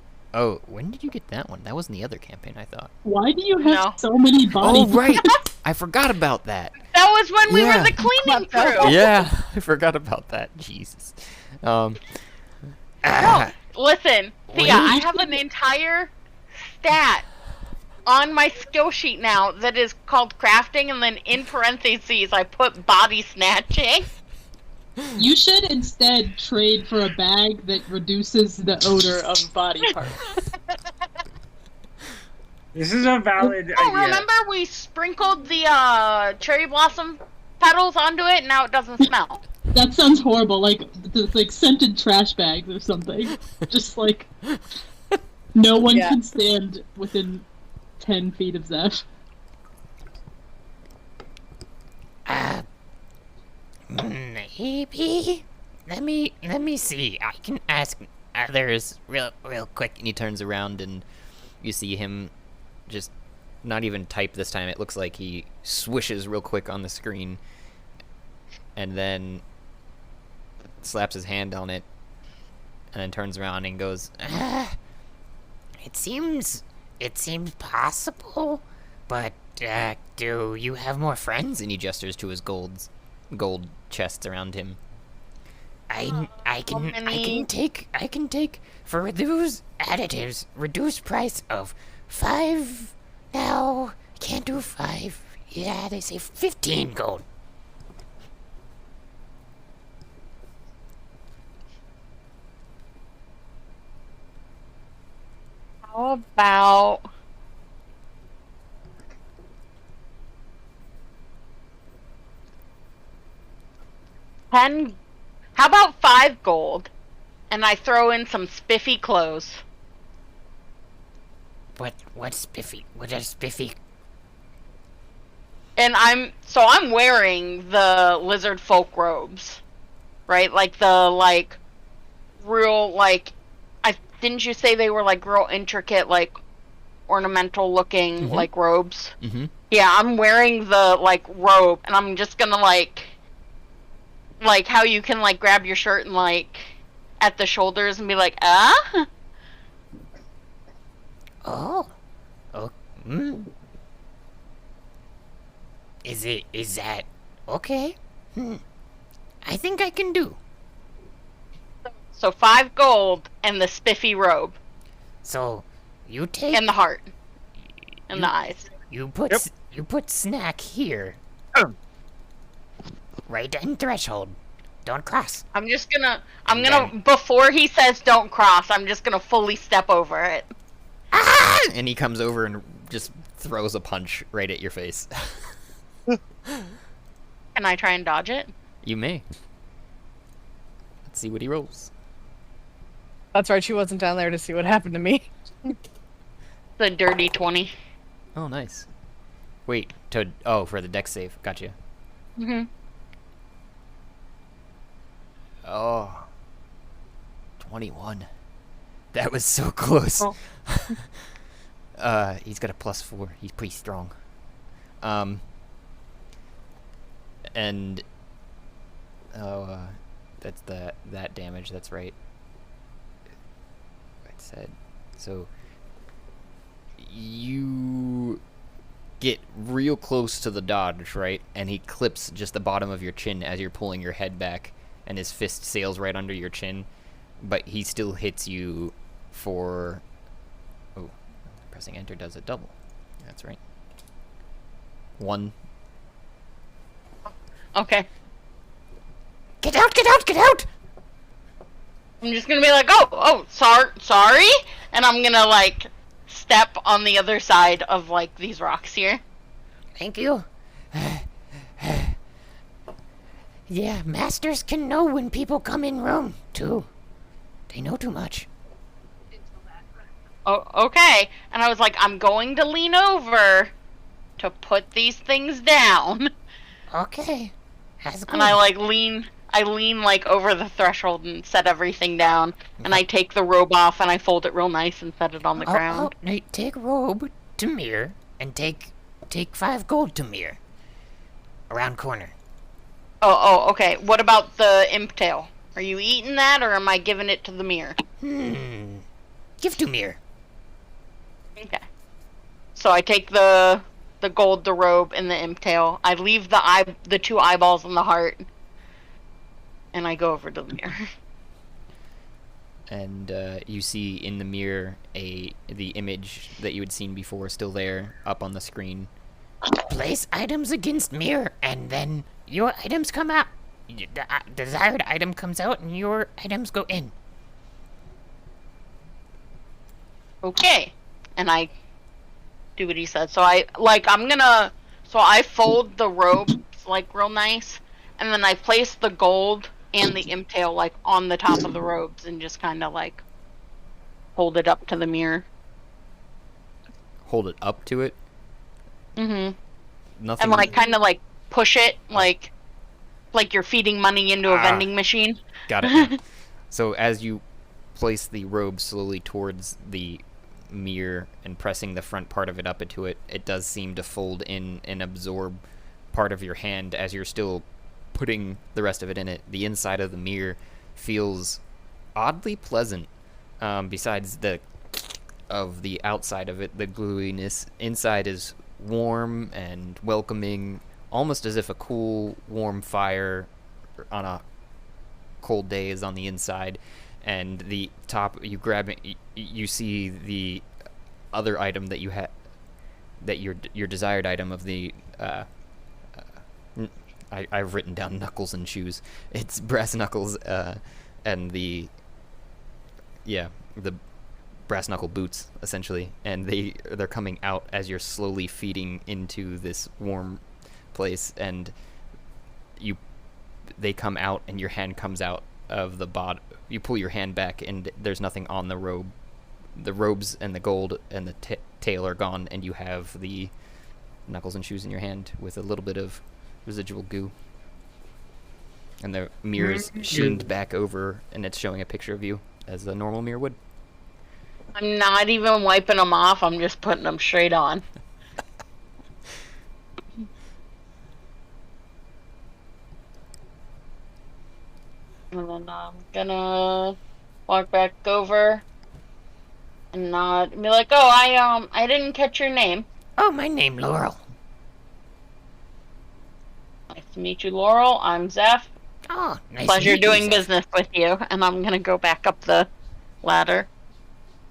when did you get that one? That was in the other campaign, I thought. Why do you have so many body Oh, right! I forgot about that. That was when we were the cleaning crew. Yeah, I forgot about that. Jesus. No, listen, Thea, I have an entire stat on my skill sheet now that is called crafting, and then in parentheses I put body snatching. You should instead trade for a bag that reduces the odor of body parts. This is a valid idea. Remember we sprinkled the cherry blossom petals onto it, and now it doesn't smell. That sounds horrible, like scented trash bags or something. Just like no one can stand within 10 feet of Zeph. Maybe. Let me see. I can ask others real quick. And he turns around and you see him just not even type this time. It looks like he swishes real quick on the screen and then slaps his hand on it and then turns around and goes, It seems possible, but do you have more friends? and he gestures to his gold chests around him. I can take for those additives reduced price of 5. No, can't do 5. Yeah, they say 15 gold. How about... How about 5 gold? And I throw in some spiffy clothes. What's spiffy? What is spiffy? And I'm wearing the lizard folk robes. Right? Like the real didn't you say they were like real intricate, like ornamental looking like robes? Mm-hmm. Yeah, I'm wearing the robe, and I'm just gonna like how you can grab your shirt and at the shoulders and be like, ah? Oh. Is that okay? I think I can do. So 5 gold and the spiffy robe. So you take and the heart. And the eyes. You put snack here. Right in threshold. Don't cross. I'm gonna before he says don't cross, I'm just gonna fully step over it. Ah! And he comes over and just throws a punch right at your face. Can I try and dodge it? You may. Let's see what he rolls. That's right, she wasn't down there to see what happened to me. The dirty 20. Oh, nice. Wait, for the dex save. Gotcha. Mm-hmm. Oh. 21. That was so close. Oh. He's got a +4. He's pretty strong. And that's that damage. That's right. I said so. You get real close to the dodge, right? And he clips just the bottom of your chin as you're pulling your head back, and his fist sails right under your chin, but he still hits you for... Oh, pressing enter does it double. That's right. 1. Okay. Get out, get out, get out! I'm just gonna be like, sorry, and I'm gonna like step on the other side of like these rocks here. Thank you. Yeah, masters can know when people come in room, too. They know too much. Oh, okay. And I was like, I'm going to lean over to put these things down. Okay. That's good. And I lean like over the threshold and set everything down. And I take the robe off and I fold it real nice and set it on the ground. No, take robe to mirror and take 5 gold to mirror. Around corner. Oh, okay. What about the imp tail? Are you eating that or am I giving it to the mirror? Give to mirror. Okay. So I take the gold, the robe, and the imp tail. I leave the 2 eyeballs and the heart. And I go over to the mirror. And you see in the mirror the image that you had seen before still there, up on the screen. Place items against mirror, and then your items come out. The desired item comes out, and your items go in. Okay. And I do what he said. So I fold the robes like real nice, and then I place the gold and the imp tail like on the top of the robes and just kind of like hold it up to the mirror. Hold it up to it? Mm-hmm. Nothing. And like kind of like push it like you're feeding money into a vending machine. Got it. So as you place the robe slowly towards the mirror and pressing the front part of it up into it, it does seem to fold in and absorb part of your hand as you're still putting the rest of it in it. The inside of the mirror feels oddly pleasant. Besides the outside of it, the gluiness inside is warm and welcoming, almost as if a cool, warm fire on a cold day is on the inside. And the top, you grab it, you see the other item that you had, that your desired item of the I've written down knuckles and shoes. It's brass knuckles, and the brass knuckle boots, essentially. And they're coming out as you're slowly feeding into this warm place, and they come out, and your hand comes out of the bottom. You pull your hand back, and there's nothing on the robe. The robes and the gold and the tail are gone, and you have the knuckles and shoes in your hand with a little bit of residual goo. And the mirror's sheened back over, and it's showing a picture of you as a normal mirror would. I'm not even wiping them off, I'm just putting them straight on. And then I'm gonna walk back over and nod and be like, "Oh, I didn't catch your name." Oh, my name Laurel. Nice to meet you, Laurel. I'm Zeph. Oh, nice Pleasure to meet doing you, business with you. And I'm gonna go back up the ladder.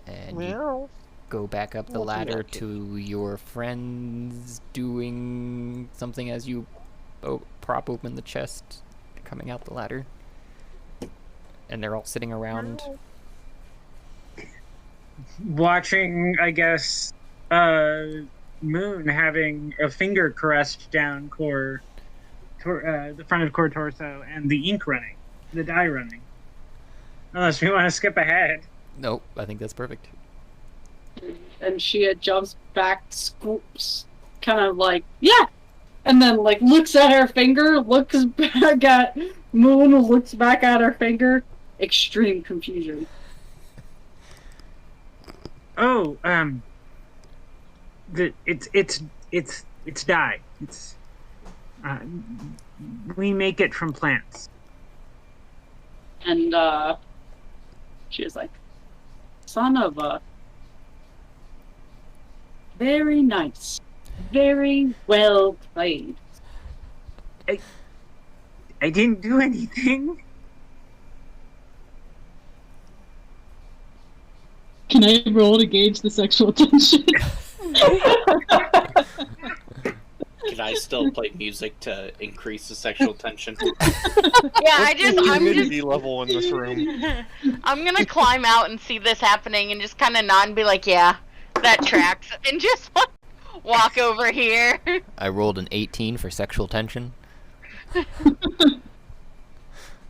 And you go back up the ladder to your friends doing something as you prop open the chest, coming out the ladder. And they're all sitting around. Watching, I guess, Moon having a finger caressed down the front of core torso, and the ink running, the dye running. Unless we want to skip ahead. Nope, I think that's perfect. And she jumps back, scoops, kind of like, yeah! And then, like, looks at her finger, looks back at Moon, looks back at her finger. Extreme confusion. Oh, it's dye. It's we make it from plants. And she was like, son of a very nice. Very well played. I didn't do anything. Can I roll to gauge the sexual tension? Can I still play music to increase the sexual tension? Yeah, What's the humidity level in this room? I'm gonna climb out and see this happening and just kind of nod and be like, yeah, that tracks, and just like, walk over here. I rolled an 18 for sexual tension.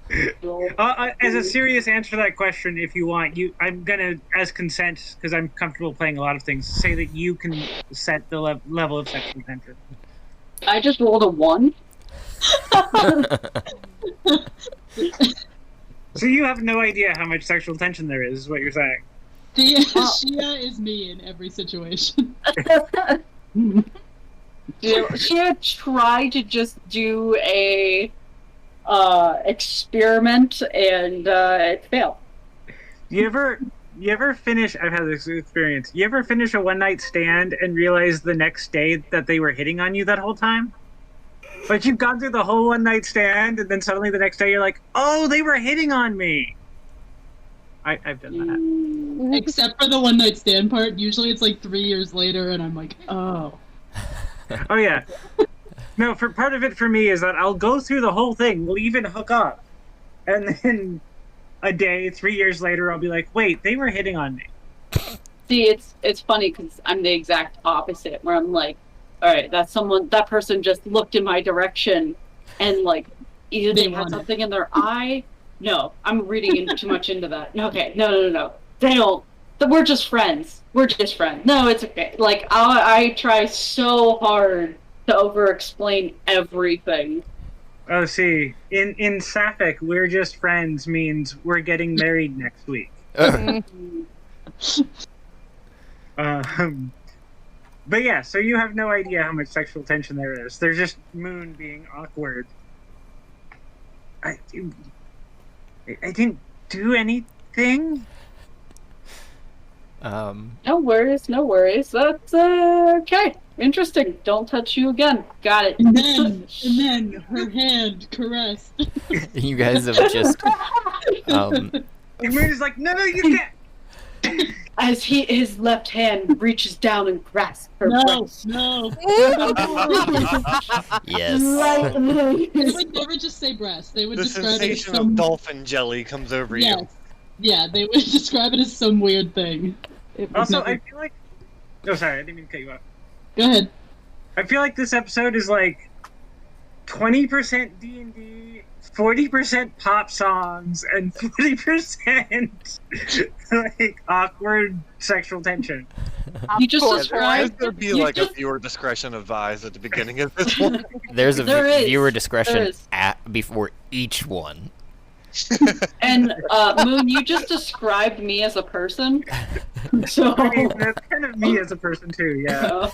As a serious answer to that question, if you want, I'm gonna, as consent, because I'm comfortable playing a lot of things, say that you can set the level of sexual tension. I just rolled a 1. So you have no idea how much sexual tension there is what you're saying. Shia is me in every situation. She tried to just do a experiment and it failed. You ever finish? I've had this experience. You ever finish a one-night stand and realize the next day that they were hitting on you that whole time? But you've gone through the whole one-night stand, and then suddenly the next day you're like, "Oh, they were hitting on me." I've done that. Except for the one night stand part. Usually it's like 3 years later, and I'm like, oh. Oh yeah. No, for part of it for me is that I'll go through the whole thing. We'll even hook up, and then a day, 3 years later, I'll be like, "Wait, they were hitting on me." See, it's funny because I'm the exact opposite. Where I'm like, all right, that person just looked in my direction, and like either they had something in their eye. No, I'm reading too much into that. Okay, no. They don't. We're just friends. We're just friends. No, it's okay. Like I try so hard to over-explain everything. Oh, see, in Sapphic, we're just friends means we're getting married next week. But yeah, so you have no idea how much sexual tension there is. There's just Moon being awkward. I didn't do anything. No worries. That's okay. Interesting. Don't touch you again. Got it. And then her hand caressed. You guys have just And Moon is like, no, you can't. As his left hand reaches down and grasps her breast. No. Yes. They would never just say breast. They would The describe it as sensation some... of dolphin jelly comes over Yes. you. Yeah, they would describe it as some weird thing. It was Also, never- I feel like... Oh, sorry, I didn't mean to cut you off. Go ahead. I feel like this episode is like 20% D&D, 40% pop songs, and 40% like awkward sexual tension. You just There's described. gonna be like a viewer discretion advised at the beginning of this one. There's a There is. viewer There discretion is. before each one. And Moon, you just described me as a person. So I mean, that's kind of me as a person too, yeah.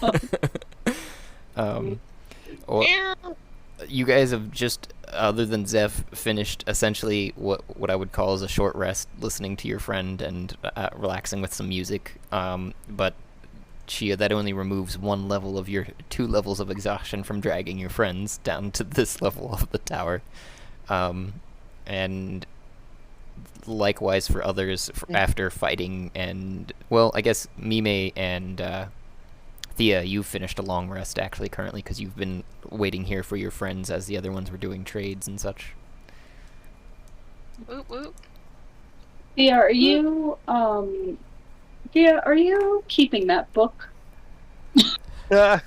Well, you guys have just, other than Zeph, finished essentially what I would call as a short rest, listening to your friend and relaxing with some music. But Chia, that only removes one level of your 2 levels of exhaustion from dragging your friends down to this level of the tower. And likewise for others after fighting and, well, I guess Mime and Thea, you finished a long rest actually currently because you've been waiting here for your friends as the other ones were doing trades and such. Whoop whoop. Yeah, are you keeping that book? Yeah.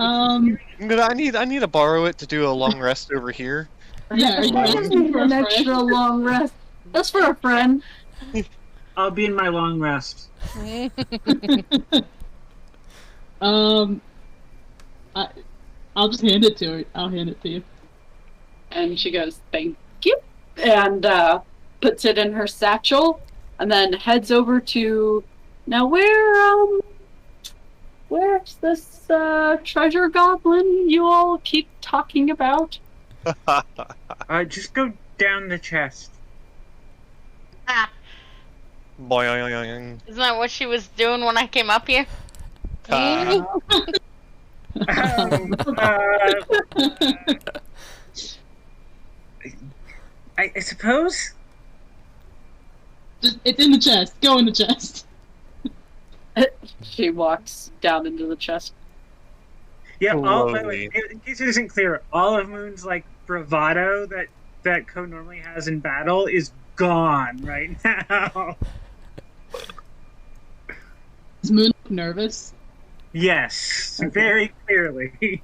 I I need to borrow it to do a long rest over here. Yeah, are you asking for a An friend? extra long rest. That's for a friend. I'll be in my long rest. I'll just hand it to her. I'll hand it to you. And she goes, "Thank you," and puts it in her satchel, and then heads over to. Now, where's this treasure goblin you all keep talking about? Just go down the chest. Ah, Boing. isn't that what she was doing when I came up here? Oh, I suppose. Just, it's in the chest. Go in the chest. She walks down into the chest. Yeah. Slowly. In case it isn't clear, all of Moon's like bravado that Ko normally has in battle is gone right now. Is Moon nervous? Yes, Okay. very clearly.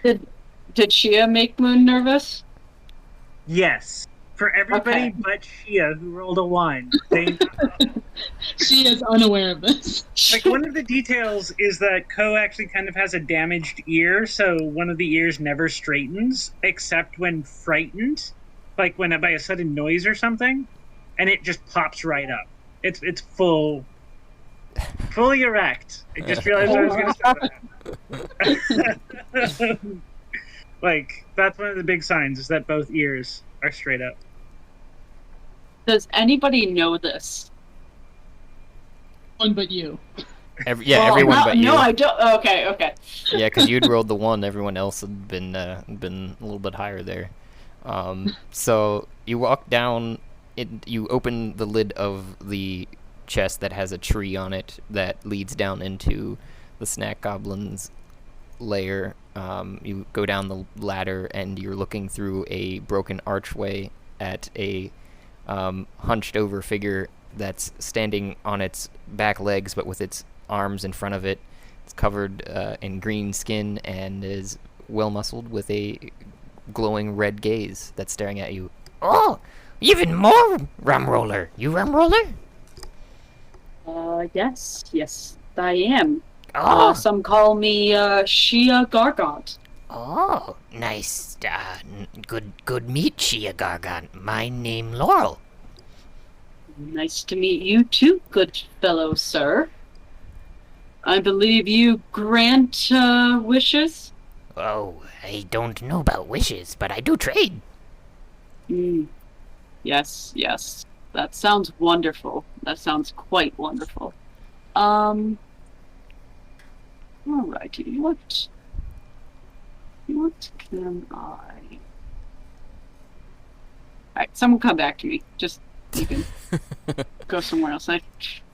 Did Shia make Moon nervous? Yes. For everybody Okay. but Shia, who rolled a 1. They She is unaware of this. like one of the details is that Ko actually kind of has a damaged ear, so one of the ears never straightens except when frightened, like when by a sudden noise or something, and it just pops right up. It's fully erect. I just realized I was going to say that. Like that's one of the big signs is that both ears are straight up. Does anybody know this? One but you. Well, everyone no, but you. No, I don't. Okay. Yeah, because you'd rolled the 1. Everyone else had been a little bit higher there. So you walk down. You open the lid of the chest that has a tree on it that leads down into the snack goblin's lair. You go down the ladder and you're looking through a broken archway at a hunched over figure that's standing on its back legs but with its arms in front of it. It's covered in green skin and is well muscled with a glowing red gaze that's staring at you. Oh, even more rum roller. You rum roller? Yes, I am. Oh, Some call me Shia Gargant. oh, nice. Good meet, Shia Gargant. My name Laurel. Nice to meet you too, good fellow, sir. I believe you grant wishes? Oh, I don't know about wishes, but I do trade. Yes. That sounds wonderful. That sounds quite wonderful. Alrighty, what can I... Alright, someone come back to me. Just, you can go somewhere else. I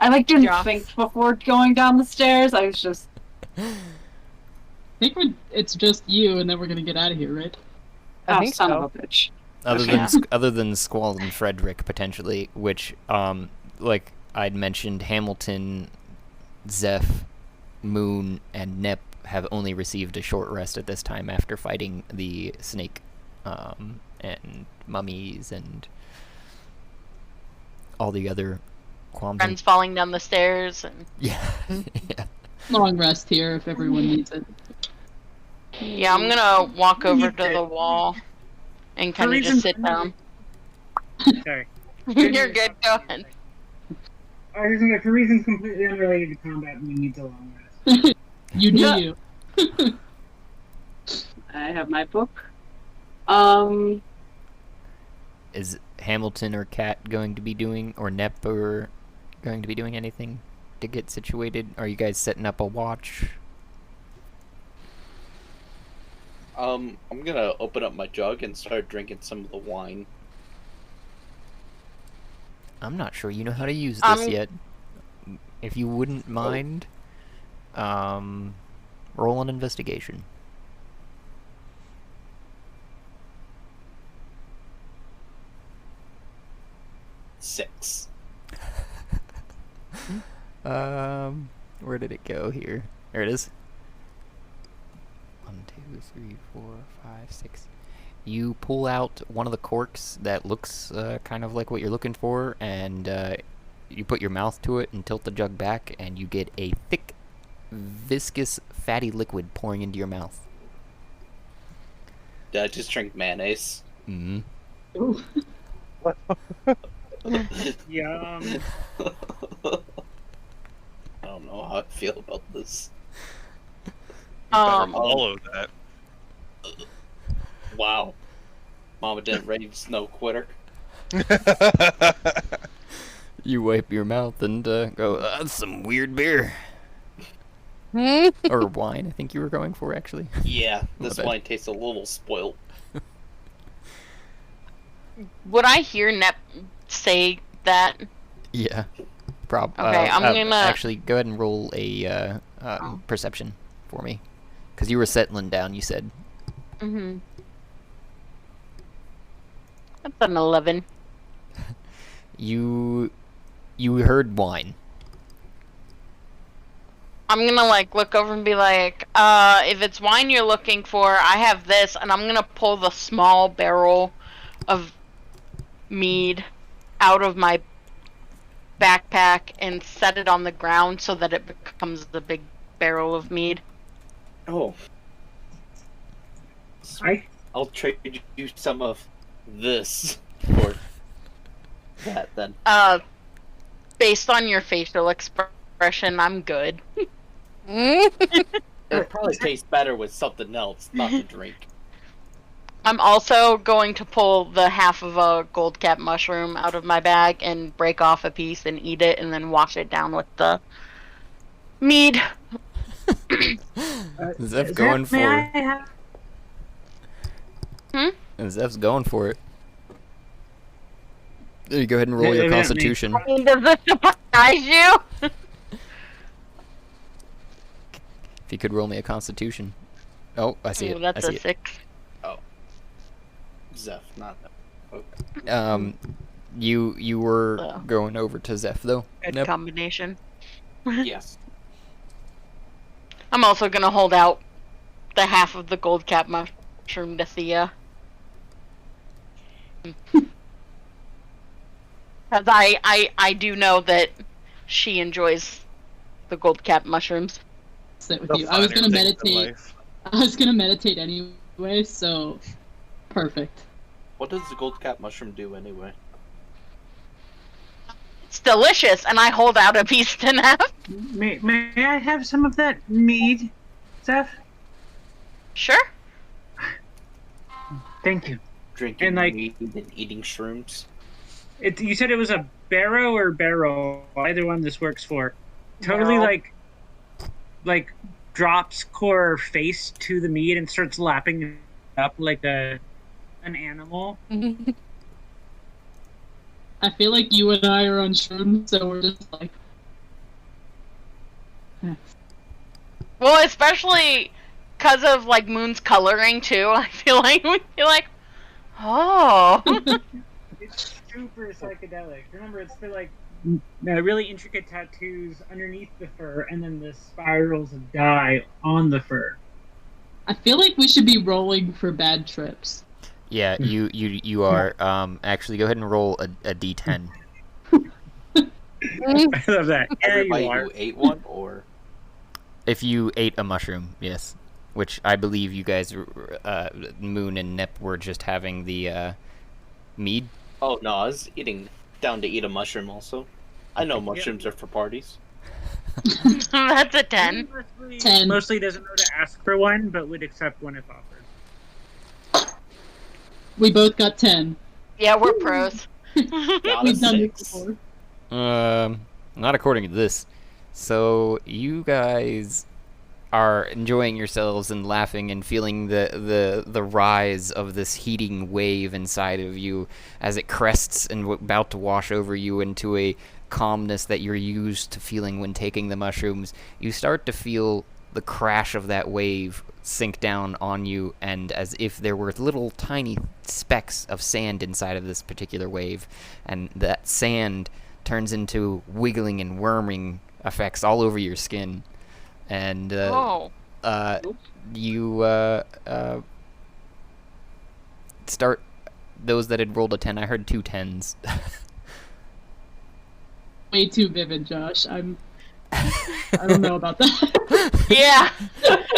like didn't Yeah. think before going down the stairs. I was just... I think it's just you, and then we're gonna get out of here, right? I think son so. of a bitch. Other than Squall and Frederick potentially, which like I'd mentioned, Hamilton, Zeph, Moon, and Nep have only received a short rest at this time after fighting the snake and mummies and all the other qualms. Friends falling down the stairs and Yeah. Yeah. Long rest here if everyone needs it. yeah, I'm gonna walk over to the wall and kind of just sit down. Sorry. You're good. Go ahead. For reasons completely unrelated to combat, we need a long rest. You do Yeah. you. I have my book. Is Hamilton or Kat going to be doing, or Nep or going to be doing anything to get situated? Are you guys setting up a watch? I'm gonna open up my jug and start drinking some of the wine. I'm not sure you know how to use this yet. If you wouldn't mind, roll an investigation. Six. Where did it go here? There it is. 1, 2, 3, 4, 5, 6. You pull out one of the corks that looks kind of like what you're looking for, and you put your mouth to it and tilt the jug back, and you get a thick, viscous, fatty liquid pouring into your mouth. Did I just drink mayonnaise? Mm-hmm. Ooh. Yum. I don't know how I feel about this. All of that. Wow. Mama didn't raise no quitter. You wipe your mouth and go, that's some weird beer. Or wine, I think you were going for, actually. Yeah, this bad. wine tastes a little spoiled. Would I hear Nep say that? Yeah. Okay, I'm gonna- Actually, go ahead and roll a perception for me. Because you were settling down, you said. Mm-hmm. That's an 11. You heard wine. I'm gonna like look over and be like, if it's wine you're looking for, I have this, and I'm gonna pull the small barrel of mead out of my backpack and set it on the ground so that it becomes the big barrel of mead. Oh. I'll trade you some of this for that then. Based on your facial expression, I'm good. It'll probably taste better with something else, not the drink. I'm also going to pull the half of a gold cap mushroom out of my bag and break off a piece and eat it and then wash it down with the mead. Zeph going for it. Hmm? And Zeph's going for it. There you go ahead and roll your constitution. I mean, does this surprise you? If you could roll me a constitution. Oh, I see it. That's I a see it. 6. Oh. Zeph, not that. Okay. You were going over to Zeph though. Good combination. Yes. I'm also gonna hold out the half of the gold cap mushroom to Thea. Because I do know that she enjoys the gold cap mushrooms. Sit with you. I was gonna meditate. I was gonna meditate anyway, so perfect. What does the gold cap mushroom do anyway? It's delicious, and I hold out a piece to Nap. May I have some of that mead, Seth? Sure. Thank you. Drinking And, like- mead and eating shrooms. You said it was a barrow or barrel. Either one this works for. Totally Barrel. like drops core face to the meat and starts lapping it up like an animal. I feel like you and I are on shrooms, so we're just like. Well, especially because of like Moon's coloring too. I feel like we feel like, oh. It's super psychedelic. Remember, it's for like really intricate tattoos underneath the fur, and then the spirals of dye on the fur. I feel like we should be rolling for bad trips. Yeah, you are. Actually, go ahead and roll a d10. I love that. Yeah, Everybody you are. who ate one, or If you ate a mushroom, yes. Which I believe you guys, Moon and Nep, were just having the mead. oh no, I was down to eat a mushroom also. I know mushrooms are for parties. That's a 10. 10. Mostly doesn't know to ask for one, but would accept one if offered. We both got 10. Yeah, we're pros. Got a We've done this 6. before. Not according to this. So you guys are enjoying yourselves and laughing and feeling the rise of this heating wave inside of you as it crests and about to wash over you into a calmness that you're used to feeling when taking the mushrooms. You start to feel the crash of that wave sink down on you, and as if there were little tiny specks of sand inside of this particular wave, and that sand turns into wiggling and worming effects all over your skin, and you start. Those that had rolled a 10, I heard 2 10s. Way too vivid, Josh. I don't know about that. Yeah,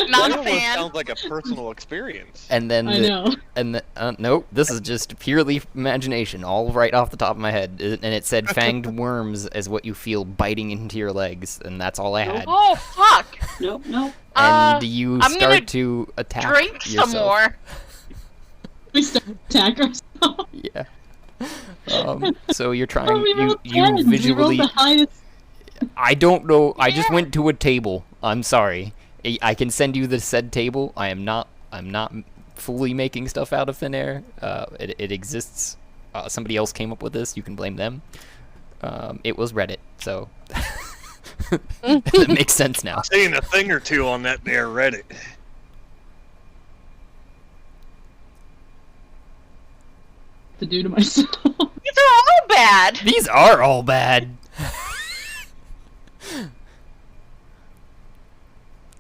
not That a almost fan. sounds like a personal experience. And then I know. nope, this is just purely imagination, all right off the top of my head. And it said fanged worms is what you feel biting into your legs, and that's all I had. Oh fuck! Nope, nope. And you I'm gonna start to attack Drink yourself. some more. We start to attack ourselves. Yeah. So you're trying. Oh, we rolled you 10s. We rolled visually. the highest. I don't know. I just went to a table. I'm sorry. I can send you the said table. I'm not fully making stuff out of thin air. It exists. Somebody else came up with this. You can blame them. It was Reddit, so it makes sense now. I've seen a thing or two on that there Reddit. To do to myself. These are all bad. These are all bad.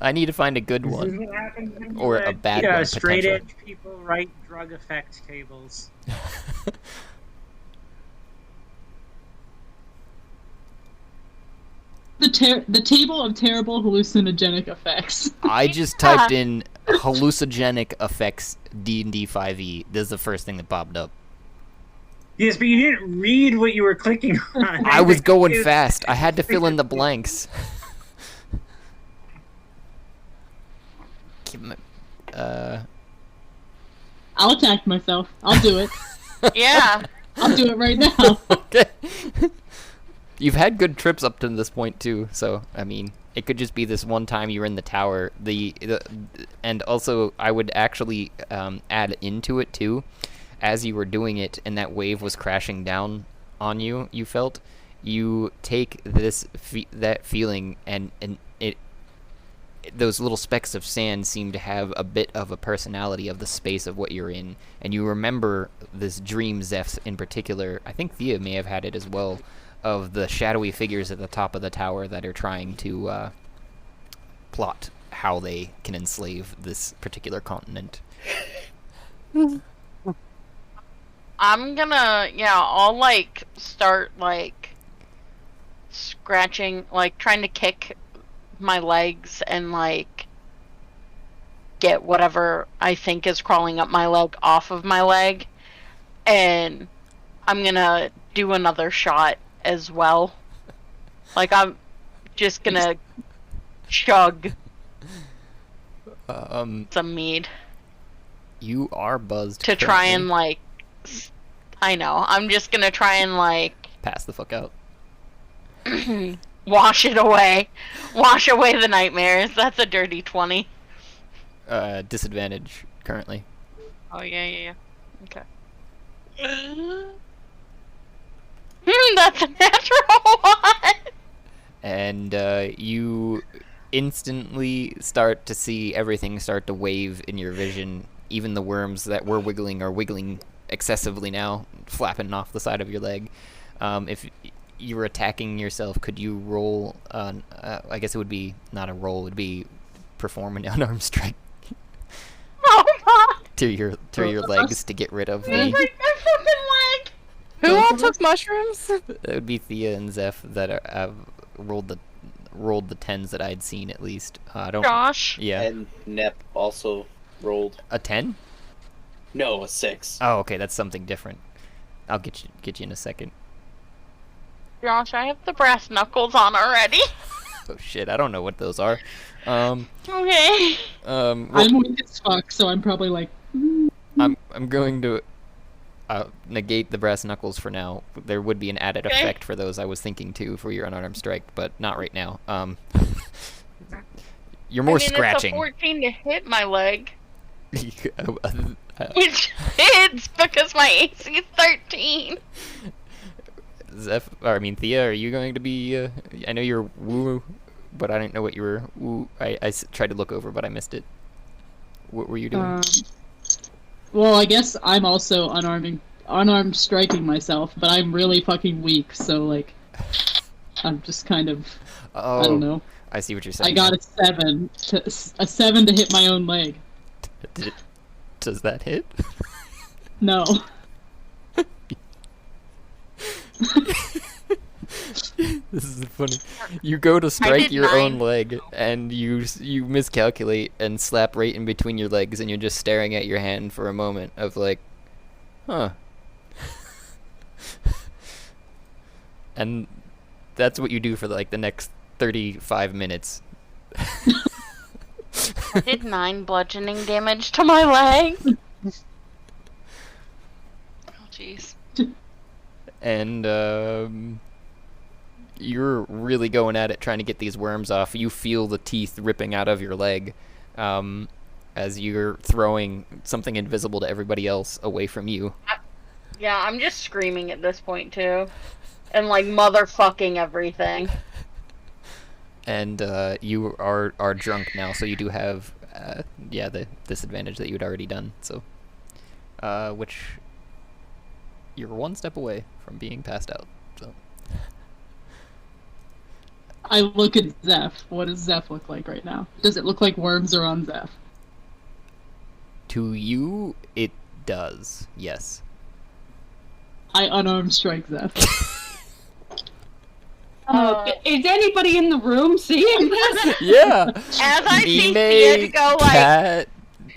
I need to find a good This is one. what happens when you Or a let, bad one, straight potentially. edge people write drug effect tables. The table of terrible hallucinogenic effects. I just typed in hallucinogenic effects D&D 5e. This is the first thing that popped up. Yes, but you didn't read what you were clicking on. I was going fast. I had to fill in the blanks. I'll attack myself. I'll do it. Yeah. I'll do it right now. Okay. You've had good trips up to this point too, so I mean, it could just be this one time you were in the tower. And also I would actually add into it too, as you were doing it and that wave was crashing down on you. You felt you take that feeling and it. Those little specks of sand seem to have a bit of a personality of the space of what you're in, and you remember this dream, Zeph in particular. I think Thea may have had it as well, of the shadowy figures at the top of the tower that are trying to plot how they can enslave this particular continent. I'm gonna, I'll like start like scratching, like trying to kick my legs and like get whatever I think is crawling up my leg off of my leg, and I'm gonna do another shot as well. Like I'm just gonna chug some mead. You are buzzed to try currently. and like I know, I'm just gonna try and like Pass the fuck out. wash it away. Wash away the nightmares. That's a dirty 20. Disadvantage currently. Oh yeah. Okay. That's a natural one. And you instantly start to see everything start to wave in your vision. Even the worms that were wiggling are wiggling excessively now, flapping off the side of your leg. If you were attacking yourself, could you roll? I guess it would be not a roll; it would be perform an unarmed strike Oh my! to your legs to get rid of It's like the. my fucking leg. Who all took mushrooms? It would be Thea and Zeph that have rolled the tens that I'd seen at least. I don't. Josh. Yeah. And Nep also rolled A 10? a 6. Oh, okay, that's something different. I'll get you in a second. Josh, I have the brass knuckles on already. Oh shit, I don't know what those are. Okay. Well, I'm weak as fuck, so I'm probably like. I'm going to negate the brass knuckles for now. There would be an added Okay. effect for those I was thinking too for your unarmed strike, but not right now. You're more scratching. It's a 14 to hit my leg, Uh, which hits because my AC is 13. Thea, are you going to be? I know you're woo, but I didn't know what you were. Woo. I tried to look over, but I missed it. What were you doing? Well, I guess I'm also unarmed striking myself, but I'm really fucking weak, so like, I'm just kind of. Oh, I don't know. I see what you're saying. I got a 7 to hit my own leg. Does that hit? No. This is funny. You go to strike did your 9. own leg, and you miscalculate and slap right in between your legs, and you're just staring at your hand for a moment of like, huh. And that's what you do for like the next 35 minutes. I did 9 bludgeoning damage to my leg. Oh, jeez. And you're really going at it, trying to get these worms off. You feel the teeth ripping out of your leg, as you're throwing something invisible to everybody else away from you. Yeah, I'm just screaming at this point too, and like motherfucking everything. And you are drunk now, so you do have the disadvantage that you'd already done. So, which you're one step away from being passed out. So. I look at Zeph. What does Zeph look like right now? Does it look like worms are on Zeph? To you, it does. Yes. I unarmed strike Zeph. Is anybody in the room seeing this? Yeah. As I see Shia Shia go like, Kat,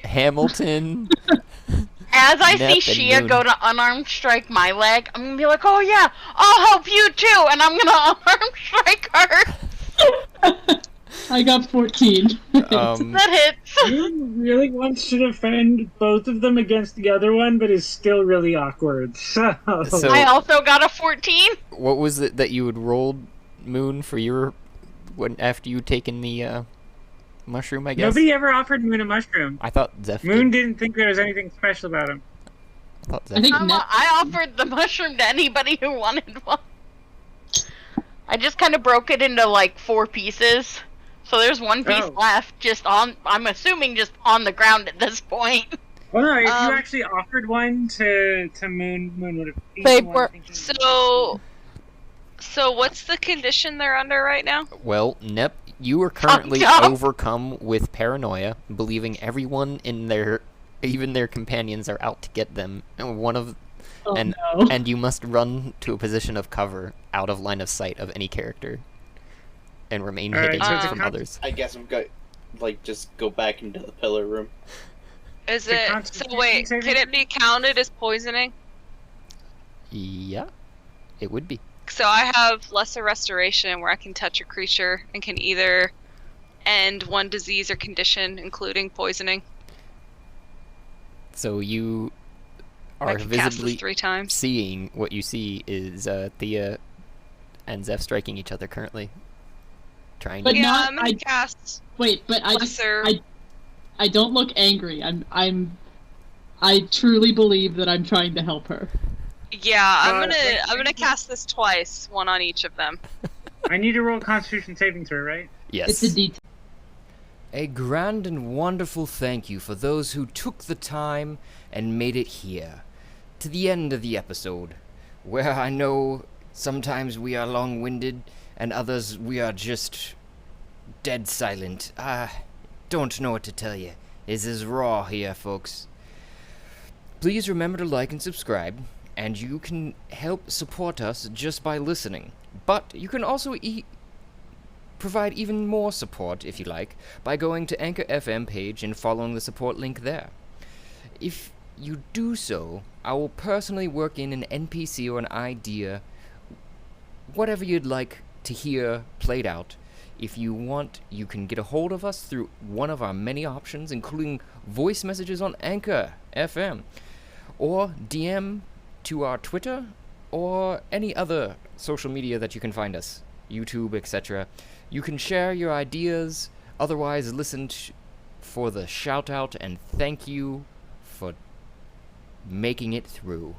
Hamilton. as I Nep see and Shia Moon. go to unarmed strike my leg, I'm gonna be like, oh yeah, I'll help you too, and I'm gonna unarmed strike her. I got 14. That hits. Moon really wants to defend both of them against the other one, but is still really awkward. So, I also got a 14. What was it that you had rolled, Moon, for your after you'd taken the mushroom? I guess nobody ever offered Moon a mushroom. I thought Zeph Moon did. didn't think there was anything special about him. I thought Zeph I think I offered the mushroom to anybody who wanted one. I just kind of broke it into like 4 pieces. So there's one piece left, just on, I'm assuming just on the ground at this point. Well, no, if you actually offered one to Moon, Moon would have They eaten one. were- thinking- So what's the condition they're under right now? Well, Nep, you are currently no. overcome with paranoia, believing everyone in even their companions are out to get them. And Oh, and no. and you must run to a position of cover, out of line of sight of any character, and remain Alright, hidden so it's a from others. I guess I'm going just go back into the pillar room. Is The it so? Constitution Wait, saving can it be counted as poisoning? Yeah, it would be. So I have lesser restoration, where I can touch a creature and can either end one disease or condition, including poisoning. So you I are can cast this visibly 3 times. seeing what you see is Thea and Zeph striking each other currently, trying But to. Yeah, not- I'm gonna I- cast Wait, but I just lesser. I don't look angry. I truly believe that I'm trying to help her. Yeah, I'm Uh, gonna cast this twice, one on each of them. I need to roll Constitution saving throw, right? Yes. It's a detail. A grand and wonderful thank you for those who took the time and made it here, to the end of the episode, where I know sometimes we are long-winded and others we are just dead silent. I don't know what to tell you. This is raw here, folks. Please remember to like and subscribe, and you can help support us just by listening. But you can also provide even more support, if you like, by going to Anchor FM page and following the support link there. If you do so, I will personally work in an NPC or an idea, whatever you'd like to hear played out. If you want, you can get a hold of us through one of our many options, including voice messages on Anchor FM, or DM to our Twitter, or any other social media that you can find us, YouTube, etc. You can share your ideas, otherwise listen for the shout out and thank you for making it through.